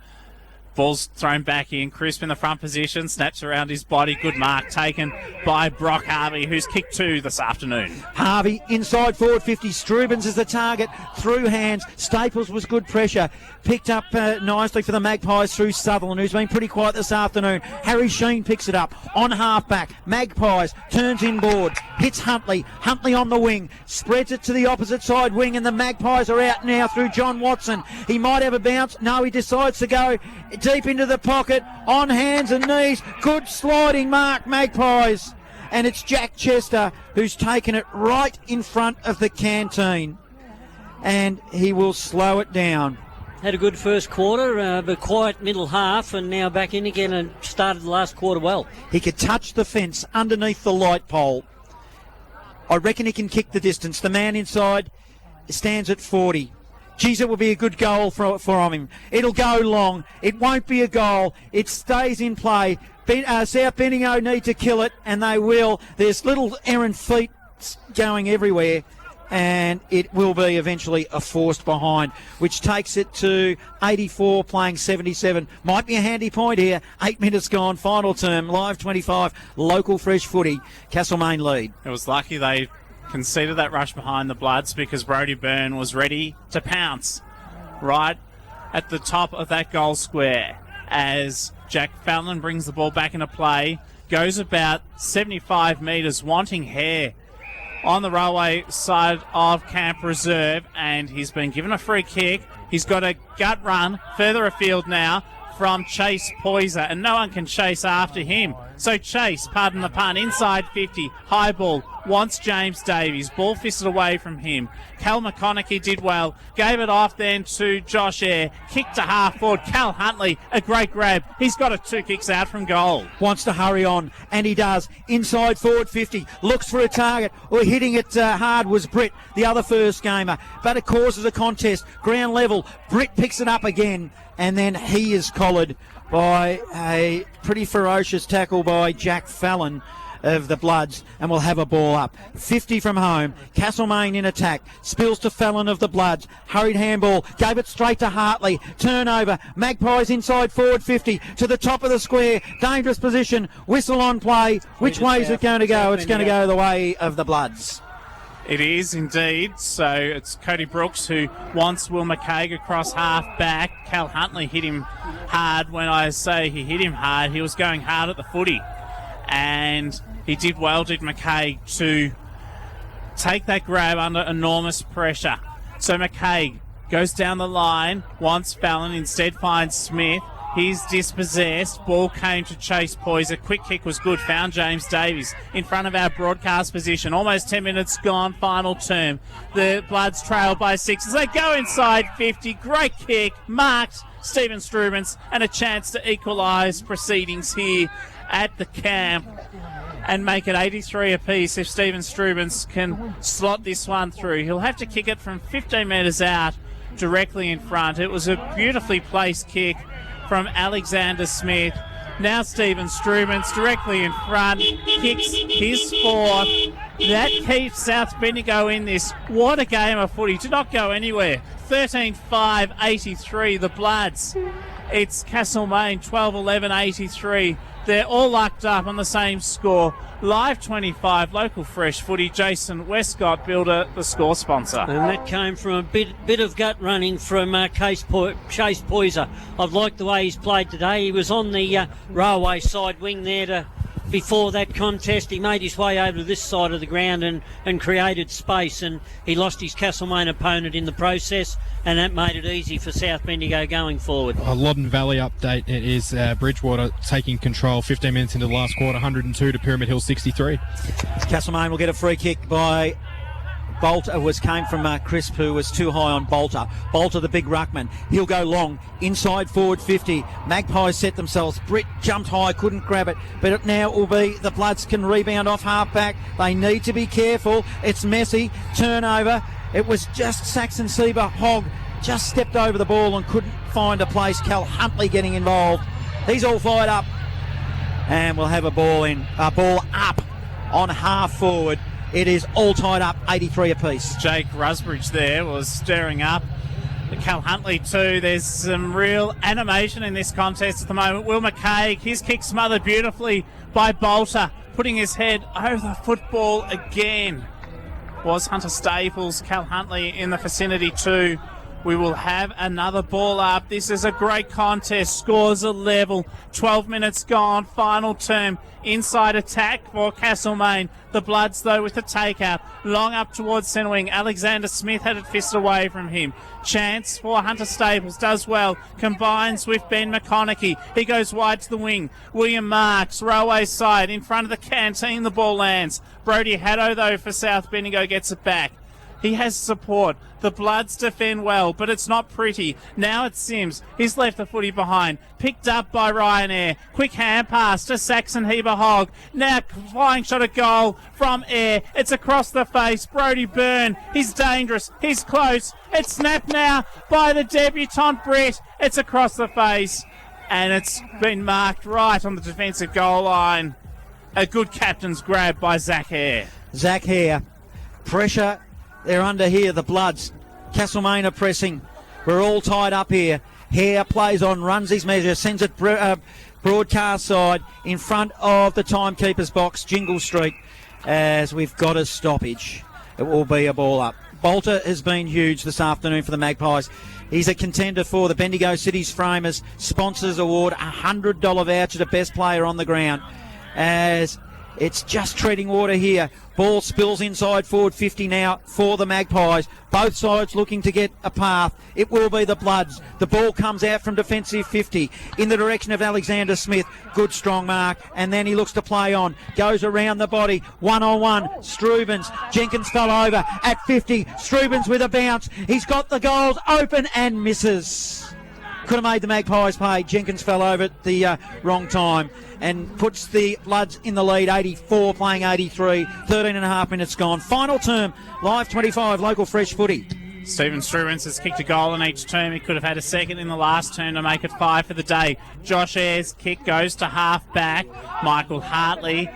Ball's thrown back in. Crisp in the front position. Snaps around his body. Good mark taken by Brock Harvey, who's kicked two this afternoon. Harvey inside forward 50. Strubens is the target. Through hands. Staples was good pressure. Picked up nicely for the Magpies through Sutherland, who's been pretty quiet this afternoon. Harry Sheen picks it up on half-back. Magpies turns inboard. Hits Huntley. Huntley on the wing. Spreads it to the opposite side wing, and the Magpies are out now through John Watson. He might have a bounce. No, he decides to go deep into the pocket, on hands and knees. Good sliding mark, Magpies. And it's Jack Chester who's taken it right in front of the canteen. And he will slow it down. Had a good first quarter, but quiet middle half, and now back in again and started the last quarter well. He could touch the fence underneath the light pole. I reckon he can kick the distance. The man inside stands at 40. Geez, it will be a good goal from him. It'll go long. It won't be a goal. It stays in play. South Bendigo need to kill it, and they will. There's little errant feet going everywhere, and it will be eventually a forced behind, which takes it to 84 playing 77. Might be a handy point here. 8 minutes gone, final term, live 25, local fresh footy. Castlemaine lead. It was lucky they conceded that rush behind the Bloods because Brodie Byrne was ready to pounce right at the top of that goal square as Jack Fallon brings the ball back into play, goes about 75 metres, wanting Hare on the railway side of Camp Reserve, and he's been given a free kick. He's got a gut run further afield now from Chase Poyser, and no one can chase after him. So Chase, pardon the pun, inside 50, high ball, wants James Davies, ball fisted away from him. Cal McConaughey did well, gave it off then to Josh Eyre, kick to half forward. Cal Huntley, a great grab. He's got 2 kicks out from goal. Wants to hurry on, and he does. Inside forward 50, looks for a target. Or hitting it hard was Britt, the other first gamer. But it causes a contest. Ground level, Britt picks it up again, and then he is collared by a pretty ferocious tackle by Jack Fallon of the Bloods, and will have a ball up. 50 from home. Castlemaine in attack. Spills to Fallon of the Bloods. Hurried handball. Gave it straight to Hartley. Turnover. Magpies inside forward 50 to the top of the square. Dangerous position. Whistle on play. Which way is it going to go? It's going to go the way of the Bloods. It is indeed. So it's Cody Brooks who wants Will McCaig across half back. Cal Huntley hit him hard. When I say he hit him hard, he was going hard at the footy. And he did well, did McCaig, to take that grab under enormous pressure. So McCaig goes down the line, wants Fallon, instead finds Smith. He's dispossessed. Ball came to Chase Poyser. Quick kick was good. Found James Davies in front of our broadcast position. Almost 10 minutes gone. Final term. The Bloods trail by 6 as they go inside 50. Great kick. Marked Stephen Strubens, and a chance to equalise proceedings here at the camp and make it 83 apiece if Stephen Strubens can slot this one through. He'll have to kick it from 15 metres out directly in front. It was a beautifully placed kick from Alexander Smith. Now Stephen Strubens directly in front, kicks his 4th. That keeps South Bendigo in this. What a game of footy. Did not go anywhere. 13-5, 83, the Bloods. It's Castlemaine, 12-11, 83. They're all locked up on the same score. Live 25, local fresh footy. Jason Westcott, Builder, the score sponsor. And that came from a bit of gut running from Chase Poyser. I've liked the way he's played today. He was on the railway side wing there before that contest. He made his way over to this side of the ground and created space, and he lost his Castlemaine opponent in the process, and that made it easy for South Bendigo going forward. A Loddon Valley update. It is Bridgewater taking control 15 minutes into the last quarter, 102 to Pyramid Hill 63. Castlemaine will get a free kick by Bolter. Came from Crisp, who was too high on Bolter. Bolter, the big ruckman. He'll go long. Inside forward 50. Magpies set themselves. Britt jumped high, couldn't grab it. But it now will be the Bloods can rebound off half back. They need to be careful. It's messy. Turnover. It was just Saxon Sieber. Hogg just stepped over the ball and couldn't find a place. Cal Huntley getting involved. He's all fired up. And we'll have a ball up on half forward. It is all tied up, 83 apiece. Jake Rusbridge there was stirring up. Cal Huntley too. There's some real animation in this contest at the moment. Will McCaig, his kick smothered beautifully by Bolter, putting his head over the football again. Was Hunter Staples. Cal Huntley in the vicinity too. We will have another ball up. This is a great contest. Scores are level. 12 minutes gone. Final term. Inside attack for Castlemaine. The Bloods, though, with the takeout. Long up towards centre wing. Alexander Smith had it fisted away from him. Chance for Hunter Staples. Does well. Combines with Ben McConaughey. He goes wide to the wing. William Marks, railway side. In front of the canteen, the ball lands. Brody Haddo, though, for South Bendigo, gets it back. He has support. The Bloods defend well, but it's not pretty. Now it's Sims. He's left the footy behind. Picked up by Ryanair. Quick hand pass to Saxon Heber Hogg. Now flying shot at goal from Air. It's across the face. Brody Byrne. He's dangerous. He's close. It's snapped now by the debutant Brett. It's across the face. And it's been marked right on the defensive goal line. A good captain's grab by Zach Hare. Zach Hare. Pressure. They're under here, the Bloods. Castlemaine are pressing. We're all tied up here. Hare plays on, runs his measure, sends it broadcast side in front of the timekeeper's box, Jingle Street, as we've got a stoppage. It will be a ball up. Bolter has been huge this afternoon for the Magpies. He's a contender for the Bendigo City's Framers Sponsors Award, $100 voucher to best player on the ground. As it's just treading water here. Ball spills inside forward 50 now for the Magpies. Both sides looking to get a path. It will be the Bloods. The ball comes out from defensive 50 in the direction of Alexander Smith. Good strong mark. And then he looks to play on. Goes around the body. 1-on-1. Strubens. Jenkins fell over at 50. Strubens with a bounce. He's got the goals open and misses. Could have made the Magpies pay. Jenkins fell over at the wrong time and puts the Bloods in the lead, 84 playing 83, 13 and a half minutes gone. Final term, Live 25, local fresh footy. Stephen Strubens has kicked a goal in each term. He could have had a second in the last term to make it 5 for the day. Josh Ayres' kick goes to half back. Michael Hartley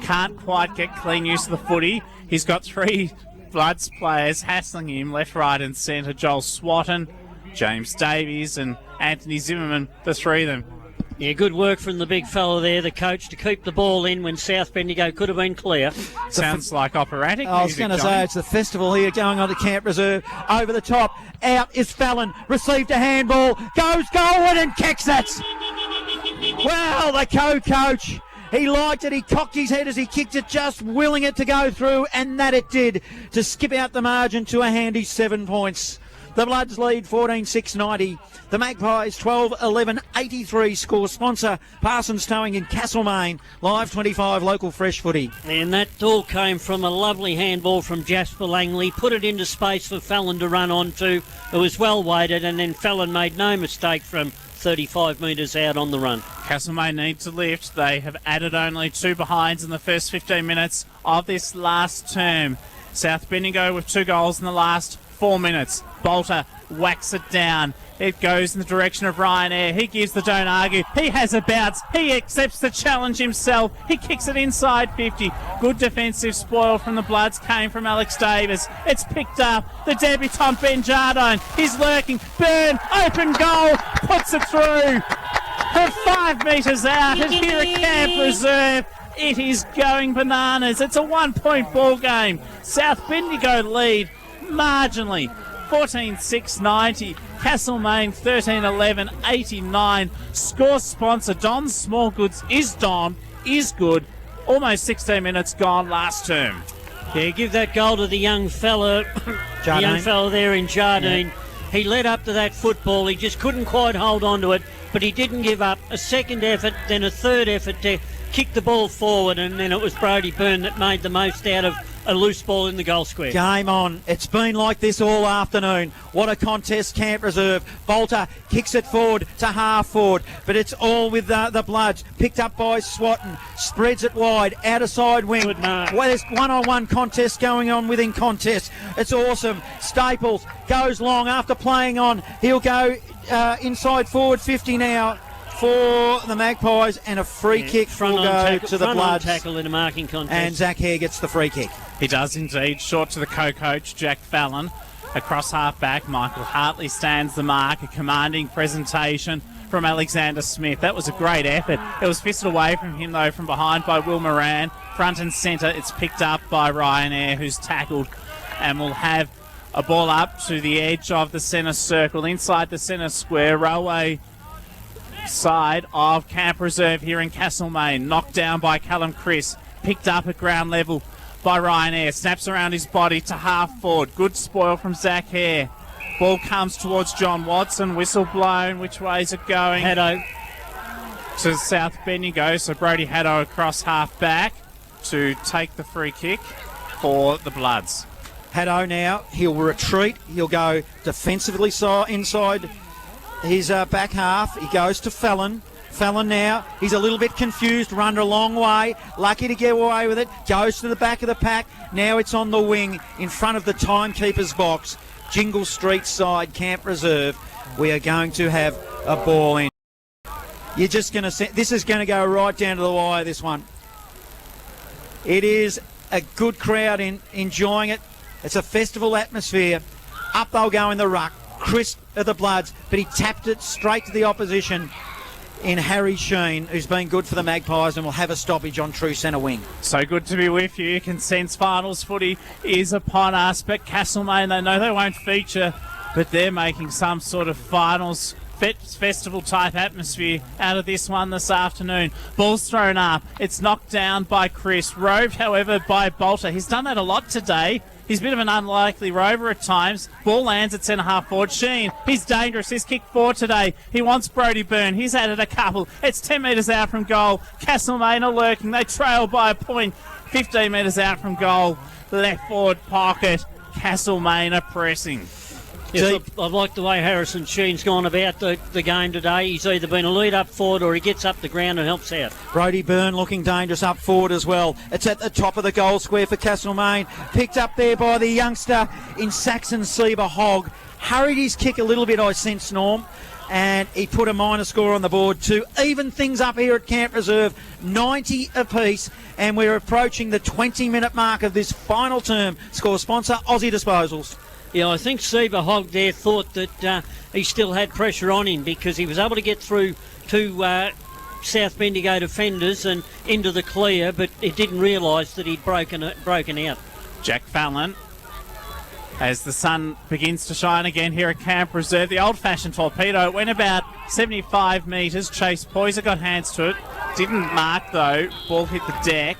can't quite get clean use of the footy. He's got 3 Bloods players hassling him left, right and centre. Joel Swatton, James Davies and Anthony Zimmerman, the 3 of them. Yeah, good work from the big fella there, the coach, to keep the ball in when South Bendigo could have been clear. Sounds like operatic I was going to say, it's the festival here going on the Camp Reserve. Over the top, out is Fallon, received a handball, goes goalward and kicks it. Well, the co-coach, he liked it, he cocked his head as he kicked it, just willing it to go through, and that it did, to skip out the margin to a handy 7 points. The Bloods lead 14-6-90. The Magpies 12-11-83 score. Sponsor Parsons Towing in Castlemaine. Live 25 local fresh footy. And that all came from a lovely handball from Jasper Langley. Put it into space for Fallon to run onto. It was well weighted, and then Fallon made no mistake from 35 metres out on the run. Castlemaine need to lift. They have added only 2 behinds in the first 15 minutes of this last term. South Bendigo with 2 goals in the last 4 minutes. Bolter whacks it down. It goes in the direction of Ryan Eyre. He gives the don't argue. He has a bounce. He accepts the challenge himself. He kicks it inside 50. Good defensive spoil from the Bloods came from Alex Davis. It's picked up. The debutant Ben Jardine. He's lurking. Burn. Open goal. Puts it through. From 5 metres out. And here at Camp Reserve, it is going bananas. It's a 1-point ball game. South Bendigo lead marginally. 14-6-90. Castlemaine 13-11-89. Score sponsor Don Smallgoods is good. Almost 16 minutes gone last term. Yeah, give that goal to the young fella, the young fella there in Jardine. Yeah. He led up to that football. He just couldn't quite hold on to it, but he didn't give up. A second effort, then a third effort to kick the ball forward, and then it was Brodie Byrne that made the most out of a loose ball in the goal square. Game on. It's been like this all afternoon. What a contest, Camp Reserve. Bolter kicks it forward to half forward, but it's all with the Bloods. Picked up by Swatton. Spreads it wide. Out of side wing. Good mark. Well, there's one-on-one contest going on within contest. It's awesome. Staples goes long after playing on. He'll go inside forward 50 now for the Magpies, and a free kick will go to the Bloods. Tackle in a marking contest. And Zach Hare gets the free kick. He does indeed. Short to the co-coach, Jack Fallon. Across half-back, Michael Hartley stands the mark. A commanding presentation from Alexander Smith. That was a great effort. It was fisted away from him, though, from behind by Will Moran. Front and centre, it's picked up by Ryan Eyre, who's tackled, and will have a ball up to the edge of the centre circle, inside the centre square. Railway side of Camp Reserve here in Castlemaine. Knocked down by Callum Chris. Picked up at ground level by Ryan Eyre. Snaps around his body to half forward. Good spoil from Zach Hare. Ball comes towards John Watson. Whistle blown. Which way is it going? Haddo. To South Bendigo. So Brodie Haddo across half back to take the free kick for the Bloods. Haddo now. He'll retreat. He'll go defensively inside his back half. He goes to Fallon. Fallon now, he's a little bit confused, run a long way, lucky to get away with it, goes to the back of the pack. Now it's on the wing in front of the timekeeper's box. Jingle Street side, Camp Reserve. We are going to have a ball in. You're just going to this is going to go right down to the wire, this one. It is a good crowd enjoying it. It's a festival atmosphere. Up they'll go in the ruck. Crisp of the Bloods, but he tapped it straight to the opposition. in Harry Sheen, who's been good for the Magpies and will have a stoppage on true centre wing. So good to be with you. Consents finals footy is upon us, but Castlemaine, they know they won't feature, but they're making some sort of finals festival type atmosphere out of this one this afternoon. Ball's thrown up. It's knocked down by Chris. Roved, however, by Bolter. He's done that a lot today. He's a bit of an unlikely rover at times. Ball lands at centre half forward. Sheen, he's dangerous. He's kicked forward today. He wants Brodie Byrne. He's added a couple. It's 10 metres out from goal. Castlemaine are lurking. They trail by a point. 15 metres out from goal. Left forward pocket. Castlemaine are pressing. Yes, I like the way Harrison Sheen's gone about the game today. He's either been a lead up forward or he gets up the ground and helps out. Brodie Byrne looking dangerous up forward as well. It's at the top of the goal square for Castlemaine. Picked up there by the youngster in Saxon Seba Hogg. Hurried his kick a little bit, I sense, Norm. And he put a minor score on the board to even things up here at Camp Reserve, 90 apiece, and we're approaching the 20-minute mark of this final term. Score sponsor, Aussie Disposals. Yeah, I think Seba Hogg there thought that he still had pressure on him because he was able to get through to South Bendigo defenders and into the clear, but he didn't realise that he'd broken out. Jack Fallon, as the sun begins to shine again here at Camp Reserve, the old-fashioned torpedo. It went about 75 metres. Chase Poyser got hands to it. Didn't mark, though. Ball hit the deck.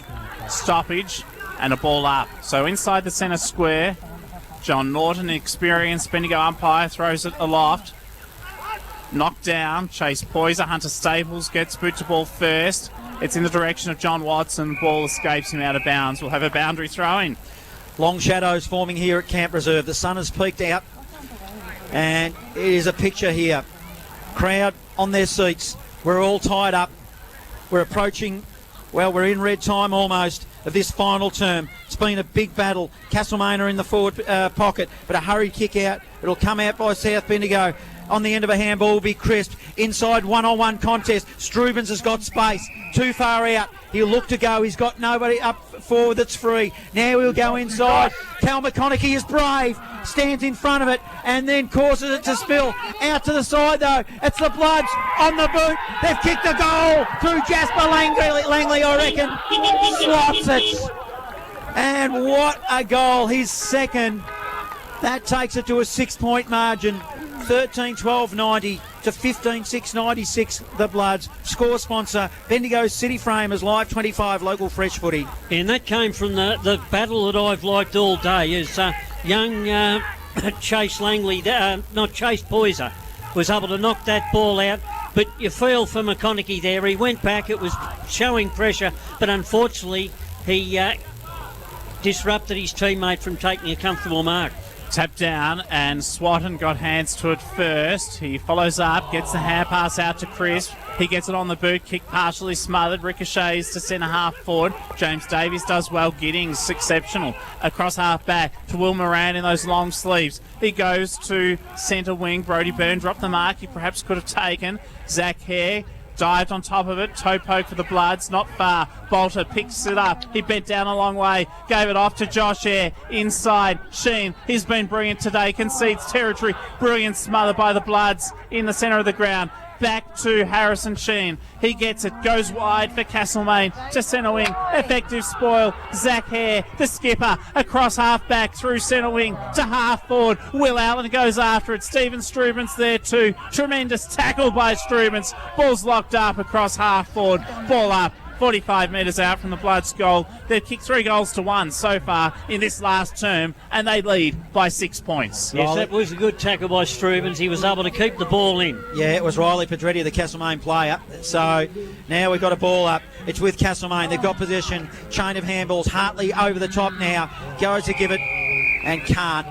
Stoppage and a ball up. So inside the centre square, John Norton, experienced Bendigo umpire, throws it aloft. Knocked down. Chase Poyser. Hunter Staples gets boot to ball first. It's in the direction of John Watson. Ball escapes him out of bounds. We'll have a boundary throw-in. Long shadows forming here at Camp Reserve. The sun has peeked out, and it is a picture here. Crowd on their seats. We're all tied up. We're approaching, well, we're in red time almost of this final term. It's been a big battle. Castlemaine are in the forward pocket, but a hurried kick out. It'll come out by South Bendigo. On the end of a handball will be Crisp. Inside one-on-one contest. Strubens has got space. Too far out. He'll look to go. He's got nobody up forward that's free. Now he'll go inside. Cal McConaughey is brave. Stands in front of it and then causes it to spill. Out to the side though. It's the Bloods on the boot. They've kicked the goal through Jasper Langley, I reckon. Slots it. And what a goal. His second. That takes it to a 6-point margin. 13-12-90 to 15-6-96, the Bloods. Score sponsor, Bendigo City Framers, Live 25, local fresh footy. And that came from the battle that I've liked all day, is young Chase Langley, not Chase Poyser, was able to knock that ball out. But you feel for McConaughey there. He went back, it was showing pressure, but unfortunately he disrupted his teammate from taking a comfortable mark. Tap down, and Swatton got hands to it first. He follows up, gets the hand pass out to Chris. He gets it on the boot, kick partially smothered, ricochets to centre half forward. James Davies does well, Giddings exceptional. Across half back to Will Moran in those long sleeves. He goes to centre wing. Brodie Byrne dropped the mark he perhaps could have taken. Zach Hare dived on top of it, toe poke for the Bloods, not far. Bolter picks it up, he bent down a long way, gave it off to Josh Eyre, inside. Sheen, he's been brilliant today, concedes territory, brilliant smother by the Bloods in the centre of the ground. Back to Harrison Sheen. He gets it, goes wide for Castlemaine to centre wing. Effective spoil. Zach Hare, the skipper, across half back through centre wing to half forward. Will Allen goes after it. Stephen Strubens there too. Tremendous tackle by Strubens. Ball's locked up across half forward. Ball up. 45 metres out from the Bloods' goal. They've kicked 3-1 so far in this last term, and they lead by 6 points. Yes, that was a good tackle by Strubens. He was able to keep the ball in. Yeah, it was Riley Pedretti, the Castlemaine player. So now we've got a ball up. It's with Castlemaine. They've got possession. Chain of handballs. Hartley over the top now. Goes to give it and can't.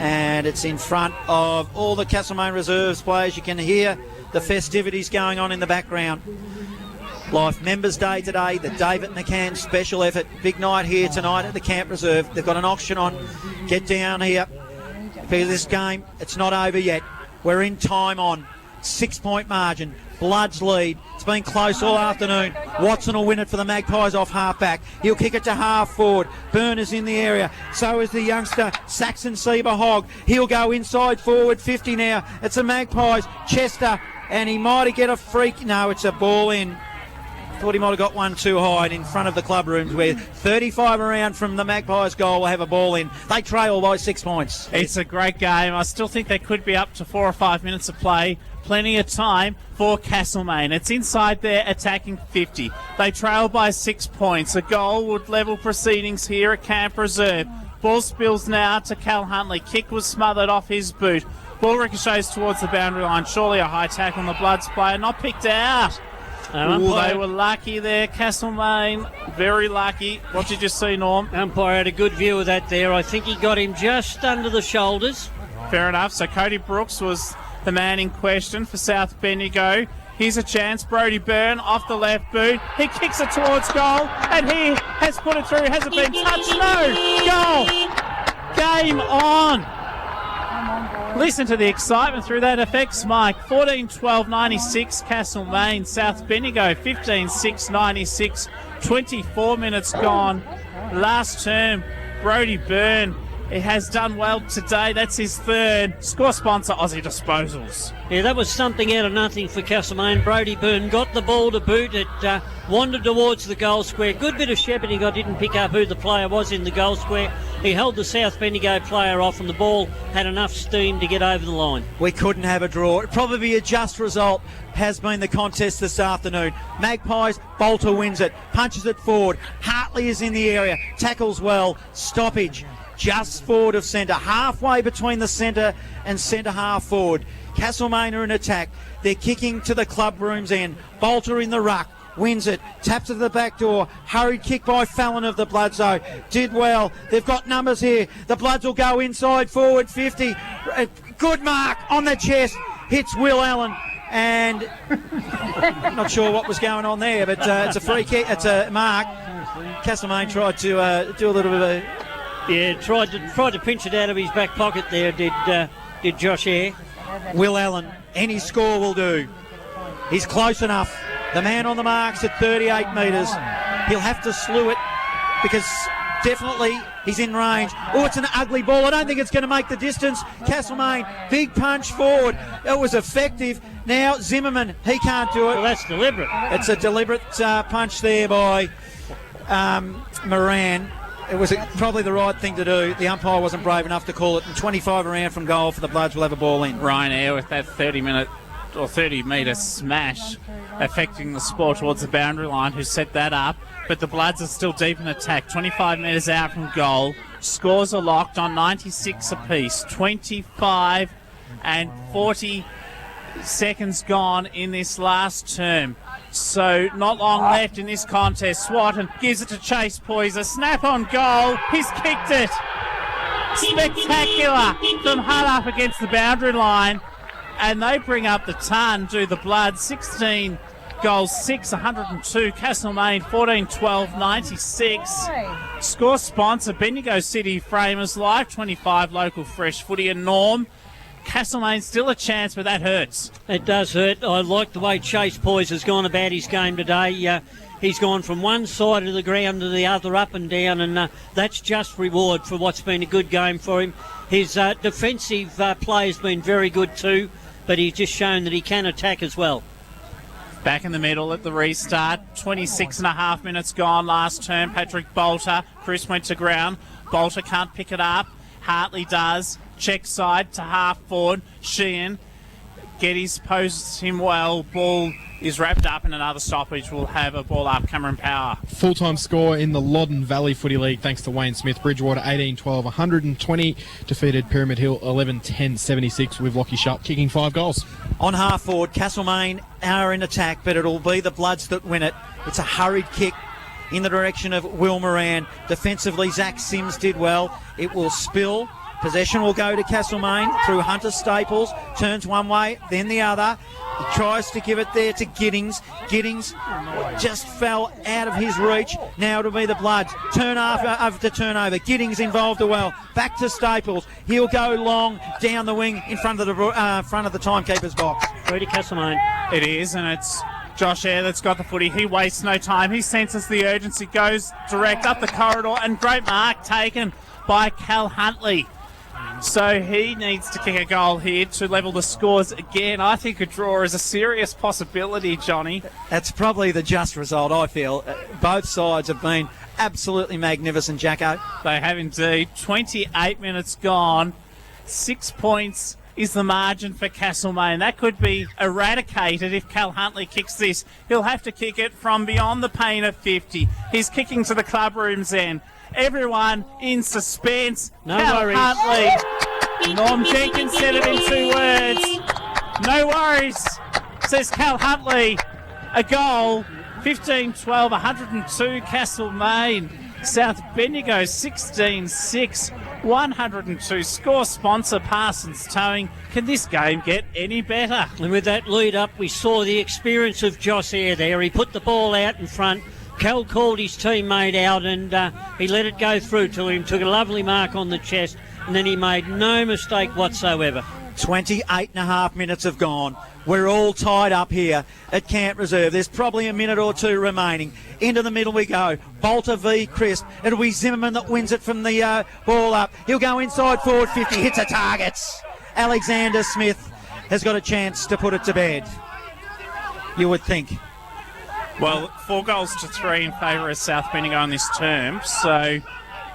And it's in front of all the Castlemaine reserves players. You can hear the festivities going on in the background. Life Members Day today, the David McCann special effort. Big night here tonight at the Camp Reserve. They've got an auction on. Get down here. Because this game, it's not over yet. We're in time on. 6-point margin. Bloods lead. It's been close all afternoon. Watson will win it for the Magpies off half-back. He'll kick it to half-forward. Byrne is in the area. So is the youngster, Saxon Seba Hogg. He'll go inside forward, 50 now. It's the Magpies. Chester and he might get a freak. No, it's a ball in. Thought he might have got one too high and in front of the club rooms, where 35 around from the Magpies goal will have a ball in. They trail by 6 points. It's a great game. I still think they could be up to 4 or 5 minutes of play. Plenty of time for Castlemaine. It's inside their attacking 50. They trail by 6 points. A goal would level proceedings here at Camp Reserve. Ball spills now to Cal Huntley. Kick was smothered off his boot. Ball ricochets towards the boundary line. Surely a high tackle on the Bloods player. Not picked out. Ooh, they were lucky there, Castlemaine. Very lucky. What did you see, Norm? Umpire had a good view of that there. I think he got him just under the shoulders. Fair enough. So Cody Brooks was the man in question for South Bendigo. Here's a chance. Brody Byrne off the left boot. He kicks it towards goal, and he has put it through. Has it been touched? No! Goal! Game on! Listen to the excitement through that effects, Mike. 14-12-96, Castlemaine. South Bendigo, 15-6-96. 24 minutes gone. Last term, Brody Byrne. He has done well today. That's his third. Score sponsor, Aussie Disposals. Yeah, that was something out of nothing for Castlemaine. Brody Byrne got the ball to boot. It wandered towards the goal square. Good bit of shepherding. I didn't pick up who the player was in the goal square. He held the South Bendigo player off, and the ball had enough steam to get over the line. We couldn't have a draw. It'd probably be a just result. Has been the contest this afternoon. Magpies, Bolter wins it. Punches it forward. Hartley is in the area. Tackles well. Stoppage. Just forward of centre, halfway between the centre and centre half forward. Castlemaine are in attack. They're kicking to the club room's end. Bolter in the ruck, wins it, taps it to the back door. Hurried kick by Fallon of the Bloods, though. Did well. They've got numbers here. The Bloods will go inside forward 50. Good mark on the chest. Hits Will Allen. And not sure what was going on there, but it's a free kick. It's a mark. Castlemaine tried to do a little bit of a... Yeah, tried to pinch it out of his back pocket there, did Josh Eyre. Will Allen, any score will do. He's close enough. The man on the mark's at 38 metres. He'll have to slew it because definitely he's in range. Oh, it's an ugly ball. I don't think it's going to make the distance. Castlemaine, big punch forward. It was effective. Now Zimmerman, he can't do it. Well, that's deliberate. It's a deliberate punch there by Moran. It was probably the right thing to do. The umpire wasn't brave enough to call it. And 25 around from goal for the Bloods will have a ball in. Ryan Eyre with that 30-metre smash affecting the sport towards the boundary line, who set that up. But the Bloods are still deep in attack. 25 metres out from goal. Scores are locked on 96 apiece. 25 and 40 seconds gone in this last term. So not long left in this contest. Swatton gives it to Chase Poyser. Snap on goal. He's kicked it. Spectacular from Hutt up against the boundary line. And they bring up the ton, do the Bloods. 16 goals, 6, 102. Castlemaine, 14-12, 96. Score sponsor, Bendigo City Framers, Live 25 local fresh footy, and Norm. Castlemaine still a chance, but that hurts. It does hurt. I like the way Chase Poyser has gone about his game today. He's gone from one side of the ground to the other, up and down, and that's just reward for what's been a good game for him. His defensive play has been very good too, but he's just shown that he can attack as well. Back in the middle at the restart. 26 and a half minutes gone last term. Patrick Bolter. Chris went to ground. Bolter can't pick it up. Hartley does. Check side to half forward. Sheehan. Geddes poses him well. Ball is wrapped up in another stoppage. We'll have a ball up. Cameron Power. Full-time score in the Loddon Valley Footy League thanks to Wayne Smith. Bridgewater 18-12, 120. Defeated Pyramid Hill 11-10, 76 with Lockie Sharp kicking 5 goals. On half forward, Castlemaine are in attack, but it'll be the Bloods that win it. It's a hurried kick in the direction of Will Moran. Defensively, Zach Sims did well. It will spill. Possession will go to Castlemaine through Hunter Staples. Turns one way, then the other. He tries to give it there to Giddings. Giddings just fell out of his reach. Now it'll be the Bloods. After turnover. Giddings involved well. Back to Staples. He'll go long down the wing in front of the timekeeper's box. Through to Castlemaine. It is, and it's Josh Eyre that's got the footy. He wastes no time. He senses the urgency, goes direct up the corridor, and great mark taken by Cal Huntley. So he needs to kick a goal here to level the scores again. I think a draw is a serious possibility, Johnny. That's probably the just result, I feel. Both sides have been absolutely magnificent, Jacko. They have indeed. 28 minutes gone. 6 points is the margin for Castlemaine. That could be eradicated if Cal Huntley kicks this. He'll have to kick it from beyond the pain of 50. He's kicking to the club room's end. Everyone in suspense. No Cal worries. Huntley. Norm Jenkins said it in 2 words. No worries, says Cal Huntley. A goal. 15-12, 102 Castlemaine. South Bendigo 16-6, 102. Score sponsor Parsons Towing. Can this game get any better? And with that lead up, we saw the experience of Joss Eyre there. He put the ball out in front. Cal called his teammate out and he let it go through to him, took a lovely mark on the chest, and then he made no mistake whatsoever. 28 and a half minutes have gone. We're all tied up here at Camp Reserve. There's probably a minute or two remaining. Into the middle we go. Bolter v Crisp. It'll be Zimmerman that wins it from the ball up. He'll go inside forward 50. Hits a target. Alexander Smith has got a chance to put it to bed. You would think. Well, 4-3 in favour of South Bendigo on this term, so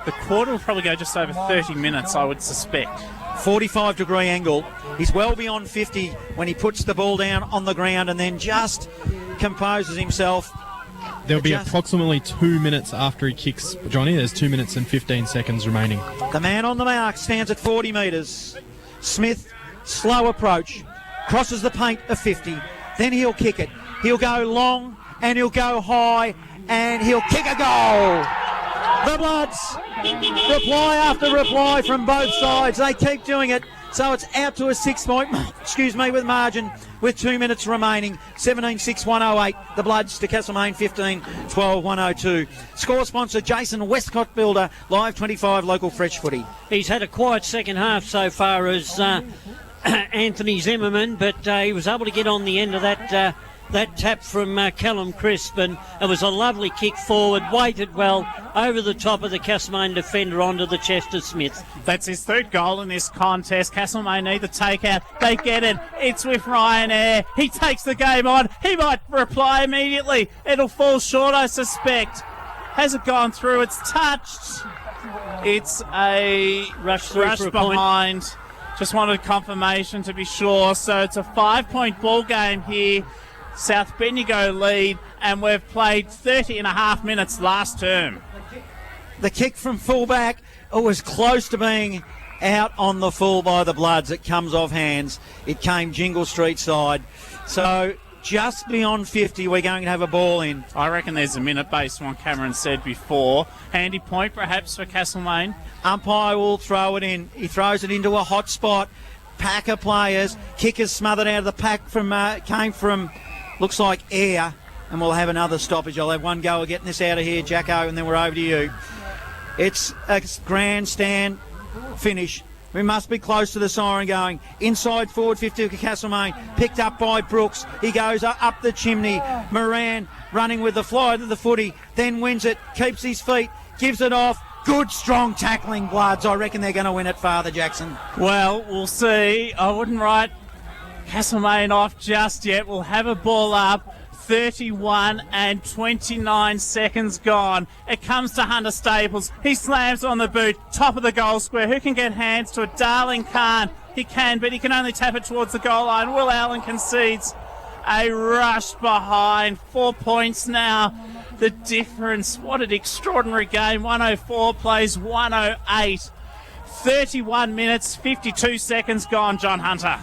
the quarter will probably go just over 30 minutes, I would suspect. 45-degree angle. He's well beyond 50 when he puts the ball down on the ground and then just composes himself. There'll be approximately 2 minutes after he kicks, Johnny. There's 2 minutes and 15 seconds remaining. The man on the mark stands at 40 metres. Smith, slow approach, crosses the paint of 50. Then he'll kick it. He'll go long and he'll go high and he'll kick a goal. The Bloods, reply after reply from both sides. They keep doing it. So it's out to a 6-point, with margin with 2 minutes remaining. 17-6, 108. The Bloods to Castlemaine 15-12, 102. Score sponsor Jason Westcott Builder, Live 25 local fresh footy. He's had a quiet second half so far as Anthony Zimmerman, but he was able to get on the end of that tap from Callum Crisp, and it was a lovely kick forward, weighted well over the top of the Castlemaine defender onto the chest of Smith. That's his 3rd goal in this contest. Castlemaine need the takeout. They get it. It's with Ryan Eyre. He takes the game on. He might reply immediately. It'll fall short, I suspect. Has it gone through? It's touched. It's a rush behind. Just wanted confirmation to be sure. So it's a 5-point ball game here. South Bendigo lead, and we've played 30 and a half minutes last term. The kick from fullback, it was close to being out on the full by the Bloods. It comes off hands. It came Jingle Street side. So just beyond 50, we're going to have a ball in. I reckon there's a minute based on what Cameron said before. Handy point perhaps for Castlemaine. Umpire will throw it in. He throws it into a hot spot. Pack of players. Kickers smothered out of the pack came from... looks like Air, and we'll have another stoppage. I'll have one go at getting this out of here, Jacko, and then we're over to you. It's a grandstand finish. We must be close to the siren going. Inside forward 50 for Castlemaine. Picked up by Brooks. He goes up the chimney. Moran running with the fly to the footy. Then wins it. Keeps his feet. Gives it off. Good, strong tackling, Bloods. I reckon they're going to win it, Father Jackson. Well, we'll see. I wouldn't write Castlemaine off just yet. We'll have a ball up. 31 and 29 seconds gone. It comes to Hunter Staples. He slams on the boot, top of the goal square. Who can get hands to it? Darling can't. He can, but he can only tap it towards the goal line. Will Allen concedes a rush behind. 4 points now. The difference. What an extraordinary game. 104 plays 108. 31 minutes, 52 seconds gone, John Hunter.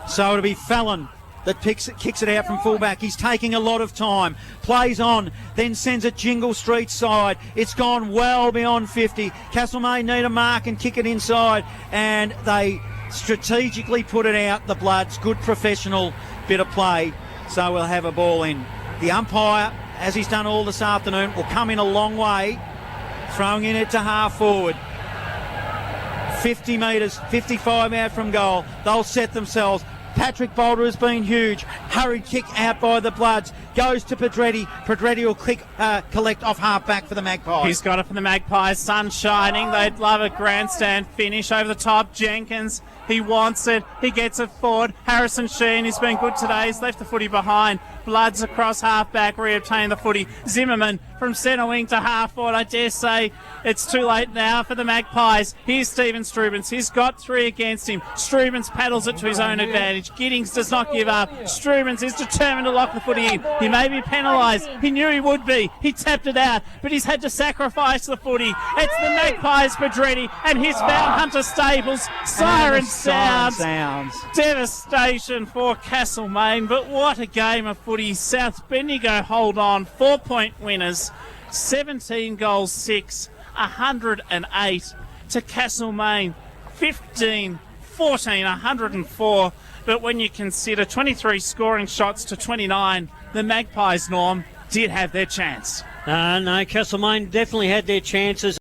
So it'll be Fallon that kicks it out from fullback. He's taking a lot of time. Plays on, then sends it Jingle Street side. It's gone well beyond 50. Castlemaine need a mark and kick it inside, and they strategically put it out. The Bloods, good professional bit of play. So we'll have a ball in. The umpire, as he's done all this afternoon, will come in a long way, throwing in it to half forward. 50 metres, 55 out from goal. They'll set themselves. Patrick Bolter has been huge. Hurried kick out by the Bloods. Goes to Pedretti. Pedretti will collect off half back for the Magpies. He's got it for the Magpies. Sun shining. They'd love a grandstand finish over the top. Jenkins, he wants it. He gets it forward. Harrison Sheen, he's been good today. He's left the footy behind. Bloods across half back, reobtain the footy. Zimmerman from centre wing to half forward. I dare say it's too late now for the Magpies. Here's Stephen Strubens. He's got 3 against him. Strubens paddles it to his own advantage. Giddings does not give up. Strubens is determined to lock the footy in. He may be penalised. He knew he would be. He tapped it out, but he's had to sacrifice the footy. It's the Magpies, Pedretti, and his found Hunter Stables. Siren sounds. Devastation for Castlemaine, but what a game of footy. South Bendigo hold on. 4-point winners. 17 goals, 6. 108 to Castlemaine. 15, 14, 104. But when you consider 23 scoring shots to 29, the Magpies, Norm, did have their chance. No, Castlemaine definitely had their chances.